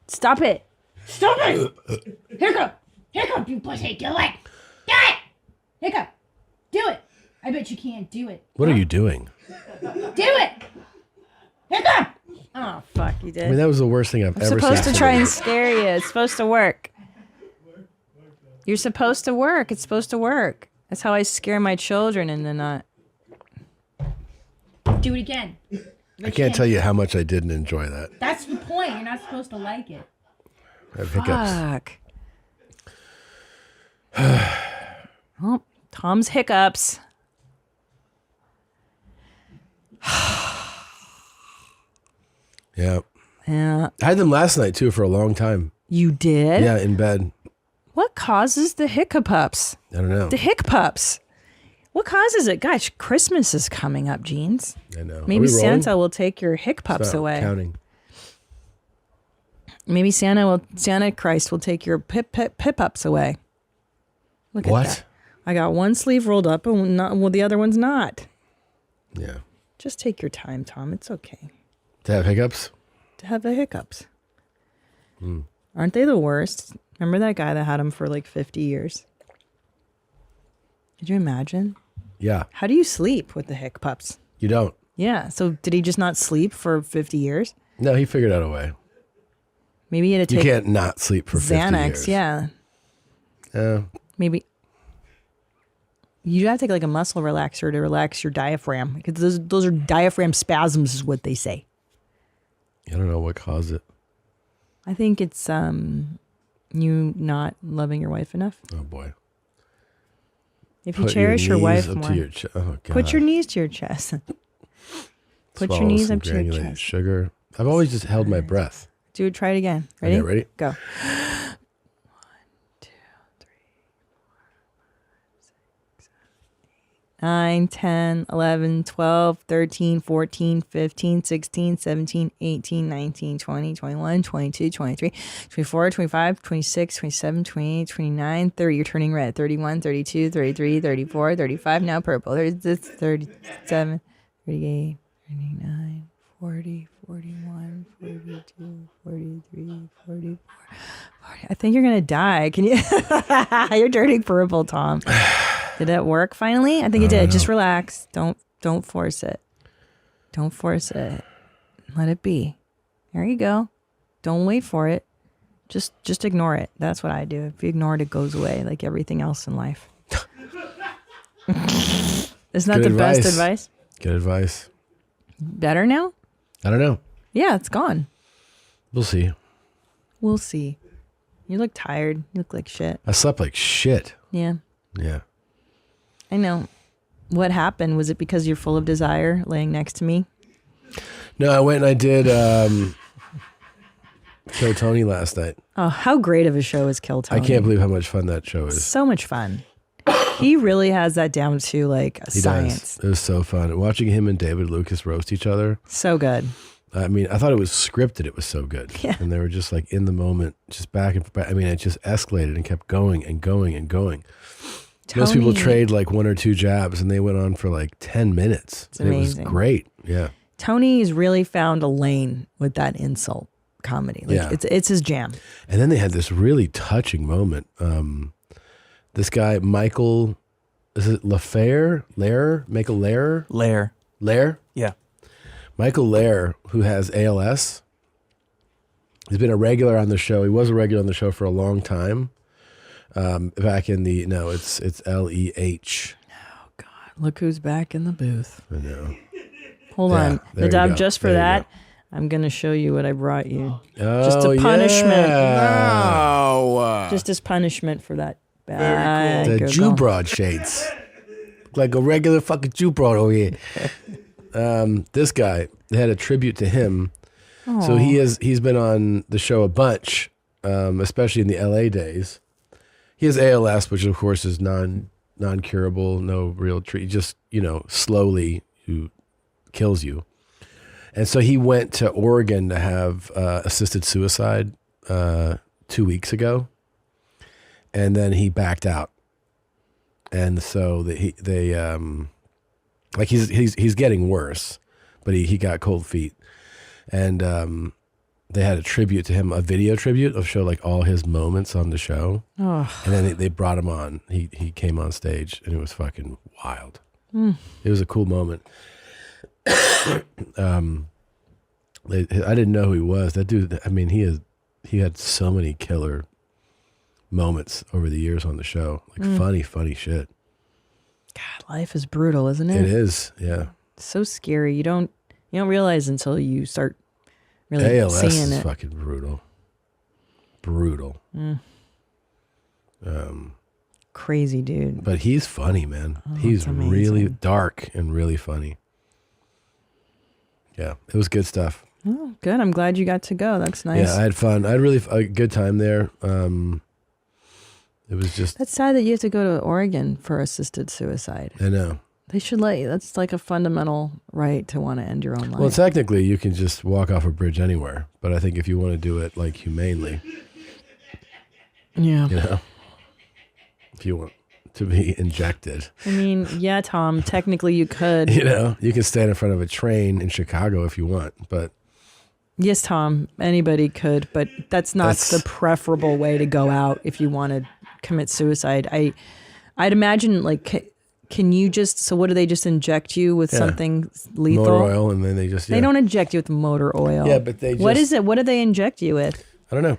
Stop it. Stop it. Hiccup. Hiccup, you pussy. Do it. Do it. Hiccup. Do it. I bet you can't do it. What are you doing? Do it. Hiccup. Oh, fuck, you did. I mean, that was the worst thing I've I'm ever seen. supposed to try and scare you. It's supposed to work. You're supposed to work. It's supposed to work. That's how I scare my children and then not. Do it again. I can't tell you how much I didn't enjoy that. That's the point. You're not supposed to like it. I have hiccups. Fuck. Oh, Tom's hiccups. Yeah. Yeah. I had them last night too for a long time. You did? Yeah, in bed. What causes the hiccups? I don't know. The hiccups. What causes it? Gosh, Christmas is coming up, Jeans. I know. Maybe Santa will take your hiccups Stop away. counting. Maybe Santa Christ will take your pip-ups away. Look at What? that. I got one sleeve rolled up and the other one's not. Yeah. Just take your time, Tom. It's okay To have hiccups? to have the hiccups. Hmm. Aren't they the worst? Remember that guy that had them for like 50 years? Could you imagine? Yeah. How do you sleep with the hiccups? You don't. Yeah. So did he just not sleep for 50 years? No, he figured out a way. Maybe he had to You take can't not sleep for 50 Xanax. years. Yeah. Maybe. You gotta take like a muscle relaxer to relax your diaphragm because those are diaphragm spasms, is what they say. I don't know what caused it. I think it's you not loving your wife enough. Oh boy. If you Put cherish your knees wife up more, to your oh, God. put your knees to your chest. Put Swallow your knees some up to your granulated chest. sugar. I've always just held my breath. Dude, try it again. Ready? Okay, ready? Go. 9, 10, 11, 12, 13, 14, 15, 16, 17, 18, 19, 20, 21, 22, 23, 24, 25, 26, 27, 28, 29, 30. You're turning red. 31, 32, 33, 34, 35. Now purple. 36, 37, 38, 39, 40, 41, 42, 43, 44, 40. I think you're going to die. Can you? You're turning purple, Tom. Did it work finally? I think it did. Just relax. Don't force it. Don't force it. Let it be. There you go. Don't wait for it. Just ignore it. That's what I do. If you ignore it, it goes away like everything else in life. Isn't that the best advice? Good advice. Better now? I don't know. Yeah, it's gone. We'll see. We'll see. You look tired. You look like shit. I slept like shit. Yeah. Yeah. I know. What happened? Was it because you're full of desire laying next to me? No, I went and I did Kill Tony last night. Oh, how great of a show is Kill Tony. I can't believe how much fun that show is. So much fun. He really has that down to like a science. Does. It was so fun. Watching him and David Lucas roast each other. So good. I mean, I thought it was scripted. It was so good. Yeah. And they were just like in the moment, just back and forth. I mean, it just escalated and kept going and going and going. Most people trade like one or two jabs and they went on for like 10 minutes. It's amazing. It was great. Yeah. Tony's really found a lane with that insult comedy. Like Yeah. it's his jam. And then they had this really touching moment. This guy, Michael, is it Lair? Michael Lair? Lair? Yeah. Michael Lair, who has ALS, he's been a regular on the show. He was a regular on the show for a long time. Back in the, it's LEH. Oh, God. Look who's back in the booth. I know. Hold Yeah, on. there you Nadab, go. just for There you that, I'm going to show you what I brought you. Oh, just a punishment. No. Just as punishment for that. The Jew broad shades. Look like a regular fucking Jew broad over here. This guy, they had a tribute to him. So he's been on the show a bunch, especially in the LA days. He has ALS, which of course is non-curable, no real treat, just, slowly kills you. And so he went to Oregon to have assisted suicide 2 weeks ago. And then he backed out. And so he's getting worse, but he got cold feet. And they had a tribute to him, a video tribute of show like all his moments on the show. Oh. And then they brought him on. He came on stage and it was fucking wild. Mm. It was a cool moment. I didn't know who he was. That dude, I mean, he had so many killer moments over the years on the show. Like funny shit. God, life is brutal, isn't it? It is, yeah. It's so scary. You don't realize until you start really ALS seeing is it. fucking brutal. Brutal. Crazy dude. But he's funny, man. Oh, He's that's amazing. really dark and really funny. Yeah, it was good stuff. Oh, good. I'm glad you got to go. That's nice. Yeah, I had fun. I had really a good time there. It was just, That's sad that you have to go to Oregon for assisted suicide. I know. They should let you. That's like a fundamental right to want to end your own life. Well, technically, you can just walk off a bridge anywhere. But I think if you want to do it like humanely, yeah. If you want to be injected, I mean, yeah, Tom, technically you could. you can stand in front of a train in Chicago if you want. But Yes, Tom, anybody could, but that's not the preferable way to go out if you want to commit suicide. I'd imagine, like, can you just, so what do they just inject you with something lethal? Motor oil, and then they just, They don't inject you with motor oil. Yeah, but they What just- is it? What do they inject you with? I don't know.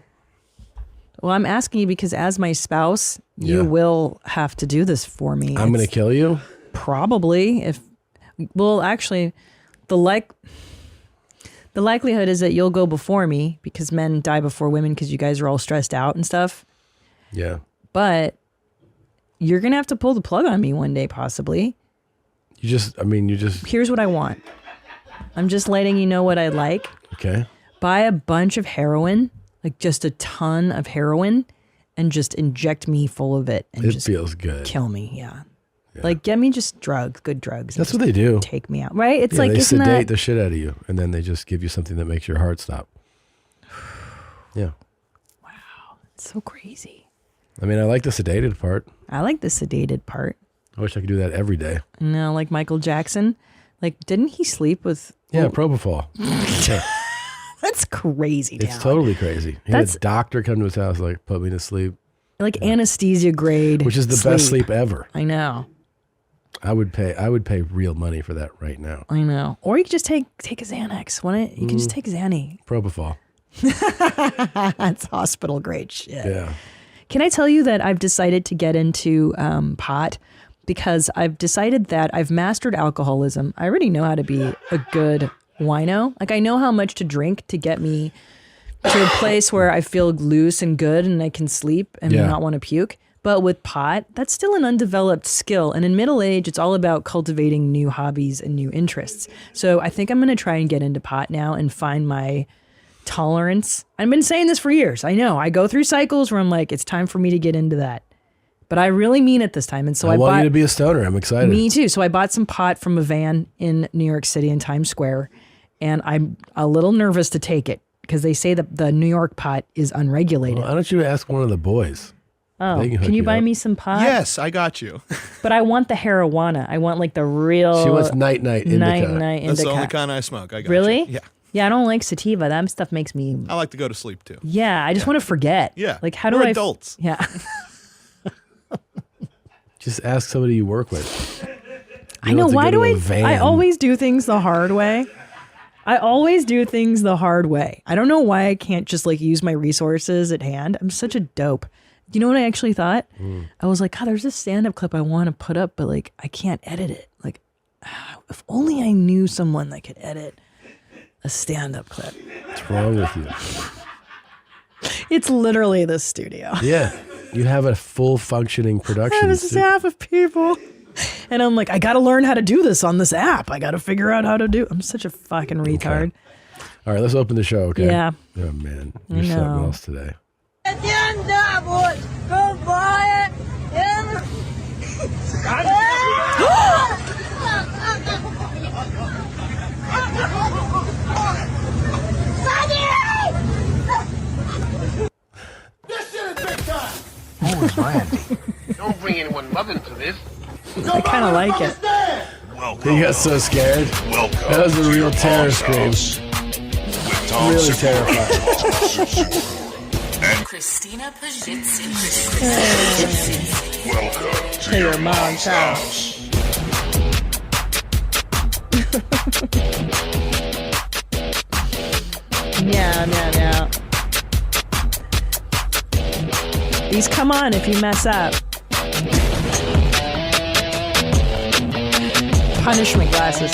Well, I'm asking you because as my spouse, you Yeah. will have to do this for me. I'm going to kill you? Probably. Actually, the likelihood is that you'll go before me because men die before women because you guys are all stressed out and stuff. Yeah. But you're going to have to pull the plug on me one day, possibly. Here's what I want. I'm just letting you know what I like. Okay. Buy a bunch of heroin, like just a ton of heroin, and just inject me full of it. And It just feels good. Kill me, yeah. Like, get me just good drugs. That's and what they just do. Take me out, right? It's Yeah, like, they isn't sedate that... the shit out of you, and then they just give you something that makes your heart stop. Yeah. It's so crazy. I mean, I like the sedated part. I like the sedated part. I wish I could do that every day. No, like Michael Jackson. Like, didn't he sleep with... Yeah, propofol. Yeah. That's crazy, It's Dad. totally crazy. He That's- had a doctor come to his house, like, put me to sleep. Like anesthesia grade. Which is the best sleep ever. I know. I would pay real money for that right now. I know. Or you could just take a Xanax. You can just take Xanny. Propofol. That's hospital grade shit. Yeah. Can I tell you that I've decided to get into pot because I've decided that I've mastered alcoholism. I already know how to be a good wino. Like I know how much to drink to get me to a place where I feel loose and good and I can sleep and not want to puke. But with pot, that's still an undeveloped skill. And in middle age, it's all about cultivating new hobbies and new interests. So I think I'm going to try and get into pot now and find my tolerance. I've been saying this for years. I know. I go through cycles where I'm like, it's time for me to get into that. But I really mean it this time. And so I want bought, you to be a stoner. I'm excited. Me too. So I bought some pot from a van in New York City in Times Square. And I'm a little nervous to take it because they say that the New York pot is unregulated. Well, why don't you ask one of the boys? Oh, can you buy me some pot? Yes, I got you. But I want the marijuana. I want like the real. She wants night indica. Night That's indica. the only kind I smoke. I got Really? you. Yeah. Yeah, I don't like sativa. That stuff makes me. I like to go to sleep too. Yeah, I just want to forget. Yeah. Like how do We're I? adults. Yeah. Just ask somebody you work with. I know. Why do I always do things the hard way? I always do things the hard way. I don't know why I can't just like use my resources at hand. I'm such a dope. You know what I actually thought? I was like, God, there's this stand-up clip I want to put up, but like I can't edit it. Like, if only I knew someone that could edit a stand-up clip. What's wrong with you? It's literally the studio. Yeah. You have a full functioning production. I have a staff of people. And I'm like, I got to learn how to do this on this app. I got to figure out how to do. I'm such a fucking retard. All right, let's open the show, okay? Yeah. Oh, man. I You're know. something else today. This shit is big time. Who is Randy? Don't bring anyone love into this. I kind of like it. He got so scared. That was a real terror scream. Really terrifying. Christina Pajitsin. Welcome to your mom's house. Yeah. These come on if you mess up. Punishment glasses.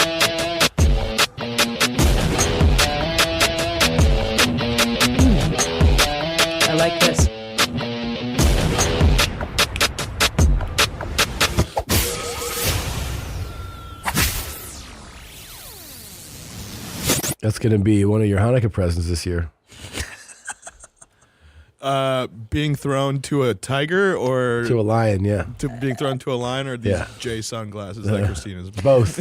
I like this. That's going to be one of your Hanukkah presents this year. Being thrown to a tiger or To a lion, yeah. to being thrown to a lion or these Yeah. J sunglasses like Christina's. Both.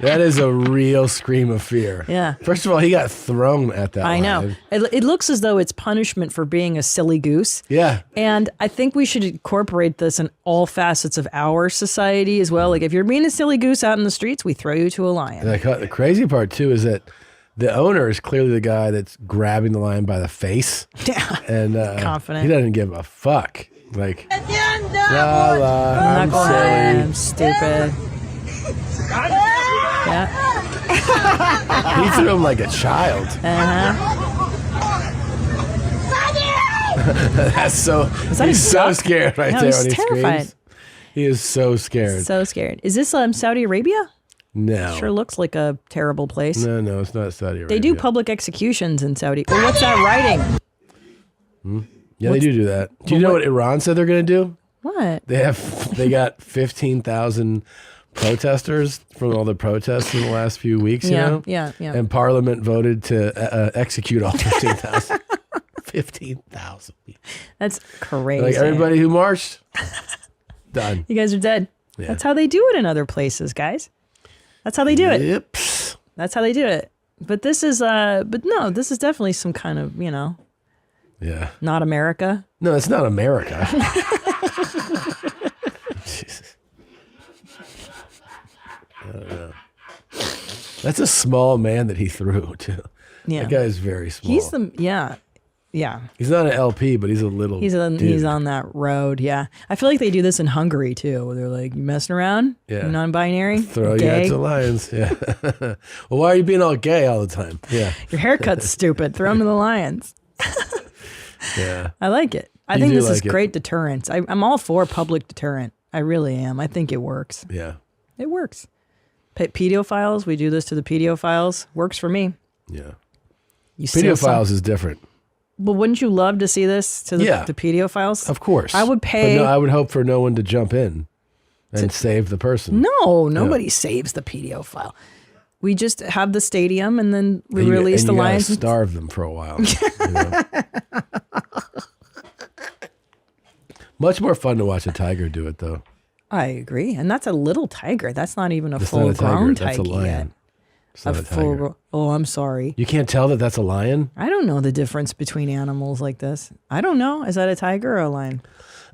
That is a real scream of fear. Yeah. First of all, he got thrown at that I know. lion. It looks as though it's punishment for being a silly goose. Yeah. And I think we should incorporate this in all facets of our society as well. Like if you're being a silly goose out in the streets, we throw you to a lion. And the crazy part, too, is that the owner is clearly the guy that's grabbing the lion by the face. Yeah. And Confident. he doesn't give a fuck. Like, I'm I'm not silly. I'm stupid. Yeah. He threw him like a child. That's so. that He's a so duck? scared right No, there he's when he terrified. screams. He is so scared. So scared. Is this Saudi Arabia? No. Sure looks like a terrible place. No, it's not Saudi Arabia. They do public executions in Saudi. Well, what's that writing? Yeah, they do that. Do you know what Iran said they're going to do? What? They got 15,000 protesters from all the protests in the last few weeks. You know? Yeah. And Parliament voted to execute all 15,000. 15,000. That's crazy. Like everybody who marched, done. You guys are dead. Yeah. That's how they do it in other places, guys. That's how they do it. Yep. That's how they do it. But this is this is definitely some kind of, Yeah. not America. No, it's not America. Jesus. I don't know. That's a small man that he threw, too. Yeah. That guy is very small. He's Yeah. He's not an LP, but he's a little. He's on that road. Yeah. I feel like they do this in Hungary too. Where they're like, you messing around? Yeah. Non-binary? Throw you gay? out to lions. Yeah. Well, why are you being all gay all the time? Yeah. Your haircut's stupid. Throw him to the lions. Yeah. I like it. I You think do this is like it. great deterrence. I'm all for public deterrent. I really am. I think it works. Yeah. It works. Pedophiles, we do this to the pedophiles. Works for me. Yeah. You steal some- Pedophiles is different. Well, wouldn't you love to see this to the, Yeah. the Of pedophiles? course. I would pay. But no, I would hope for no one to jump in and save the person. No, nobody saves the pedophile. We just have the stadium and then we release the you gotta lions. starve them for a while. you know? Much more fun to watch a tiger do it, though. I agree. And that's a little tiger. That's not even a That's not a full-grown tiger. That's a tiger lion. yet. It's not a tiger. Oh, I'm sorry. You can't tell that that's a lion? I don't know the difference between animals like this. I don't know. Is that a tiger or a lion?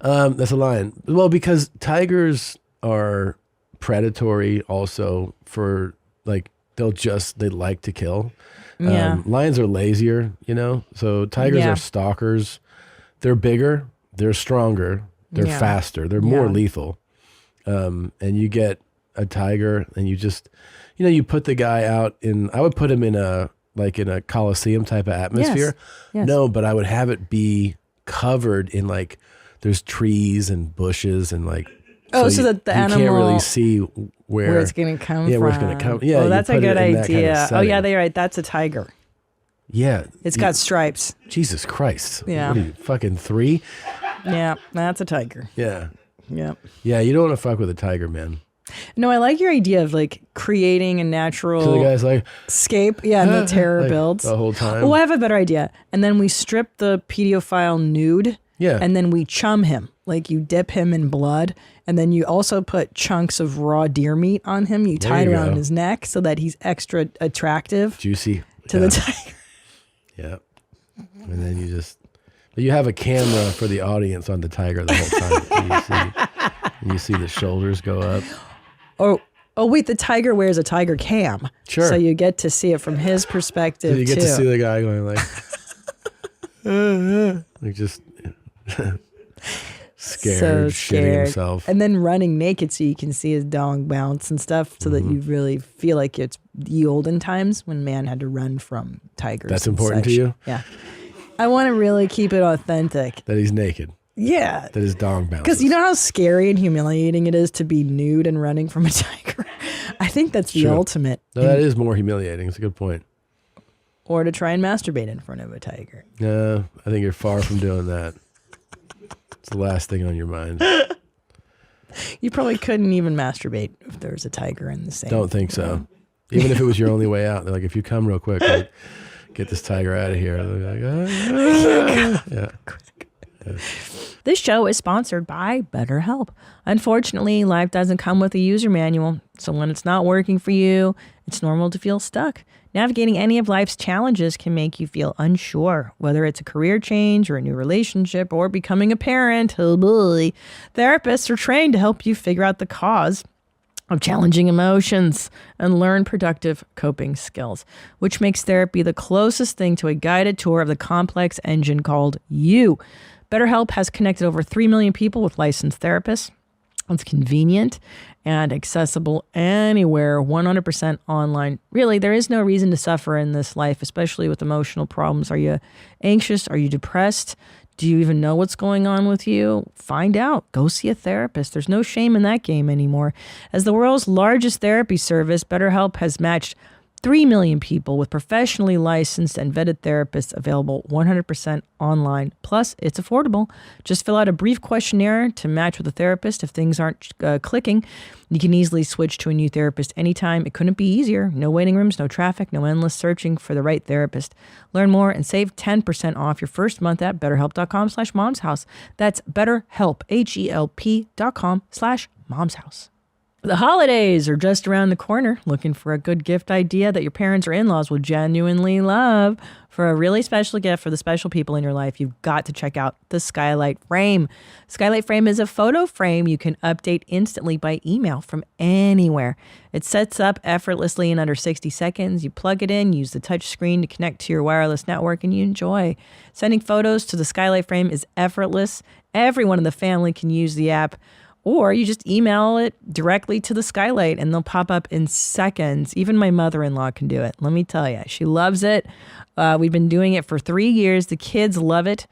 That's a lion. Well, because tigers are predatory also for like they like to kill. Yeah. Lions are lazier, you know? So tigers Yeah. are stalkers. They're bigger, they're stronger, they're Yeah. faster, they're more Yeah. lethal. And you get a tiger and you just, you know, you put the guy out I would put him in a Coliseum type of atmosphere. Yes. No, but I would have it be covered in like, there's trees and bushes and like, Oh, so that the you can't animal- really see where it's going to come from. where it's going to come. Yeah. Oh, you that's a put it good in that kind of idea. Oh, yeah, setting. they're right. That's a tiger. Yeah. It's got stripes. Jesus Christ. Yeah. What are you, fucking 3? Yeah, that's a tiger. Yeah. Yep. Yeah, you don't want to fuck with a tiger, man. No, I like your idea of like creating a natural So the guy's like, escape. Yeah, and the terror like, builds. the whole time. Oh, I have a better idea. And then we strip the pedophile nude. Yeah. And then we chum him. Like you dip him in blood. And then you also put chunks of raw deer meat on him. You There tie it you around go. his neck so that he's extra attractive Juicy. to the tiger. Yeah. And then you have a camera for the audience on the tiger the whole time. And you see the shoulders go up. Oh, wait, the tiger wears a tiger cam. Sure. So you get to see it from his perspective So you get too. to see the guy going like, like just scared, shitting himself. And then running naked so you can see his dong bounce and stuff so Mm-hmm. that you really feel like it's the olden times when man had to run from tigers. That's and important to such. you? Yeah. I want to really keep it authentic. That he's naked. Yeah. That his dong bounces. Because you know how scary and humiliating it is to be nude and running from a tiger? I think that's the True. ultimate. No, that is more humiliating. It's a good point. Or to try and masturbate in front of a tiger. No, I think you're far from doing that. It's the last thing on your mind. You probably couldn't even masturbate if there was a tiger in the same. Don't think so. Even if it was your only way out. They're like, if you come real quick, like, get this tiger out of here. They're like, yeah. This show is sponsored by BetterHelp. Unfortunately, life doesn't come with a user manual, so when it's not working for you, it's normal to feel stuck. Navigating any of life's challenges can make you feel unsure, whether it's a career change or a new relationship or becoming a parent. Oh boy. Therapists are trained to help you figure out the cause of challenging emotions and learn productive coping skills, which makes therapy the closest thing to a guided tour of the complex engine called you. BetterHelp has connected over 3 million people with licensed therapists. It's convenient and accessible anywhere, 100% online. Really, there is no reason to suffer in this life, especially with emotional problems. Are you anxious? Are you depressed? Do you even know what's going on with you? Find out. Go see a therapist. There's no shame in that game anymore. As the world's largest therapy service, BetterHelp has matched 3 million people with professionally licensed and vetted therapists available 100% online. Plus, it's affordable. Just fill out a brief questionnaire to match with a therapist. If things aren't clicking, you can easily switch to a new therapist anytime. It couldn't be easier. No waiting rooms, no traffic, no endless searching for the right therapist. Learn more and save 10% off your first month at betterhelp.com/momshouse. That's betterhelp, HELP.com/momshouse. The holidays are just around the corner. Looking for a good gift idea that your parents or in-laws will genuinely love? For a really special gift for the special people in your life, you've got to check out the Skylight Frame. Skylight Frame is a photo frame you can update instantly by email from anywhere. It sets up effortlessly in under 60 seconds. You plug it in, use the touch screen to connect to your wireless network, and you enjoy. Sending photos to the Skylight Frame is effortless. Everyone in the family can use the app. Or you just email it directly to the Skylight and they'll pop up in seconds. Even my mother-in-law can do it. Let me tell you, she loves it. We've been doing it for 3 years. The kids love it.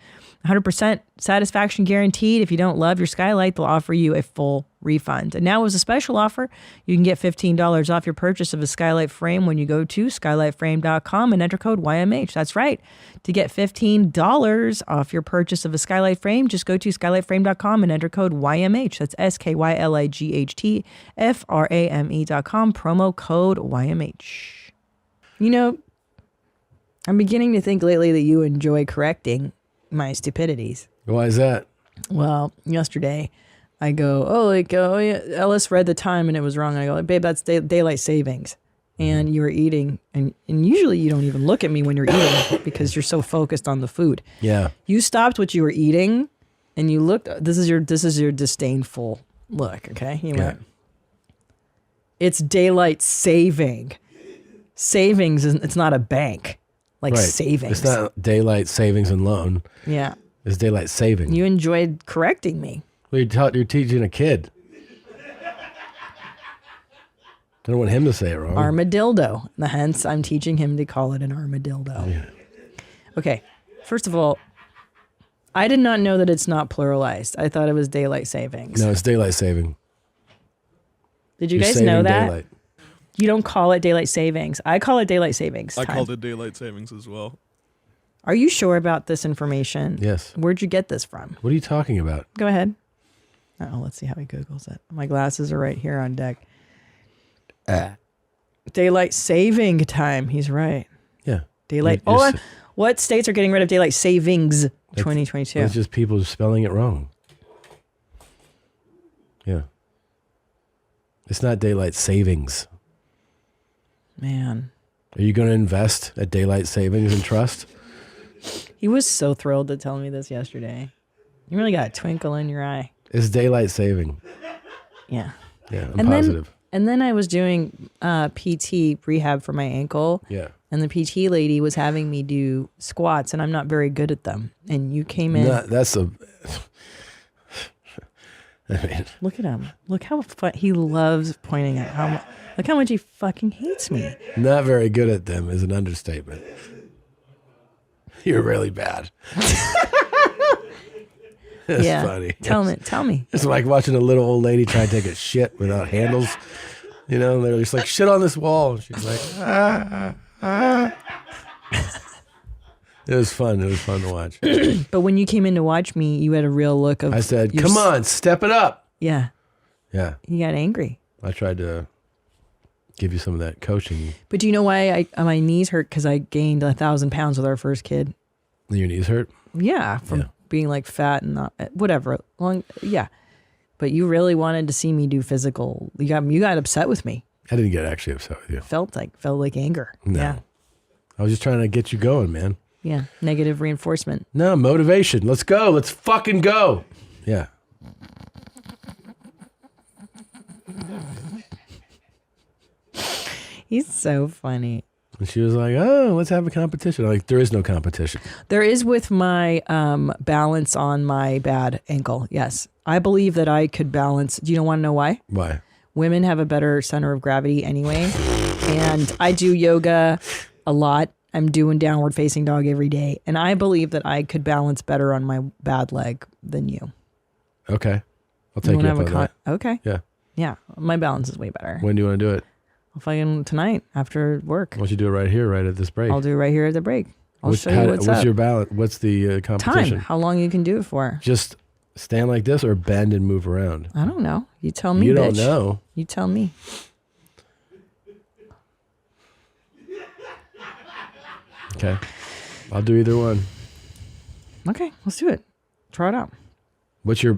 100% satisfaction guaranteed. If you don't love your Skylight, they'll offer you a full refund. And now as a special offer, you can get $15 off your purchase of a Skylight Frame when you go to skylightframe.com and enter code YMH. That's right. To get $15 off your purchase of a Skylight Frame, just go to skylightframe.com and enter code YMH. That's SKYLIGHTFRAME.com, promo code YMH. You know, I'm beginning to think lately that you enjoy correcting my stupidities. Why is that? Well, yesterday I go, yeah, Ellis read the time and it was wrong. I go, babe, that's daylight savings. And you were eating, and usually you don't even look at me when you're eating because you're so focused on the food. Yeah. You stopped what you were eating and you looked, this is your disdainful look, okay? You went, it's daylight saving. Savings, it's not a bank. Like right. savings. It's not daylight savings and loan. Yeah. It's daylight saving. You enjoyed correcting me. Well, you're teaching a kid. I don't want him to say it wrong. Armadillo. Hence, I'm teaching him to call it an armadillo. Yeah. Okay. First of all, I did not know that it's not pluralized. I thought it was daylight savings. No, it's daylight saving. Did you guys know that? Daylight. You don't call it daylight savings. I call it daylight savings. I called it daylight savings as well. Are you sure about this information? Yes. Where'd you get this from? What are you talking about? Go ahead. Oh, let's see how he Googles it. My glasses are right here on deck. Daylight saving time. He's right. Yeah. Daylight. What states are getting rid of daylight savings 2022? It's just people spelling it wrong. Yeah. It's not daylight savings. Man. Are you going to invest at daylight savings and trust? He was so thrilled to tell me this yesterday. You really got a twinkle in your eye. It's daylight saving. Yeah. Yeah, I'm positive. And then I was doing PT rehab for my ankle. Yeah. And the PT lady was having me do squats, and I'm not very good at them. And you came in. I mean, look at him. Look how he loves pointing at how. Look how much he fucking hates me. Not very good at them is an understatement. You're really bad. That's funny. Tell me. It's like watching a little old lady try to take a shit without handles. You know, they're just like, shit on this wall. And she's like, It was fun. It was fun to watch. But when you came in to watch me, you had a real look of. I said, come on, step it up. Yeah. Yeah. You got angry. I tried to give you some of that coaching. But do you know why my knees hurt? Because I gained 1,000 pounds with our first kid. Your knees hurt? Yeah. From being like fat and not, whatever. Yeah. But you really wanted to see me do physical. You got upset with me. I didn't get actually upset with you. Felt like anger. No. Yeah. I was just trying to get you going, man. Yeah. Negative reinforcement. No, motivation. Let's go. Let's fucking go. Yeah. He's so funny. And she was like, oh, let's have a competition. I'm like, there is no competition. There is with my balance on my bad ankle. Yes. I believe that I could balance. Do you want to know why? Why? Women have a better center of gravity anyway. And I do yoga a lot. I'm doing downward facing dog every day. And I believe that I could balance better on my bad leg than you. Okay. I'll take you up on that. Okay. Yeah. Yeah. My balance is way better. When do you want to do it? I'll fucking tonight after work. Why don't you do it right here, right at this break? I'll do it right here at the break. I'll show you what's up. What's your balance? What's the competition? Time. How long you can do it for? Just stand like this or bend and move around? I don't know. You tell me, You bitch. don't know. You tell me. Okay. I'll do either one. Okay, let's do it. Try it out.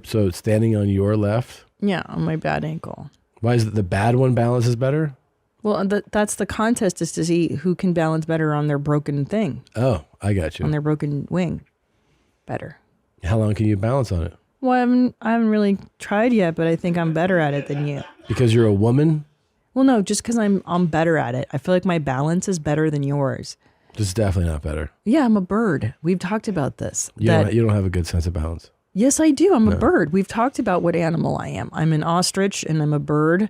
So standing on your left? Yeah, on my bad ankle. Why is it the bad one balances better? Well, that's the contest, is to see who can balance better on their broken thing. Oh, I got you. On their broken wing. Better. How long can you balance on it? Well, I haven't really tried yet, but I think I'm better at it than you. Because you're a woman? Well, no, just because I'm better at it. I feel like my balance is better than yours. This is definitely not better. Yeah, I'm a bird. We've talked about this. You don't have a good sense of balance. Yes, I do. I'm a bird. We've talked about what animal I am. I'm an ostrich and I'm a bird,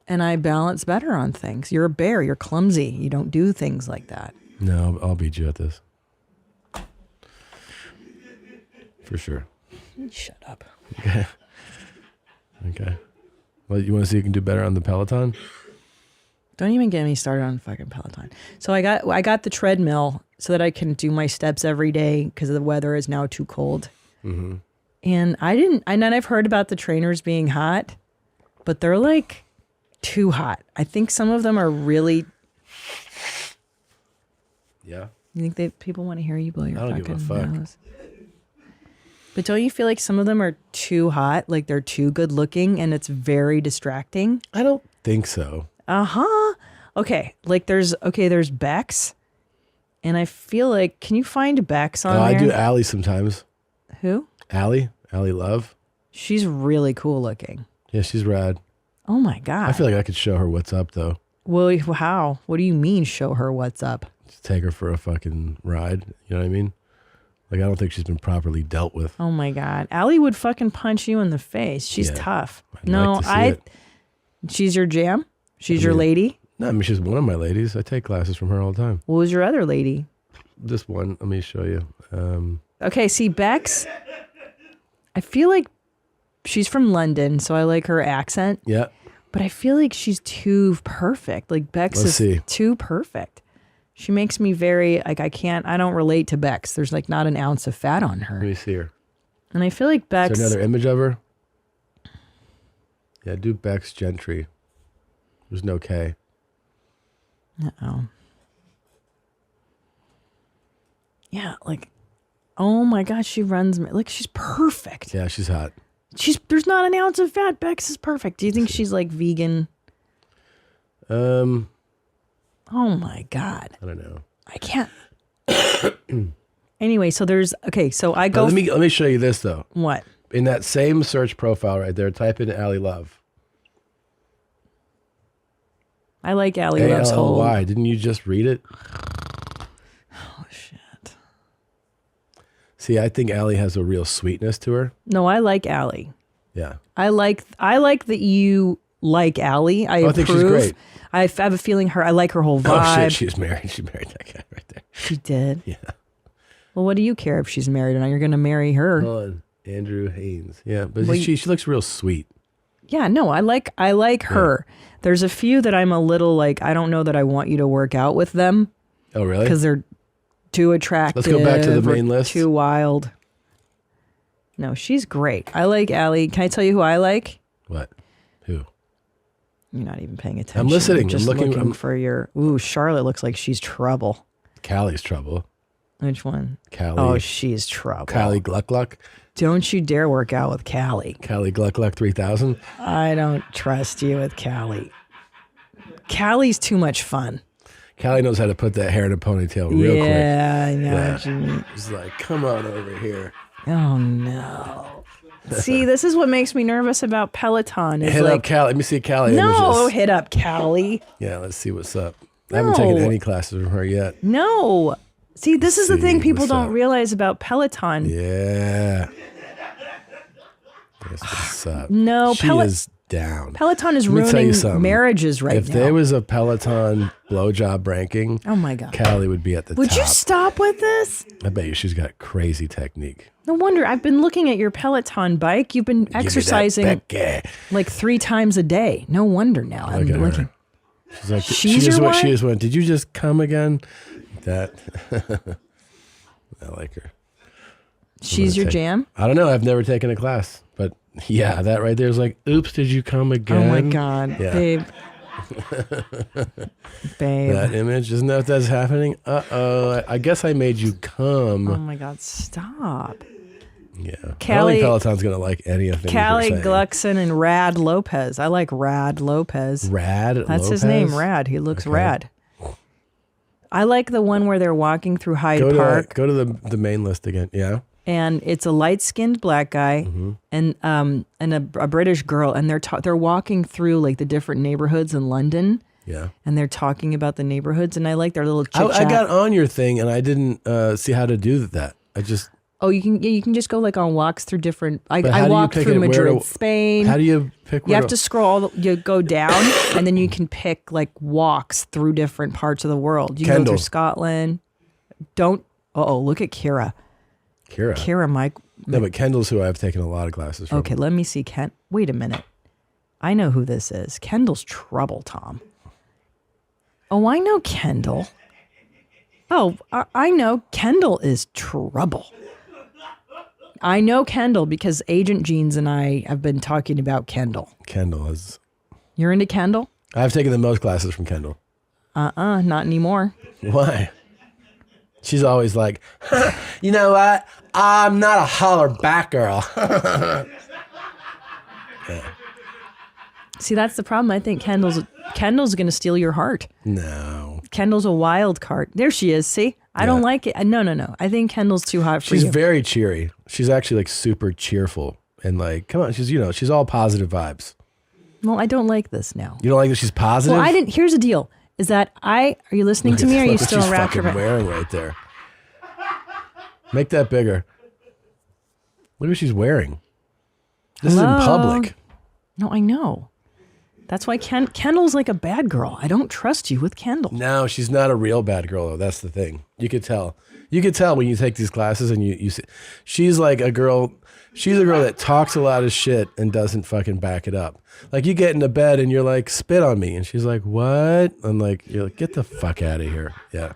and I balance better on things. You're a bear. You're clumsy. You don't do things like that. No, I'll beat you at this. For sure. Shut up. Okay. Okay. Well, you want to see if you can do better on the Peloton? Don't even get me started on fucking Peloton. So I got the treadmill so that I can do my steps every day because the weather is now too cold. Mm-hmm. And I've heard about the trainers being hot, but they're like too hot. I think some of them are really. Yeah. You think people want to hear you blow your I don't fucking give a fuck. nose? But don't you feel like some of them are too hot? Like they're too good looking and it's very distracting? I don't think so. Uh-huh. Okay. Like there's Bex. And I feel like, can you find Bex on there? I do Allie sometimes. Who? Allie Love. She's really cool looking. Yeah, she's rad. Oh my God. I feel like I could show her what's up though. Well, how? What do you mean show her what's up? Just take her for a fucking ride. You know what I mean? Like, I don't think she's been properly dealt with. Oh my God. Allie would fucking punch you in the face. She's tough. She's your jam? She's your lady? No, I mean, she's one of my ladies. I take classes from her all the time. What was your other lady? This one, let me show you. Okay, see, Bex, I feel like she's from London, so I like her accent. Yeah. But I feel like she's too perfect. Like, Bex is too perfect. She makes me very, like, I don't relate to Bex. There's like not an ounce of fat on her. Let me see her. And I feel like Bex. Is there another image of her? Yeah, do Bex Gentry. There's no K. Uh-oh. Yeah, like, oh my gosh, she runs me. Like, she's perfect. Yeah, she's hot. There's not an ounce of fat. Bex is perfect. Do you think she's like vegan? Oh my God. I don't know. I can't. Anyway, so so I go. Let me show you this though. What? In that same search profile right there, type in Allie Love. I like Allie Love's whole. Why? Didn't you just read it? Oh shit. See, I think Allie has a real sweetness to her. No, I like Allie. Yeah. I like that you like Allie. I think she's great. I have a feeling I like her whole vibe. Oh shit, she's married. She married that guy right there. She did? Yeah. Well, what do you care if she's married or not? You're going to marry her. Hold on. Andrew Haynes. Yeah, but Well, she looks real sweet. Yeah, no, I like her. There's a few that I'm a little like, I don't know that I want you to work out with them. Oh, really? Because they're too attractive. Let's go back to the main or list. Too wild. No, she's great. I like Allie. Can I tell you who I like? What? Who? You're not even paying attention. I'm listening. You're just I'm looking for your. Ooh, Charlotte looks like she's trouble. Callie's trouble. Which one? Callie. Oh, she's trouble. Callie Gluck Gluck. Don't you dare work out with Callie. Callie Gluck Gluck 3000. I don't trust you with Callie. Callie's too much fun. Callie knows how to put that hair in a ponytail real quick. Yeah, I know what you mean. She's like, come on over here. Oh, no. See, this is what makes me nervous about Peloton. Hit up Callie. Let me see Callie No, images. hit up Callie. Yeah, let's see what's up. I haven't taken any classes from her yet. No. See, this is the thing people don't realize about Peloton. Yeah. That's what's up. No, she is down. Peloton is Let me tell you ruining something. marriages right now. If there was a Peloton blowjob ranking, oh my God, Callie would be at the Would top. you stop with this? I bet you she's got crazy technique. No wonder. I've been looking at your Peloton bike. You've been exercising like 3 times a day. No wonder now. I'm Look at looking. her. She's like, She's your one? She just went, did you just come again? That. I like her. She's your jam? I don't know. I've never taken a class, but yeah, that right there is like, oops, did you come again? Oh my God, yeah. babe. Babe. That image, isn't that what that's happening? Uh-oh. I guess I made you come. Oh my God, stop. Yeah. I don't Callie- think Peloton's going to like any of things Callie we're saying. Gluckson and Rad Lopez. I like Rad Lopez. Rad That's his Lopez? name, Rad. He looks Okay. rad. I like the one where they're walking through Hyde Go Park. to the main list again. Yeah. And it's a light-skinned black guy and a British girl, and they're walking through like the different neighborhoods in London. Yeah. And they're talking about the neighborhoods, and I like their little chit-chat. I got on your thing and I didn't see how to do that. I just. Oh, you can just go like on walks through different. But how I do you walked pick through it? Where Madrid, to- Spain. How do you pick? You have to scroll. You go down, and then you can pick like walks through different parts of the world. You can go Kendall. through Scotland. Don't. Look at Kira. Kira, Mike. No, but Kendall's who I've taken a lot of classes from. Okay, let me see. Wait a minute. I know who this is. Kendall's trouble, Tom. Oh, I know Kendall. Oh, I know Kendall is trouble. I know Kendall because Agent Jeans and I have been talking about Kendall. Kendall is. You're into Kendall? I've taken the most classes from Kendall. Not anymore. Why? She's always like, you know what? I'm not a holler back girl. See, that's the problem. I think Kendall's going to steal your heart. No. Kendall's a wild card. There she is. See? I don't like it. No. I think Kendall's too hot for She's you. very cheery. She's actually like super cheerful and like, come on, she's all positive vibes. Well, I don't like this now. You don't like that she's positive? Well, here's the deal. Is that are you listening to me or are you Look what still she's in rapture? fucking wearing right there. Make that bigger. Look what she's wearing. This is in public. No, I know. That's why Kendall's like a bad girl. I don't trust you with Kendall. No, she's not a real bad girl though. That's the thing. You could tell. You could tell when you take these classes and you see, she's like a girl. She's a girl that talks a lot of shit and doesn't fucking back it up. Like you get into bed and you're like, spit on me. And she's like, what? I'm like, you're like, get the fuck out of here. Yeah.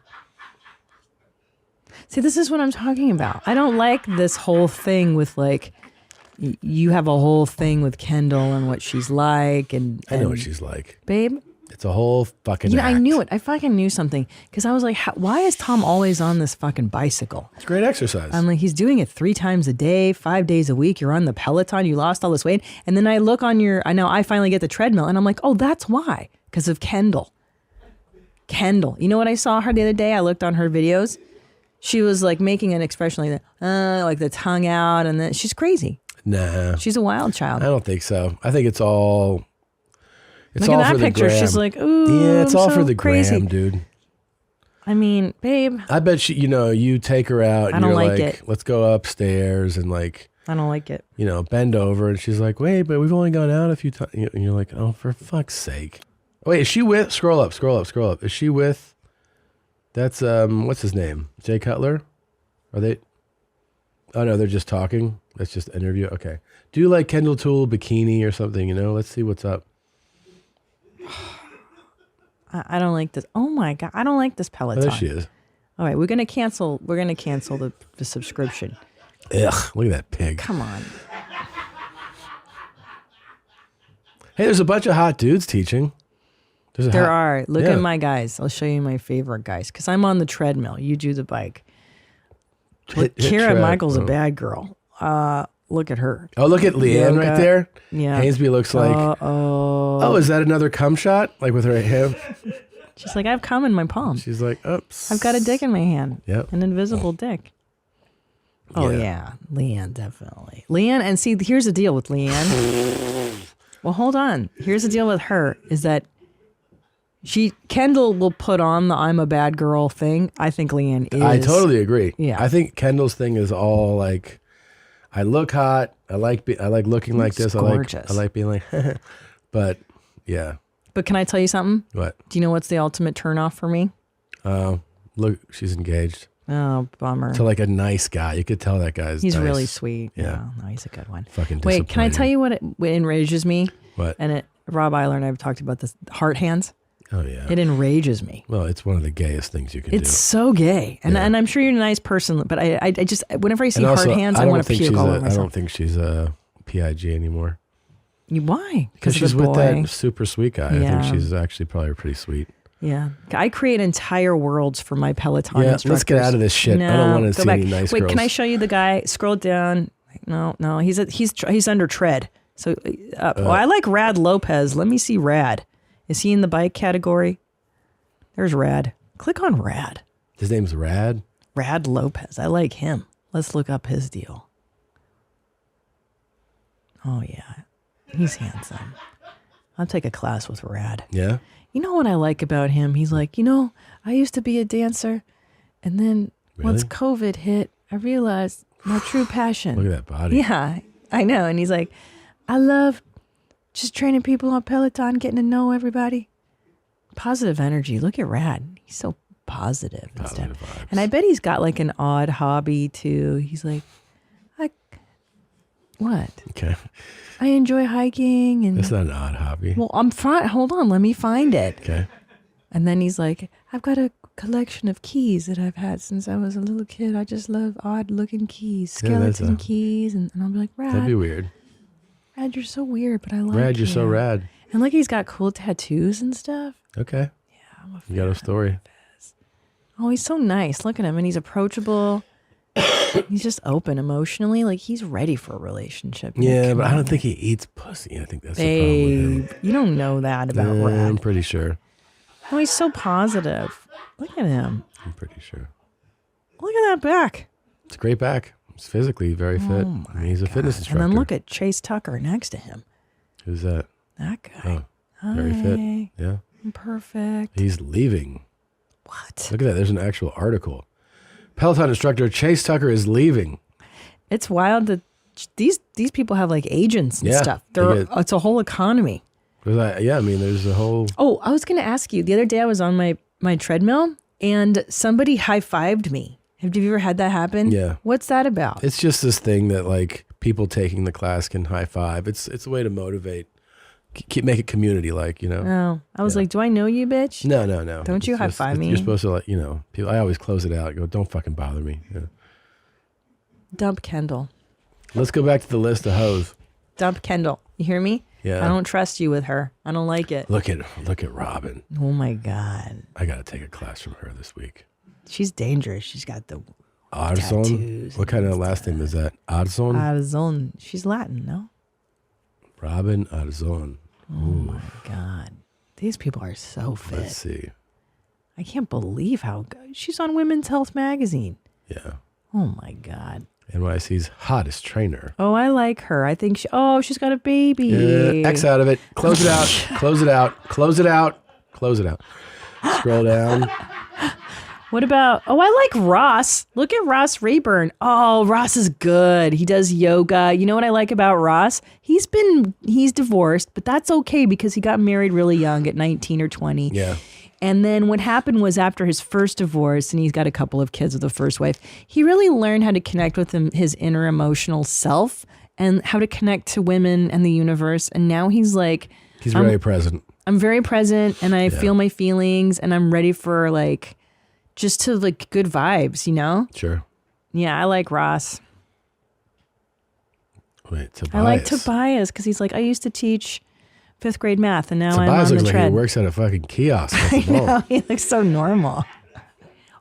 See, this is what I'm talking about. I don't like this whole thing with like, you have a whole thing with Kendall and what she's like. And I know what she's like. Babe. It's a whole fucking I act. knew it. I fucking knew something. Because I was like, why is Tom always on this fucking bicycle? It's great exercise. I'm like, he's doing it 3 times a day, 5 days a week. You're on the Peloton. You lost all this weight. And then I look on I finally get the treadmill. And I'm like, oh, that's why. Because of Kendall. Kendall. You know what I saw her the other day? I looked on her videos. She was like making an expression like that, like the tongue out. And then she's crazy. Nah. She's a wild child. I don't think so. I think it's all... It's Look all at for that the picture. gram. She's like, ooh, yeah, it's I'm all so for the crazy. gram, dude. I mean, babe. I bet she, you take her out and I don't you're like like, it. let's go upstairs and like, I don't like it. Bend over. And she's like, wait, but we've only gone out a few times. And you're like, oh, for fuck's sake. Wait, is she with, scroll up. Is she with, that's, what's his name? Jay Cutler? Are they, oh no, they're just talking. That's just an interview. Okay. Do like Kendall Toole bikini or something, Let's see what's up. I don't like this. Oh my God. I don't like this Peloton. Oh, there she is. All right. We're going to cancel the subscription. Ugh, look at that pig. Come on. Hey, there's a bunch of hot dudes teaching. There are. Look at my guys. I'll show you my favorite guys. Because I'm on the treadmill. You do the bike. Hit Kira tread. Michael's Oh. a bad girl. Look at her. Oh, look at Leanne right there. Yeah. Hainsby looks like. Oh, is that another cum shot? Like with her hand? She's like, I have cum in my palm. She's like, oops. I've got a dick in my hand. Yep. An invisible dick. Oh, yeah. Leanne, definitely. Leanne, and see, here's the deal with Leanne. Well, hold on. Here's the deal with her is that Kendall will put on the I'm a bad girl thing. I think Leanne is. I totally agree. Yeah. I think Kendall's thing is all like, I look hot. I like looking like this. Gorgeous. I like being like, but yeah. But can I tell you something? What? Do you know what's the ultimate turnoff for me? Look, she's engaged. Oh, bummer. To like a nice guy. You could tell that guy's He's nice. really sweet. Yeah. No, he's a good one. Fucking Wait, can I disappointing. tell you what enrages me? What? And Rob Eiler and I have talked about this. Heart hands. Oh, yeah. It enrages me. Well, it's one of the gayest things you can It's do. so gay. And I'm sure you're a nice person, but I just, whenever I see And also, heart hands, I don't want to think puke she's all a- over I myself. don't think she's a PIG anymore. Why? Because she's with that super sweet guy. I Yeah. think she's actually probably pretty sweet. Yeah. I create entire worlds for my Peloton Yeah, instructors. let's get out of this shit. I don't wanna go see back. any nice Wait, girls. can I show you the guy? Scroll down. no. He's under tread. So I like Rad Lopez. Let me see Rad. Is he in the bike category? There's Rad. Click on Rad. His name's Rad? Rad Lopez. I like him. Let's look up his deal. Oh, yeah. He's handsome. I'll take a class with Rad. Yeah? You know what I like about him? He's like, I used to be a dancer. And then once COVID hit, I realized my true passion. Look at that body. Yeah, I know. And he's like, I love just training people on Peloton, getting to know everybody. Positive energy. Look at Rad. He's so positive. And I bet he's got like an odd hobby too. He's like, what? Okay. I enjoy hiking. And That's not an odd hobby. well, I'm fine. Hold on. Let me find it. Okay. And then he's like, I've got a collection of keys that I've had since I was a little kid. I just love odd looking keys, skeleton keys. And I'll be like, Rad. That'd be weird. Rad, you're so weird, but I like Rad, you're so rad. And like he's got cool tattoos and stuff. Okay. Yeah. You got a story. Oh, he's so nice. Look at him. And he's approachable. He's just open emotionally. Like he's ready for a relationship. Yeah, but I don't think he eats pussy. I think that's the problem with him. You don't know that about Rad. I'm pretty sure. Oh, he's so positive. Look at him. I'm pretty sure. Look at that back. It's a great back. He's physically very fit. I mean, he's a fitness instructor. And then look at Chase Tucker next to him. Who's that? That guy. Oh, very fit. Hi. Yeah. Perfect. He's leaving. What? Look at that. There's an actual article. Peloton instructor Chase Tucker is leaving. It's wild that these people have like agents and stuff. It's a whole economy. Yeah, I mean, there's a whole... Oh, I was going to ask you. The other day I was on my treadmill and somebody high-fived me. Have you ever had that happen? Yeah. What's that about? It's just this thing that like people taking the class can high five. It's a way to motivate, make it community like, Oh, I was like, do I know you, bitch? No. Don't you high-five me? You're supposed to like, people. I always close it out. Go, don't fucking bother me. Yeah. Dump Kendall. Let's go back to the list of hoes. Dump Kendall. You hear me? Yeah. I don't trust you with her. I don't like it. Look at Robin. Oh my God. I got to take a class from her this week. She's dangerous. She's got the Arzon? tattoos. What kind of last name is that? Arzon? Arzon. She's Latin, no? Robin Arzon. Oh my God. These people are so fit. Let's see. I can't believe how good. She's on Women's Health magazine. Yeah. Oh my God. NYC's hottest trainer. Oh, I like her. I think she's got a baby. Yeah, X out of it. Close it out. Close it out. Close it out. Close it out. Scroll down. What about, I like Ross. Look at Ross Rayburn. Oh, Ross is good. He does yoga. You know what I like about Ross? He's divorced, but that's okay because he got married really young at 19 or 20. Yeah. And then what happened was after his first divorce, and he's got a couple of kids with the first wife, he really learned how to connect with his inner emotional self and how to connect to women and the universe. And now he's like... He's very present. I'm very present and I feel my feelings and I'm ready for like... just to like good vibes, Sure. Yeah, I like Ross. Wait, Tobias. I like Tobias because he's like, I used to teach 5th grade math and now Tobias I'm on looks the like tread. he works at a fucking kiosk. I know, he looks so normal.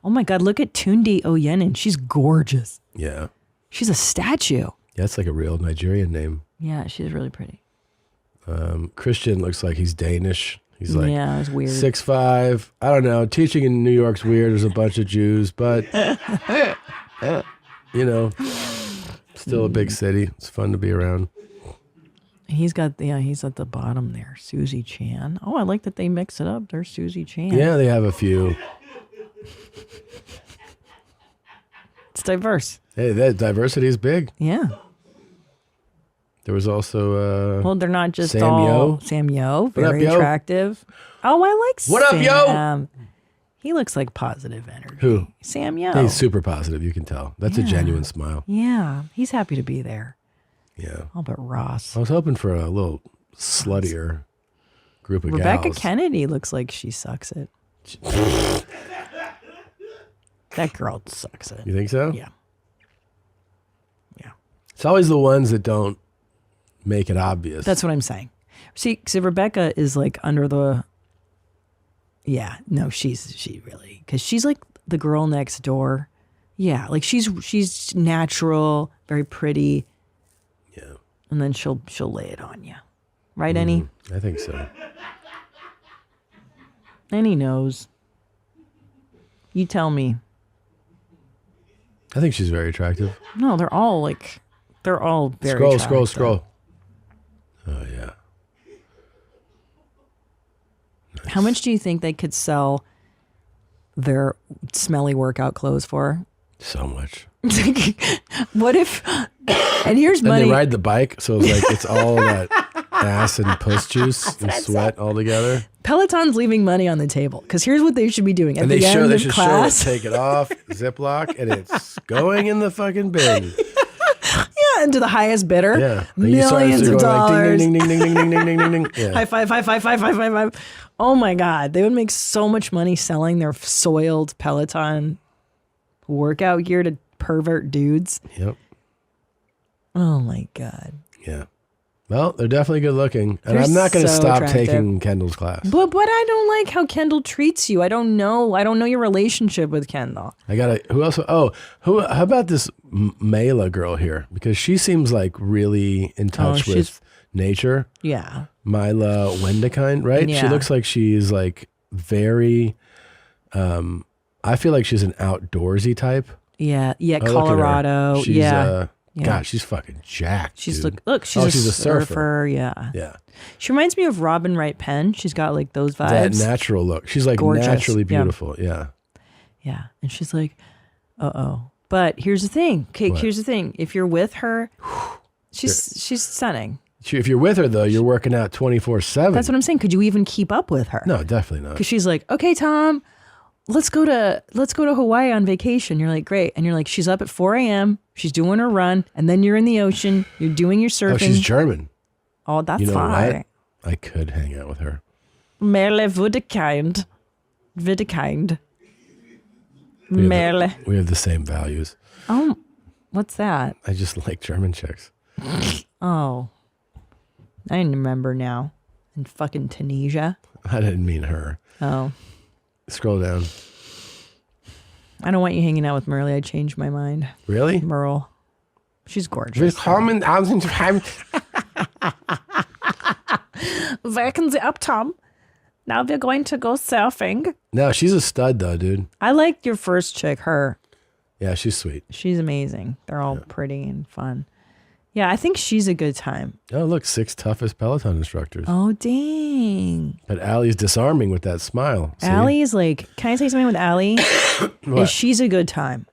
Oh my God, look at Tunde Oyenin. She's gorgeous. Yeah. She's a statue. Yeah, it's like a real Nigerian name. Yeah, she's really pretty. Christian looks like he's Danish. He's like yeah, it's weird. 6'5". I don't know. Teaching in New York's weird. There's a bunch of Jews, but still a big city. It's fun to be around. He's at the bottom there. Susie Chan. Oh, I like that they mix it up. There's Susie Chan. Yeah, they have a few. It's diverse. Hey, that diversity is big. Yeah. There was also well, they're not just Sam all Yo. Sam Yo, What up, very yo? attractive. Oh, I like What up, Sam. yo? He looks like positive energy. Who? Sam Yo. He's super positive. You can tell. That's a genuine smile. Yeah, he's happy to be there. Yeah. Oh, but Ross. I was hoping for a little sluttier group of Rebecca gals. Kennedy looks like she sucks it. That girl sucks it. You think so? Yeah. It's always the ones that don't make it obvious. That's what I'm saying. See, so Rebecca is like under the. Yeah, no, she really, because she's like the girl next door. Yeah, like she's natural, very pretty, Yeah. And then she'll lay it on you. Right, Annie? I think so. Annie knows. You tell me. I think she's very attractive. No, they're all very attractive. Scroll. Oh, yeah. How much do you think they could sell their smelly workout clothes for? So much. What if, and here's money. And they ride the bike, so it's like it's all that ass and puss juice and sweat all together. Peloton's leaving money on the table because here's what they should be doing at And the end they of should class. show it, take it off, Ziploc, and it's going in the fucking bin. Yeah, into the highest bidder. Yeah. Millions of dollars. Ding, ding, ding, ding, ding, ding, ding, ding, ding. Yeah. High five, high five, high five, high five. Oh my God. They would make so much money selling their soiled Peloton workout gear to pervert dudes. Yep. Oh my God. Yeah. Well, they're definitely good looking. And They're I'm not going to so stop attractive. taking Kendall's class. But I don't like how Kendall treats you. I don't know your relationship with Kendall. Who else? How about this Mela girl here? Because she seems like really in touch with nature. Yeah. Mila Wendekind, right? Yeah. She looks like she's like very, I feel like she's an outdoorsy type. Yeah. Yeah. Oh, look at her. Colorado. She's, yeah. God, she's fucking jacked. She's dude. look, she's she's a surfer. Yeah. Yeah. She reminds me of Robin Wright Penn. She's got like those vibes. That natural look. She's like Gorgeous. naturally beautiful. Yeah. Yeah. And she's like, uh-oh. But here's the thing. Okay, What? here's the thing. If you're with her, she's stunning. If you're with her though, you're working out 24/7. That's what I'm saying. Could you even keep up with her? No, definitely not. Because she's like, okay, Tom, let's go to Hawaii on vacation. You're like, great. And you're like, she's up at 4 a.m. She's doing her run. And then you're in the ocean. You're doing your surfing. Oh, she's German. Oh, that's You know fine. what? I could hang out with her. Merle Wudekind. Widekind. Merle. We have the same values. Oh, what's that? I just like German chicks. Oh, I remember now. In fucking Tunisia. I didn't mean her. Oh. Scroll down. I don't want you hanging out with Merle. I changed my mind. Really? Merle. She's gorgeous. Willkommen Waken Sie up, Tom. Now we're going to go surfing. No, she's a stud though, dude. I like your first chick, her. Yeah, she's sweet. She's amazing. They're all pretty and fun. Yeah, I think she's a good time. Oh, look, 6 toughest Peloton instructors. Oh, dang. But Allie's disarming with that smile. See? Allie's like, can I say something with Allie? What? She's a good time.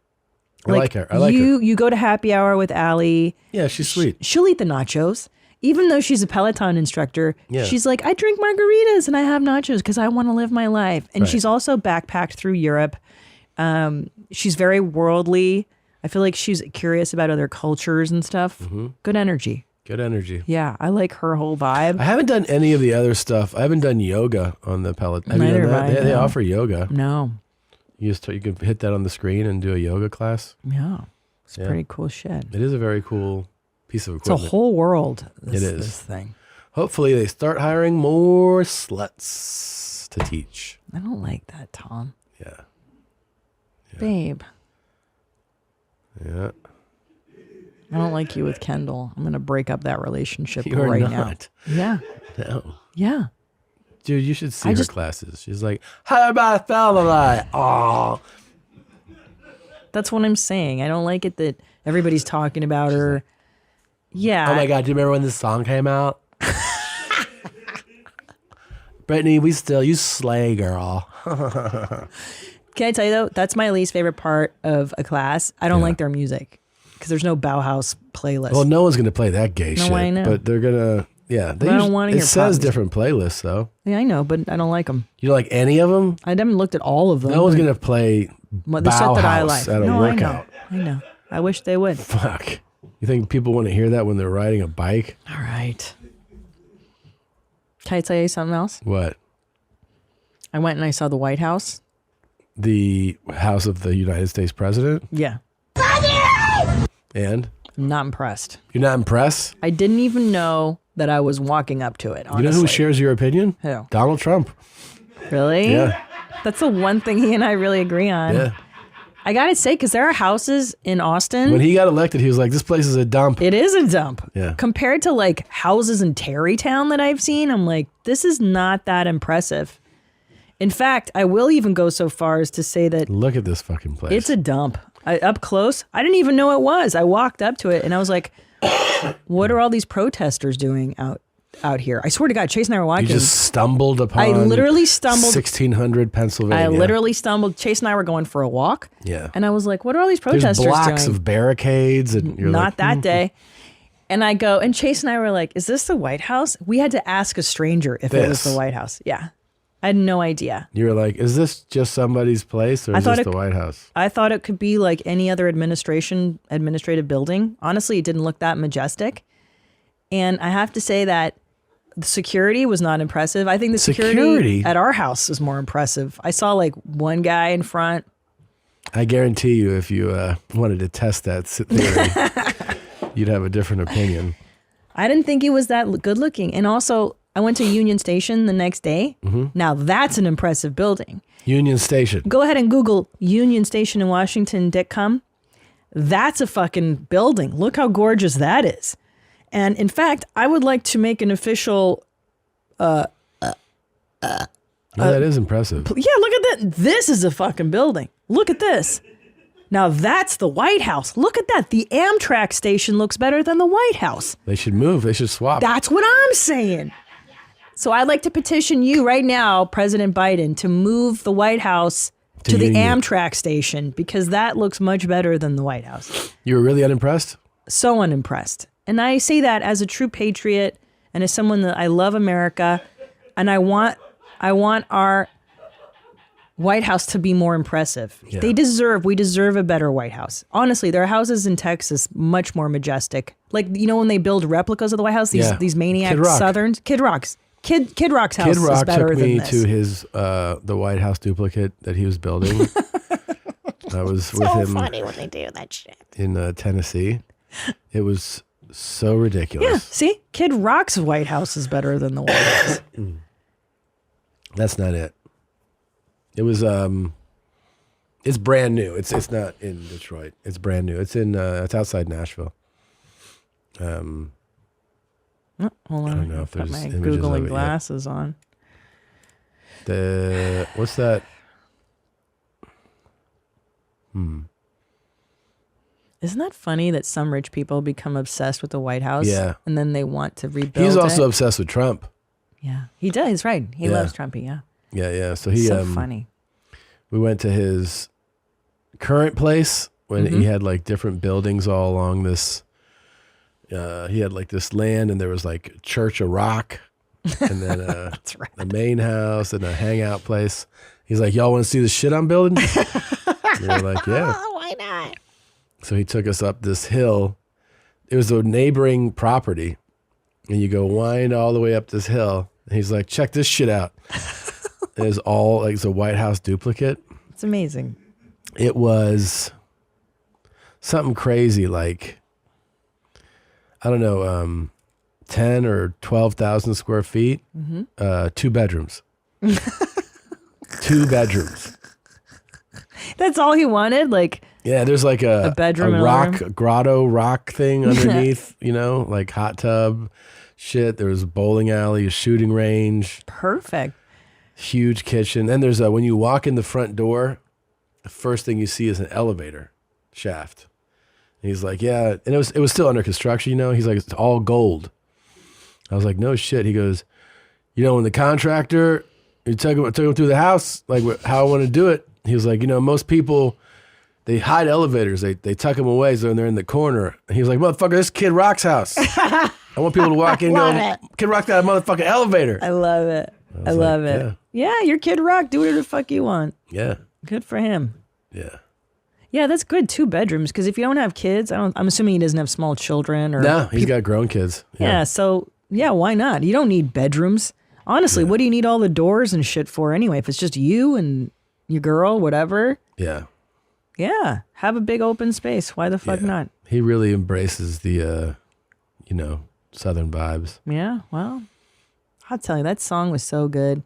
I like her. I like her. You go to happy hour with Allie. Yeah, she's sweet. She'll eat the nachos. Even though she's a Peloton instructor, Yeah. she's like, I drink margaritas and I have nachos because I want to live my life. And Right. she's also backpacked through Europe. She's very worldly. I feel like she's curious about other cultures and stuff. Mm-hmm. Good energy. Good energy. Yeah, I like her whole vibe. I haven't done any of the other stuff. I haven't done yoga on the Peloton. Have you Neither done have that? I, They no. offer yoga. No. You can hit that on the screen and do a yoga class. Yeah. It's Yeah. pretty cool shit. It is a very cool piece of It's a equipment. whole world. It is. This thing. Hopefully they start hiring more sluts to teach. I don't like that, Tom. Yeah. Babe, Yeah. I don't like you with Kendall. I'm going to break up that relationship You're right not. now. Yeah. No. Yeah. Dude, you should see I her just- classes. She's like, how about fella? Oh. That's what I'm saying. I don't like it that everybody's talking about her. Yeah. Oh my God, do you remember when this song came out? Brittany, you slay, girl. Can I tell you though, that's my least favorite part of a class. I don't like their music because there's no Bauhaus playlist. Well, no one's going to play that gay No, shit. I know. But they're going to, yeah. But I don't wanna It hear says pop music. different playlists, though. Yeah, I know, but I don't like them. You don't like any of them? I haven't looked at all of them. No one's going to play the set that I like. Bauhaus at a No, workout. I know. I wish they would. Fuck. You think people want to hear that when they're riding a bike? All right. Can I tell you something else? What? I went and I saw the White House. The House of the United States President? Yeah. And? I'm not impressed. You're not impressed? I didn't even know that I was walking up to it, honestly. You know who shares your opinion? Who? Donald Trump. Really? Yeah. That's the one thing he and I really agree on. Yeah. I gotta say, because there are houses in Austin. When he got elected, he was like, "This place is a dump." It is a dump. Yeah. Compared to like houses in Tarrytown that I've seen, I'm like, this is not that impressive. In fact, I will even go so far as to say that Look at this fucking place. it's a dump. Up close, I didn't even know it was. I walked up to it and I was like, what are all these protesters doing out here? I swear to God, Chase and I were walking. You just stumbled upon. I literally stumbled. 1600 Pennsylvania. I literally stumbled. Chase and I were going for a walk. Yeah. And I was like, what are all these There's protesters blocks doing? of barricades, and you're Not like, that day. And I go, and Chase and I were like, is this the White House? We had to ask a stranger if it was This. the White House. Yeah. I had no idea. You were like, is this just somebody's place, or is this the White House? I thought it could be like any other administrative building. Honestly, it didn't look that majestic. And I have to say that the security was not impressive. I think the security at our house is more impressive. I saw like one guy in front. I guarantee you, if you wanted to test that theory, you'd have a different opinion. I didn't think he was that good looking. And also, I went to Union Station the next day. Mm-hmm. Now that's an impressive building. Union Station. Go ahead and Google Union Station in Washington.com. That's a fucking building. Look how gorgeous that is. And in fact, I would like to make an official. Yeah, that is impressive. Yeah, look at that. This is a fucking building. Look at this. Now that's the White House. Look at that. The Amtrak station looks better than the White House. They should move. They should swap. That's what I'm saying. So I'd like to petition you right now, President Biden, to move the White House to the Amtrak station, because that looks much better than the White House. You were really unimpressed? So unimpressed. And I say that as a true patriot and as someone that I love America, and I want our White House to be more impressive. Yeah. We deserve a better White House. Honestly, there are houses in Texas much more majestic. Like, you know, when they build replicas of the White House, these maniac Kid Rock. Southerns, Kid Rock's house Kid Rock is better took than me this. to his the White House duplicate that he was building. I was with him. So funny when they do that shit. In Tennessee. It was so ridiculous. Yeah, see? Kid Rock's White House is better than the White House. That's not it. It was it's brand new. It's not in Detroit. It's brand new. It's in it's outside Nashville. Oh, hold on. I don't know if Got there's my images of Googling it yet. glasses on. What's that? Isn't that funny that some rich people become obsessed with the White House? Yeah. And then they want to rebuild He's also it? obsessed with Trump. Yeah. He does. He's right. He Yeah. loves Trumpy, yeah. Yeah. So he So funny. We went to his current place when he had like different buildings all along this. He had like this land, and there was like Church of Rock, and then That's right. a main house and a hangout place. He's like, y'all want to see the shit I'm building? We were like, yeah. Why not? So he took us up this hill. It was a neighboring property, and you go wind all the way up this hill. And he's like, check this shit out. It was all like it's a White House duplicate. It's amazing. It was something crazy, like I don't know, 10 or 12,000 square feet, 2 bedrooms. 2 bedrooms. That's all he wanted? Like, Yeah, there's like a bedroom and a rock room? grotto rock thing underneath, you know, like hot tub shit. There was a bowling alley, a shooting range, perfect. huge kitchen. Then there's when you walk in the front door, the first thing you see is an elevator shaft. And he's like, yeah, and it was still under construction, you know. He's like, it's all gold. I was like, no shit. He goes, you know, when the contractor took him through the house, like how I want to do it. He was like, you know, most people, they hide elevators. They tuck them away so they're in the corner. And he was like, motherfucker, this is Kid Rock's house. I want people to walk in and go, Kid Rock got a motherfucking elevator. I love it. I love like, it. Yeah, you're Kid Rock. Do whatever the fuck you want. Yeah. Good for him. Yeah. Yeah, that's good. 2 bedrooms. Because if you don't have kids, I'm assuming he doesn't have small children or. No, he's got grown kids. Yeah. So yeah, why not? You don't need bedrooms. Honestly, what do you need all the doors and shit for anyway? If it's just you and your girl, whatever. Yeah. Yeah, have a big open space. Why the fuck not? He really embraces the, you know, Southern vibes. Yeah, well, I'll tell you, that song was so good.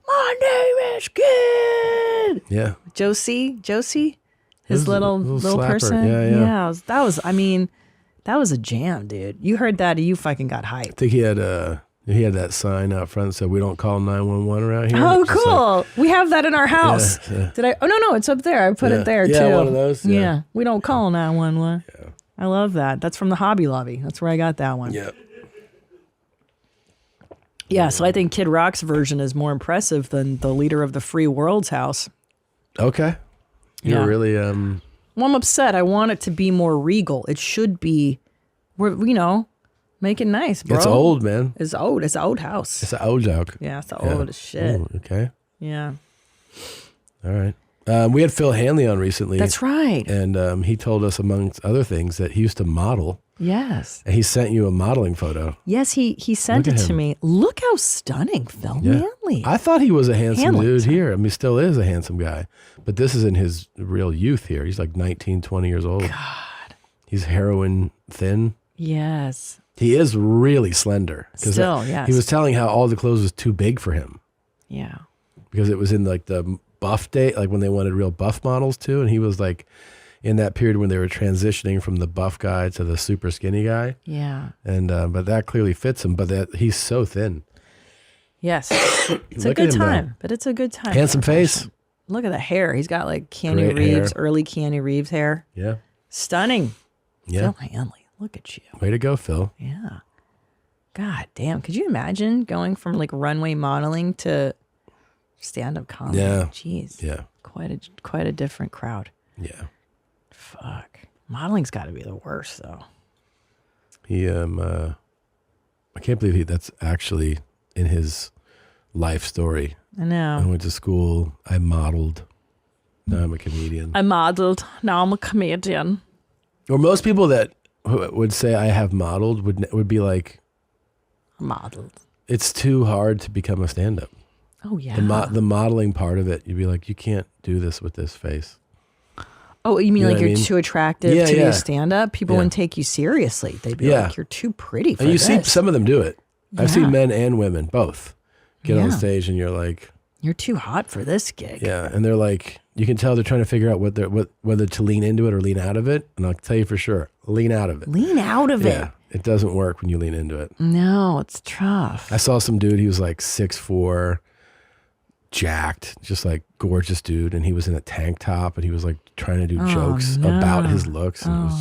My name is Kid. Yeah. Josie, His little slapper. person. Yeah. That was a jam, dude. You heard that, you fucking got hyped. I think he had that sign out front that said, "We don't call 911 around here." Oh, It's just cool. We have that in our house. Yeah. Did I? Oh, no, it's up there. I put it there, too. Yeah, one of those. Yeah. We don't call 911. Yeah. I love that. That's from the Hobby Lobby. That's where I got that one. Yep. Yeah, so I think Kid Rock's version is more impressive than the leader of the free world's house. Okay. You're really Well, I'm upset. I want it to be more regal. It should be, make it nice, bro. It's old, man. It's old. It's an old house. It's an old joke. Yeah, it's old as shit. Ooh, okay. Yeah. All right. We had Phil Hanley on recently. That's right. And he told us, amongst other things, that he used to model. Yes. And he sent you a modeling photo. Yes, he sent Look it at to him. me. Look how stunning Phil Hanley. I thought he was a handsome Hanley, dude sorry. here. I mean, he still is a handsome guy. But this is in his real youth here. He's like 19, 20 years old. God. He's heroin thin. Yes. He is really slender. 'Cause Still, yes. He was telling how all the clothes was too big for him. Yeah. Because it was in like the buff day, like when they wanted real buff models too. And he was like in that period when they were transitioning from the buff guy to the super skinny guy. Yeah. And but that clearly fits him. But that he's so thin. Yes. It's a Look at good him, though. time, but it's a good time. Handsome face. Look at the hair. He's got like Keanu Great Reeves, hair. early Keanu Reeves hair. Yeah. Stunning. Yeah. Phil Hanley. Look at you. Way to go, Phil. Yeah. God damn. Could you imagine going from like runway modeling to stand-up comedy? Yeah. Jeez. Yeah. Quite a different crowd. Yeah. Fuck. Modeling's got to be the worst though. He I can't believe that's actually in his life story. I know. I went to school. I modeled. Now I'm a comedian. I modeled. Now I'm a comedian. Or most people that would say I have modeled would be like, modeled. It's too hard to become a stand-up. Oh yeah. The modeling part of it, you'd be like, you can't do this with this face. Oh, you mean You know like what I you're mean? too attractive Yeah, to be yeah. a stand-up? People Yeah. wouldn't take you seriously. They'd be Yeah. like, you're too pretty for And you this. see some of them do it. I've Yeah. seen men and women both get on Yeah. stage, and you're like, You're too hot for this gig. yeah, and they're like, you can tell they're trying to figure out whether to lean into it or lean out of it. And I'll tell you for sure, lean out of it. Lean out of Yeah, it doesn't work when you lean into it. No, it's tough. I saw some dude. He was like 6'4", jacked, just like gorgeous dude, and he was in a tank top, and he was like trying to do Oh, jokes no. about his looks. And it was